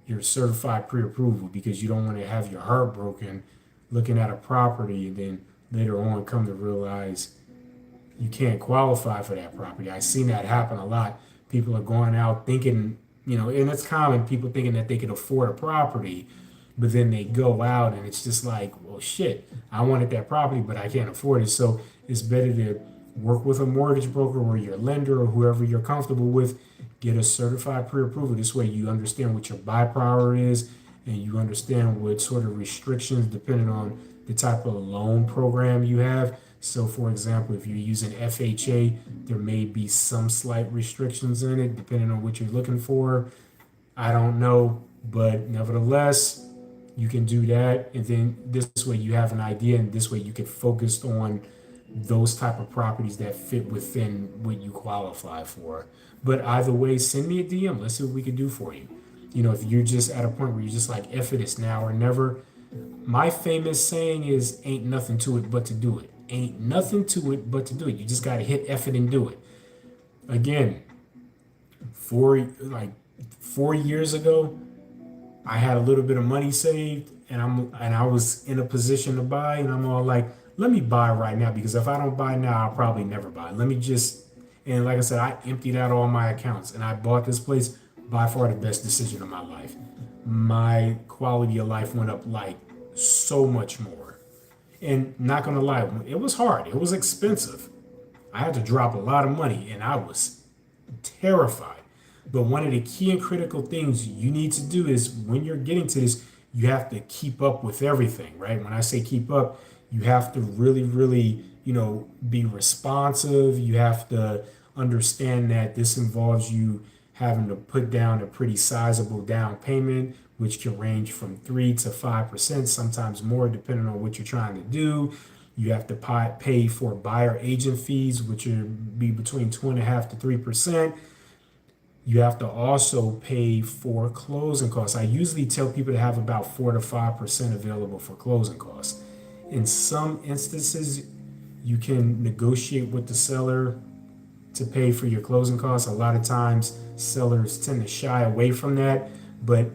your certified pre-approval, because you don't want to have your heart broken looking at a property and then later on come to realize you can't qualify for that property. I've seen that happen a lot. People are going out thinking, and it's common, people thinking that they can afford a property, but then they go out and it's just like, well, shit, I wanted that property, but I can't afford it. So it's better to work with a mortgage broker or your lender or whoever you're comfortable with. Get a certified pre-approval. This way you understand what your buy power is and you understand what sort of restrictions, depending on the type of loan program you have. So for example, if you're using FHA, there may be some slight restrictions in it, depending on what you're looking for. I don't know, but nevertheless, you can do that. And then this way you have an idea, and this way you can focus on those type of properties that fit within what you qualify for. But either way, send me a DM. Let's see what we can do for you. If you're just at a point where you're just like, F it, it's now or never, My famous saying is, ain't nothing to it but to do it. Ain't nothing to it but to do it. You just got to hit F it and do it. Again, 4 years ago, I had a little bit of money saved, and I was in a position to buy, and I'm all like, let me buy right now, because if I don't buy now, I'll probably never buy. Let me just, and like I said, I emptied out all my accounts, and I bought this place. By far the best decision of my life. My quality of life went up like so much more. And not gonna lie, it was hard. It was expensive. I had to drop a lot of money, and I was terrified. But one of the key and critical things you need to do is, when you're getting to this, you have to keep up with everything, right? When I say keep up, you have to really, really, be responsive. You have to understand that this involves you having to put down a pretty sizable down payment, which can range from 3 to 5%, sometimes more, depending on what you're trying to do. You have to pay for buyer agent fees, which would be between 2.5% to 3%. You have to also pay for closing costs. I usually tell people to have about 4 to 5% available for closing costs. In some instances, you can negotiate with the seller to pay for your closing costs. A lot of times sellers tend to shy away from that, but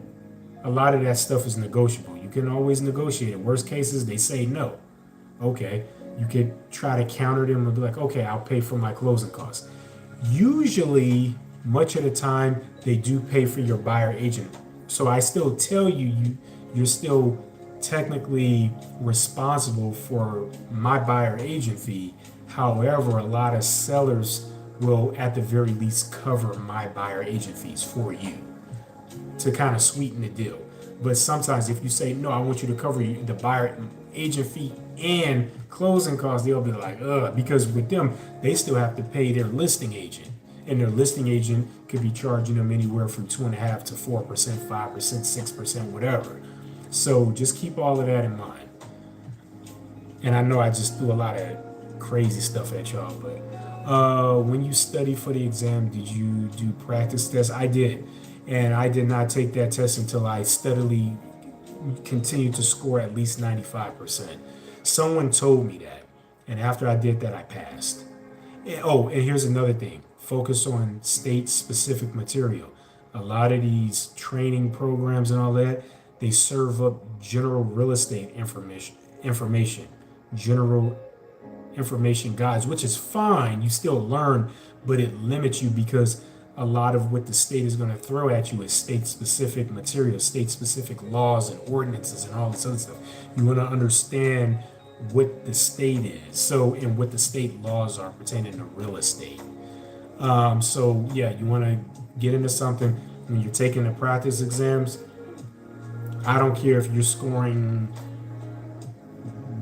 a lot of that stuff is negotiable. You can always negotiate it. Worst cases, they say no. Okay, you could try to counter them and be like, okay, I'll pay for my closing costs. Usually, much of the time, they do pay for your buyer agent. So I still tell you're still technically responsible for my buyer agent fee. However, a lot of sellers will at the very least cover my buyer agent fees for you to kind of sweeten the deal. But sometimes if you say, no, I want you to cover the buyer agent fee and closing costs, they'll be like, ugh, because with them, they still have to pay their listing agent. And their listing agent could be charging them anywhere from 2.5% to 4%, 5%, 6%, whatever. So just keep all of that in mind. And I know I just threw a lot of crazy stuff at y'all, but when you study for the exam, did you do practice tests? I did. And I did not take that test until I steadily continued to score at least 95%. Someone told me that. And after I did that, I passed. And here's another thing. Focus on state-specific material. A lot of these training programs and all that, they serve up general real estate information, general information guides, which is fine. You still learn, but it limits you because a lot of what the state is going to throw at you is state-specific material, state-specific laws and ordinances and all this other stuff. You want to understand what the state is, and what the state laws are pertaining to real estate. So yeah, you want to get into something when you're taking the practice exams. I don't care if you're scoring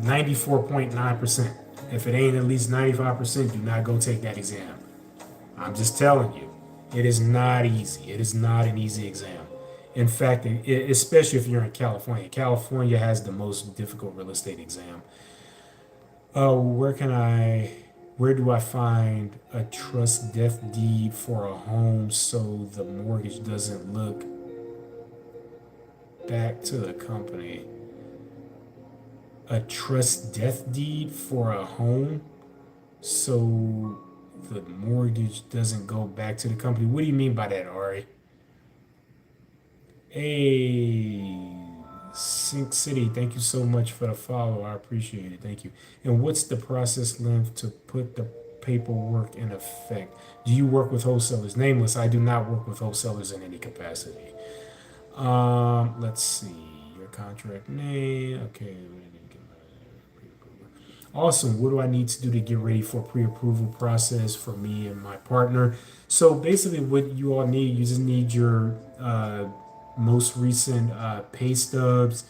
94.9%. If it ain't at least 95%, do not go take that exam. I'm just telling you, it is not easy. It is not an easy exam. In fact, especially if you're in California. California has the most difficult real estate exam. Where do I find a trust death deed for a home so the mortgage doesn't look back to the company? A trust death deed for a home so the mortgage doesn't go back to the company. What do you mean by that, Ari? Hey, Sync City, thank you so much for the follow. I appreciate it. Thank you. And what's the process length to put the paperwork in effect? Do you work with wholesalers? Nameless, I do not work with wholesalers in any capacity. Let's see. Your contract name. Okay. Awesome. What do I need to do to get ready for pre-approval process for me and my partner? So basically what you all need, you just need your most recent pay stubs,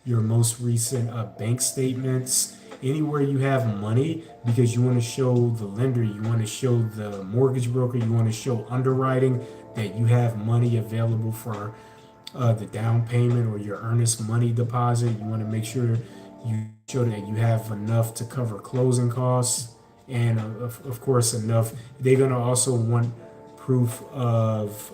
your most recent bank statements, anywhere you have money, because you want to show the lender, you want to show the mortgage broker, you want to show underwriting that you have money available for the down payment or your earnest money deposit. You want to make sure you show that you have enough to cover closing costs, and of course enough. They're going to also want proof of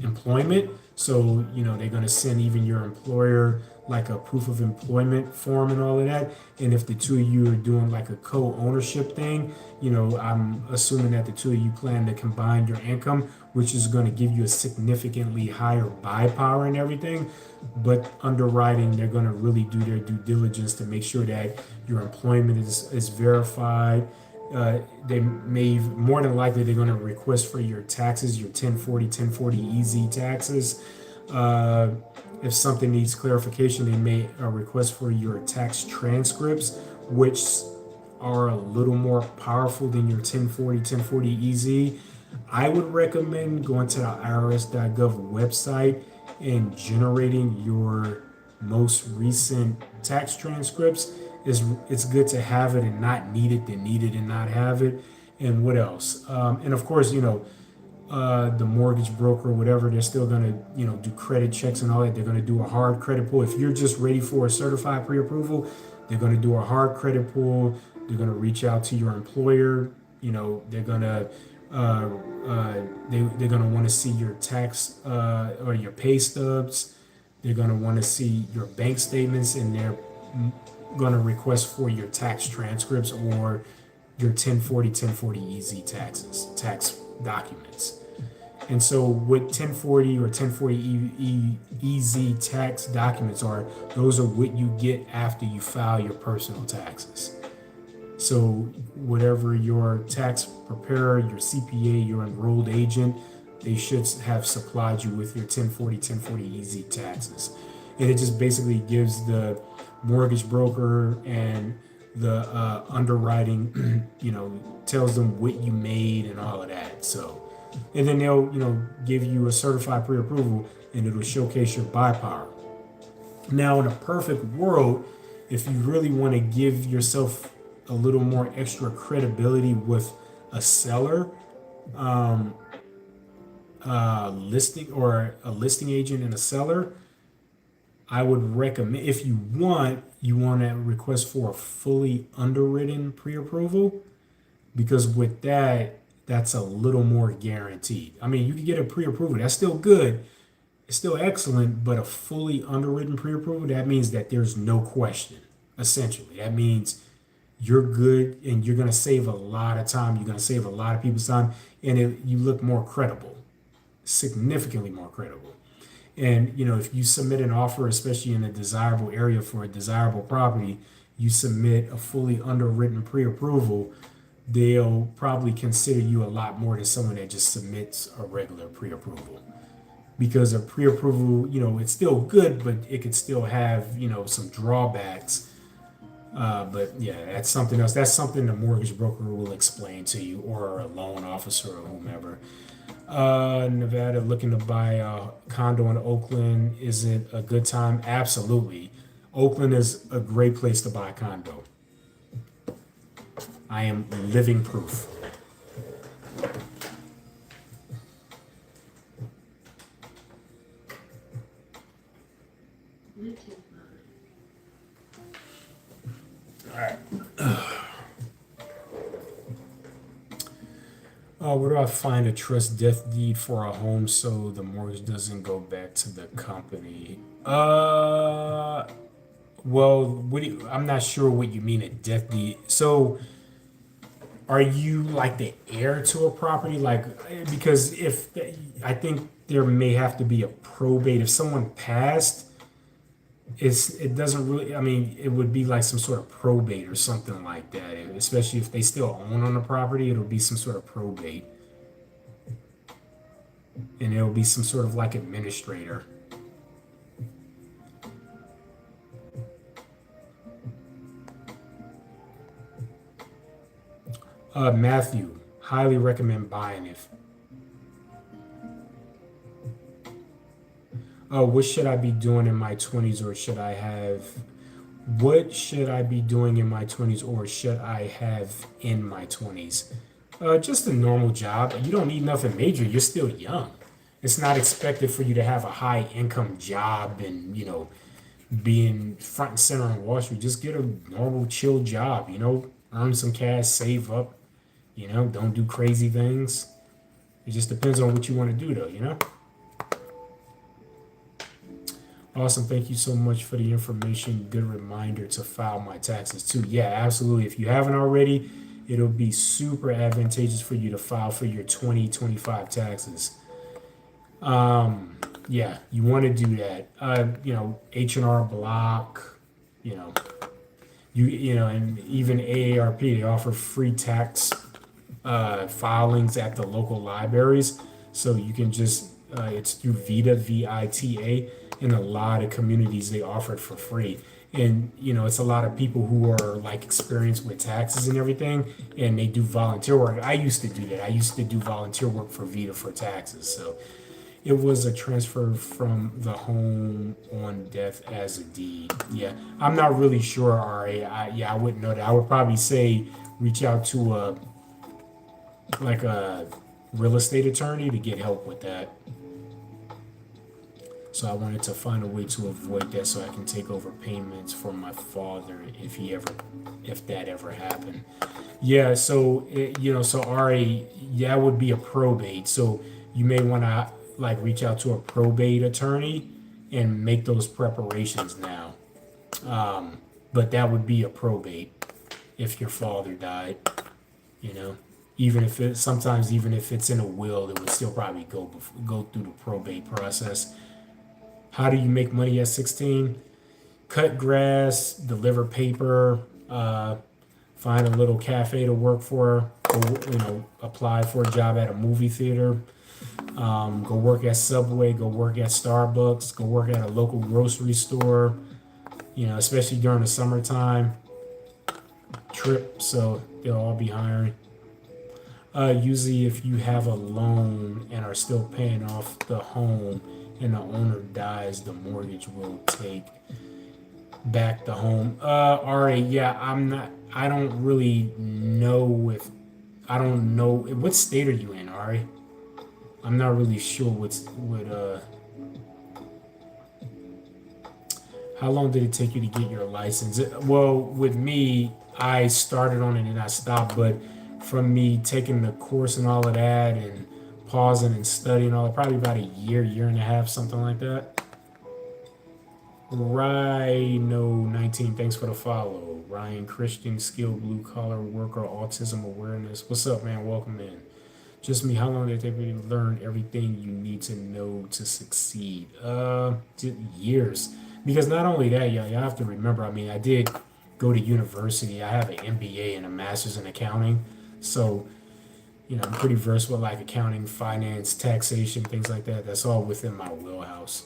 employment. So, they're going to send even your employer like a proof of employment form and all of that. And if the two of you are doing like a co-ownership thing, I'm assuming that the two of you plan to combine your income, which is going to give you a significantly higher buy power and everything. But underwriting, they're going to really do their due diligence to make sure that your employment is verified. They may, more than likely, they're going to request for your taxes, your 1040 EZ taxes. If something needs clarification, they may request for your tax transcripts, which are a little more powerful than your 1040 EZ. I would recommend going to the irs.gov website and generating your most recent tax transcripts. It's good to have it and not need it than need it and not have it. And what else? And of course, the mortgage broker or whatever, they're still going to, do credit checks and all that. They're going to do a hard credit pull. If you're just ready for a certified pre-approval, they're going to do a hard credit pull. They're going to reach out to your employer. They're going to they're going to want to see your tax or your pay stubs. They're going to want to see your bank statements, and they're going to request for your tax transcripts or your 1040 EZ tax documents. And so what 1040 or 1040 EZ tax documents are, those are what you get after you file your personal taxes. So whatever your tax preparer, your CPA, your enrolled agent, they should have supplied you with your 1040 EZ taxes. And it just basically gives the mortgage broker and the underwriting, tells them what you made and all of that. So, and then they'll, give you a certified pre-approval, and it'll showcase your buy power. Now, in a perfect world, if you really want to give yourself a little more extra credibility with a seller, listing or a listing agent and a seller, I would recommend, if you want to request for a fully underwritten pre-approval, because with that, that's a little more guaranteed. I mean, you can get a pre-approval. That's still good. It's still excellent, but a fully underwritten pre-approval, that means that there's no question, essentially. That means you're good and you're going to save a lot of time. You're going to save a lot of people's time, and you look more credible, significantly more credible. And, if you submit an offer, especially in a desirable area for a desirable property, you submit a fully underwritten pre-approval, they'll probably consider you a lot more than someone that just submits a regular pre-approval. Because a pre-approval, it's still good, but it could still have, some drawbacks. But yeah, that's something else. That's something the mortgage broker will explain to you, or a loan officer or whomever. Nevada, looking to buy a condo in Oakland. Is it a good time? Absolutely. Oakland is a great place to buy a condo. I am living proof. All right. Where do I find a trust death deed for a home so the mortgage doesn't go back to the company? Well, I'm not sure what you mean a death deed. So, are you like the heir to a property? Because I think there may have to be a probate. If someone passed, it doesn't really, I mean, it would be like some sort of probate or something like that. Especially if they still own on the property, it'll be some sort of probate. And it'll be some sort of like administrator. Matthew, highly recommend buying it. What should I be doing in my 20s, or should I have? What should I be doing in my 20s, or should I have in my 20s? Just a normal job. You don't need nothing major. You're still young. It's not expected for you to have a high income job and, being front and center on Wall Street. Just get a normal, chill job, earn some cash, save up, don't do crazy things. It just depends on what you want to do, though, Awesome. Thank you so much for the information. Good reminder to file my taxes too. Yeah, absolutely. If you haven't already, it'll be super advantageous for you to file for your 2025 taxes. Yeah, you want to do that. H&R Block, you know, and even AARP, they offer free tax filings at the local libraries. So you can just, it's through Vita, VITA. In a lot of communities, they offer it for free. And, it's a lot of people who are like experienced with taxes and everything, and they do volunteer work. I used to do that. I used to do volunteer work for Vita for taxes. So it was a transfer from the home on death as a deed. Yeah, I'm not really sure, Ari. I wouldn't know that. I would probably say reach out to a real estate attorney to get help with that. So I wanted to find a way to avoid that so I can take over payments for my father if that ever happened. Yeah, so so Ari, that would be a probate. So you may want to like reach out to a probate attorney and make those preparations now. But that would be a probate if your father died. You know, even if it's in a will, it would still probably go through the probate process. How do you make money at 16? Cut grass, deliver paper, find a little cafe to work for, apply for a job at a movie theater, go work at Subway, go work at Starbucks, go work at a local grocery store, especially during the summertime. Trip, so they'll all be hiring. Usually, if you have a loan and are still paying off the home and the owner dies, the mortgage will take back the home. Ari, yeah, I don't really know I don't know. What state are you in, Ari? I'm not really sure how long did it take you to get your license? Well, with me, I started on it and I stopped, but from me taking the course and all of that and pausing and studying all, probably about a year and a half, something like that. Rhino 19, thanks for the follow. Ryan Christian, skilled blue collar worker, autism awareness. What's up, man? Welcome in. Just me, how long did it take me to learn everything you need to know to succeed? Years. Because not only that, you have to remember, I did go to university. I have an MBA and a master's in accounting. So, I'm pretty versed with like accounting, finance, taxation, things like that. That's all within my wheelhouse.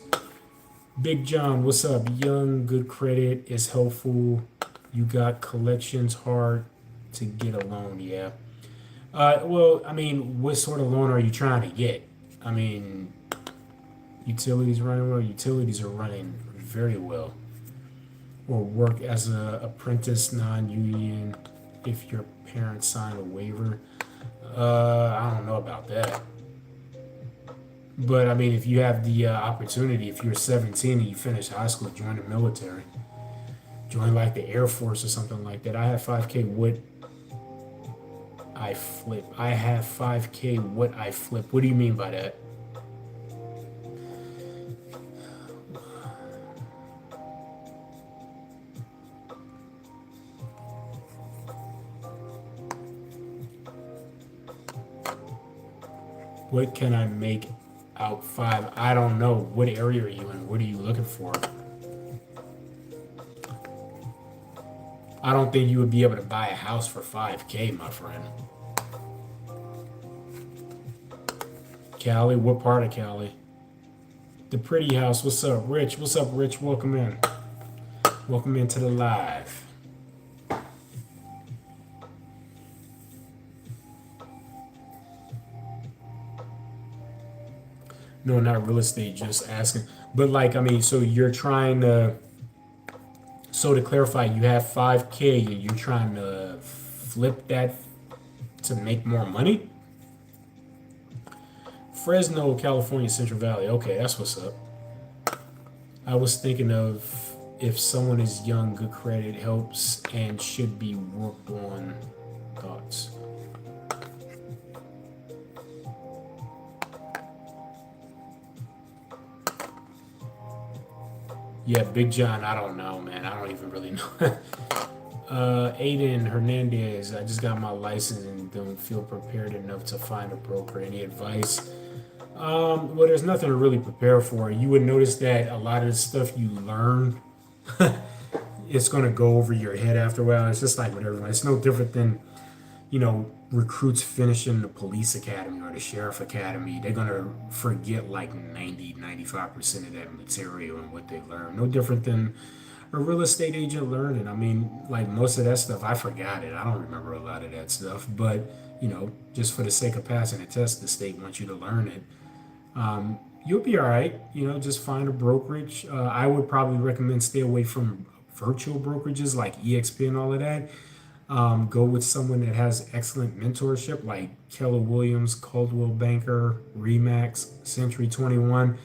Big John, what's up? Young, good credit is helpful. You got collections hard to get a loan, yeah. What sort of loan are you trying to get? Utilities running well. Utilities are running very well. Or work as a apprentice, non-union, if your parents sign a waiver. I don't know about that. But if you have the opportunity, if you're 17 and you finish high school, join the military, join like the Air Force or something like that. I have 5K. What I flip. I have 5K. What I flip. What do you mean by that? What can I make out 5? I don't know. What area are you in? What are you looking for? I don't think you would be able to buy a house for 5K, my friend. Cali? What part of Cali? The Pretty House. What's up, Rich? What's up, Rich? Welcome in. Welcome into the live. No, not real estate, just asking. But so you're trying to, so to clarify, you have 5K and you're trying to flip that to make more money? Fresno, California, Central Valley. Okay, that's what's up. I was thinking of if someone is young, good credit helps and should be worked on. Thoughts. Yeah, Big John, I don't know, man. I don't even really know. Aiden Hernandez, I just got my license and don't feel prepared enough to find a broker. Any advice? Well, there's nothing to really prepare for. You would notice that a lot of the stuff you learn, it's going to go over your head after a while. It's just like with everyone. It's no different than, recruits finishing the police academy or the sheriff academy. They're going to forget like 95% of that material and what they learned. No different than a real estate agent learning. I mean, like most of that stuff, I forgot it. I don't remember a lot of that stuff. But, just for the sake of passing the test, the state wants you to learn it. You'll be all right. Just find a brokerage. I would probably recommend stay away from virtual brokerages like EXP and all of that. Go with someone that has excellent mentorship like Keller Williams, Coldwell Banker, Remax, Century 21.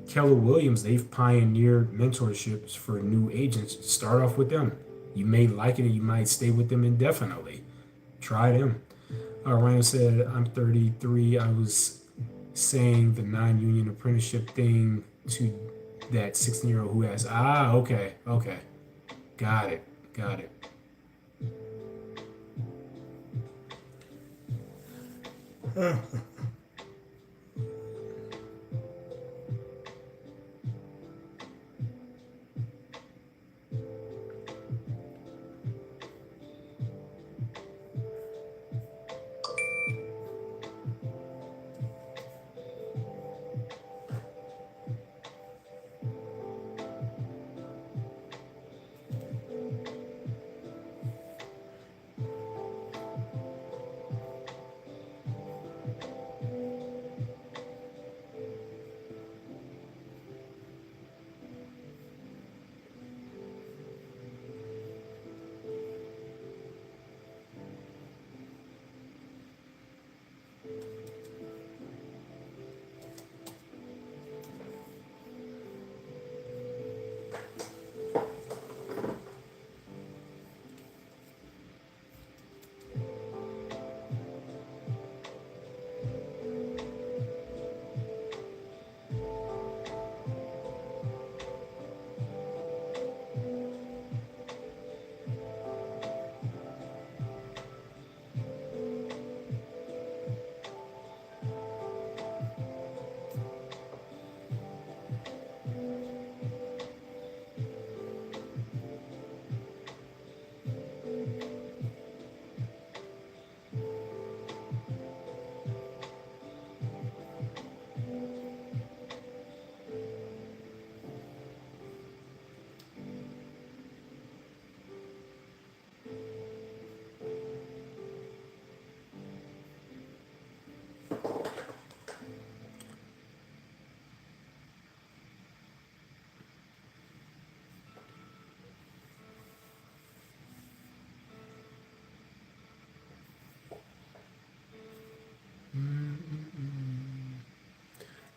Keller Williams, they've pioneered mentorships for new agents. Start off with them. You may like it and you might stay with them indefinitely. Try them. Ryan said, I'm 33. I was saying the non-union apprenticeship thing to that 16-year-old who has, okay. Got it.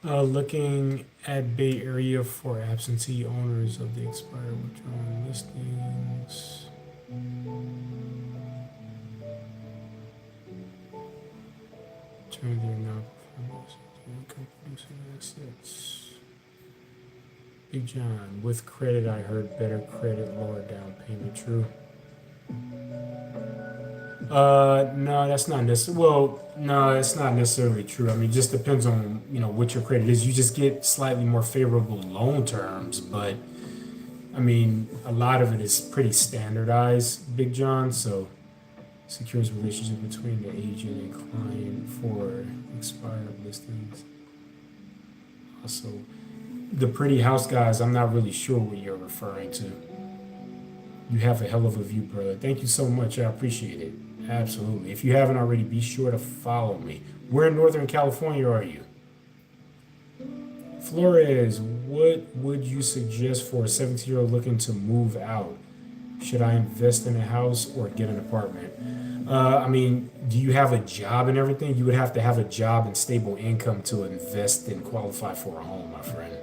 Looking at Bay Area for absentee owners of the expired withdrawn listings. Turn their non-performance into income producing assets. Big John, with credit, I heard better credit, lower down payment. True. No, that's not necessarily. Well, no, it's not necessarily true. I mean, it just depends on what your credit is. You just get slightly more favorable loan terms, but I mean, a lot of it is pretty standardized, Big John. So, secures relationship between the agent and client for expired listings. Also, the pretty house guys. I'm not really sure what you're referring to. You have a hell of a view, brother. Thank you so much. I appreciate it. Absolutely. If you haven't already, be sure to follow me. Where in Northern California are you? Flores, what would you suggest for a 17-year-old looking to move out? Should I invest in a house or get an apartment? I mean, do you have a job and everything? You would have to have a job and stable income to invest and qualify for a home, my friend.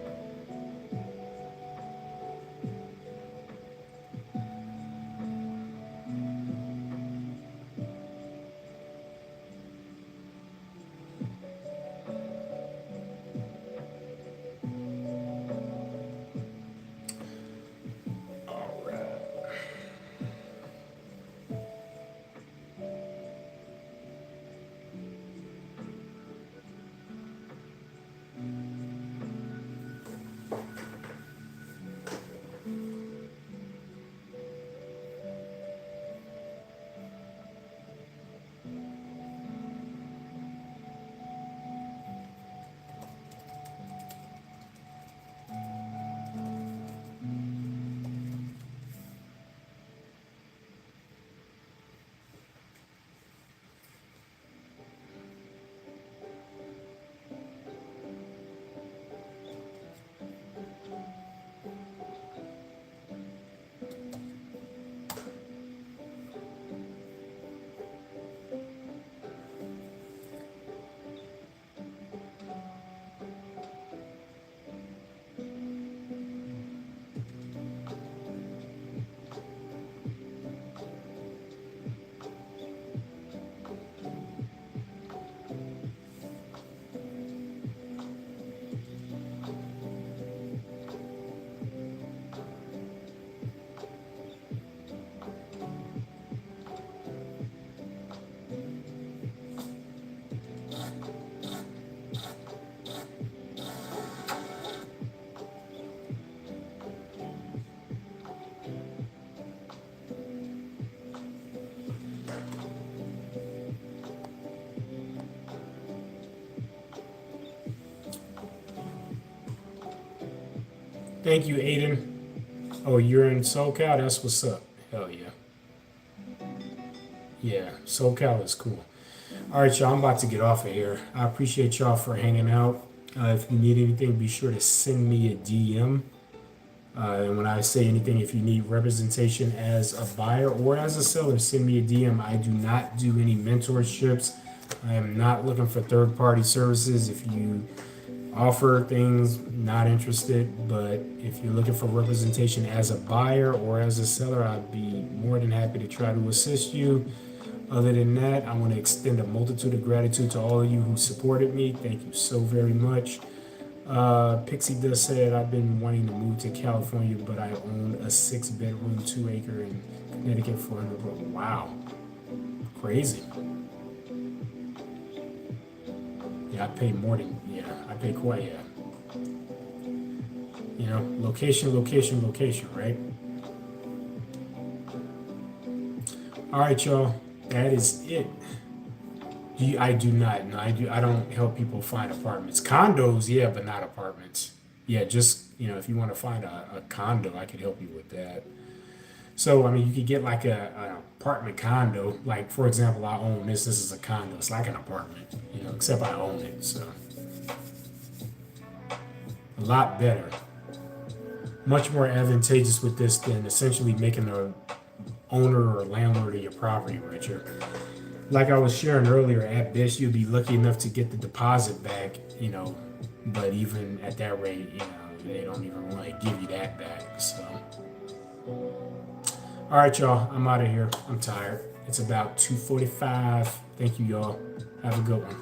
Thank you, Aiden. Oh, you're in SoCal? That's what's up. Hell yeah. Yeah, SoCal is cool. All right, y'all, I'm about to get off of here. I appreciate y'all for hanging out. If you need anything, be sure to send me a DM. And when I say anything, if you need representation as a buyer or as a seller, send me a DM. I do not do any mentorships. I am not looking for third-party services. If you offer things, not interested. But if you're looking for representation as a buyer or as a seller, I'd be more than happy to try to assist you. Other than that, I want to extend a multitude of gratitude to all of you who supported me. Thank you so very much. Pixie does said I've been wanting to move to California, but I own a 6-bedroom, 2-acre in Connecticut for $100. Wow, crazy. Yeah, I pay more than I pay quite You know, location, right? All right, y'all. That is it. I do not. No, I don't help people find apartments. Condos, yeah, but not apartments. Yeah, just if you want to find a condo, I could help you with that. So I mean, you could get like an apartment condo. Like for example, I own this. This is a condo. It's like an apartment, except I own it. So a lot better, much more advantageous with this than essentially making the owner or landlord of your property richer. Like I was sharing earlier, at best you'll be lucky enough to get the deposit back, but even at that rate, they don't even want to give you that back. So, all right, y'all, I'm out of here. I'm tired. It's about 2:45. Thank you, y'all. Have a good one.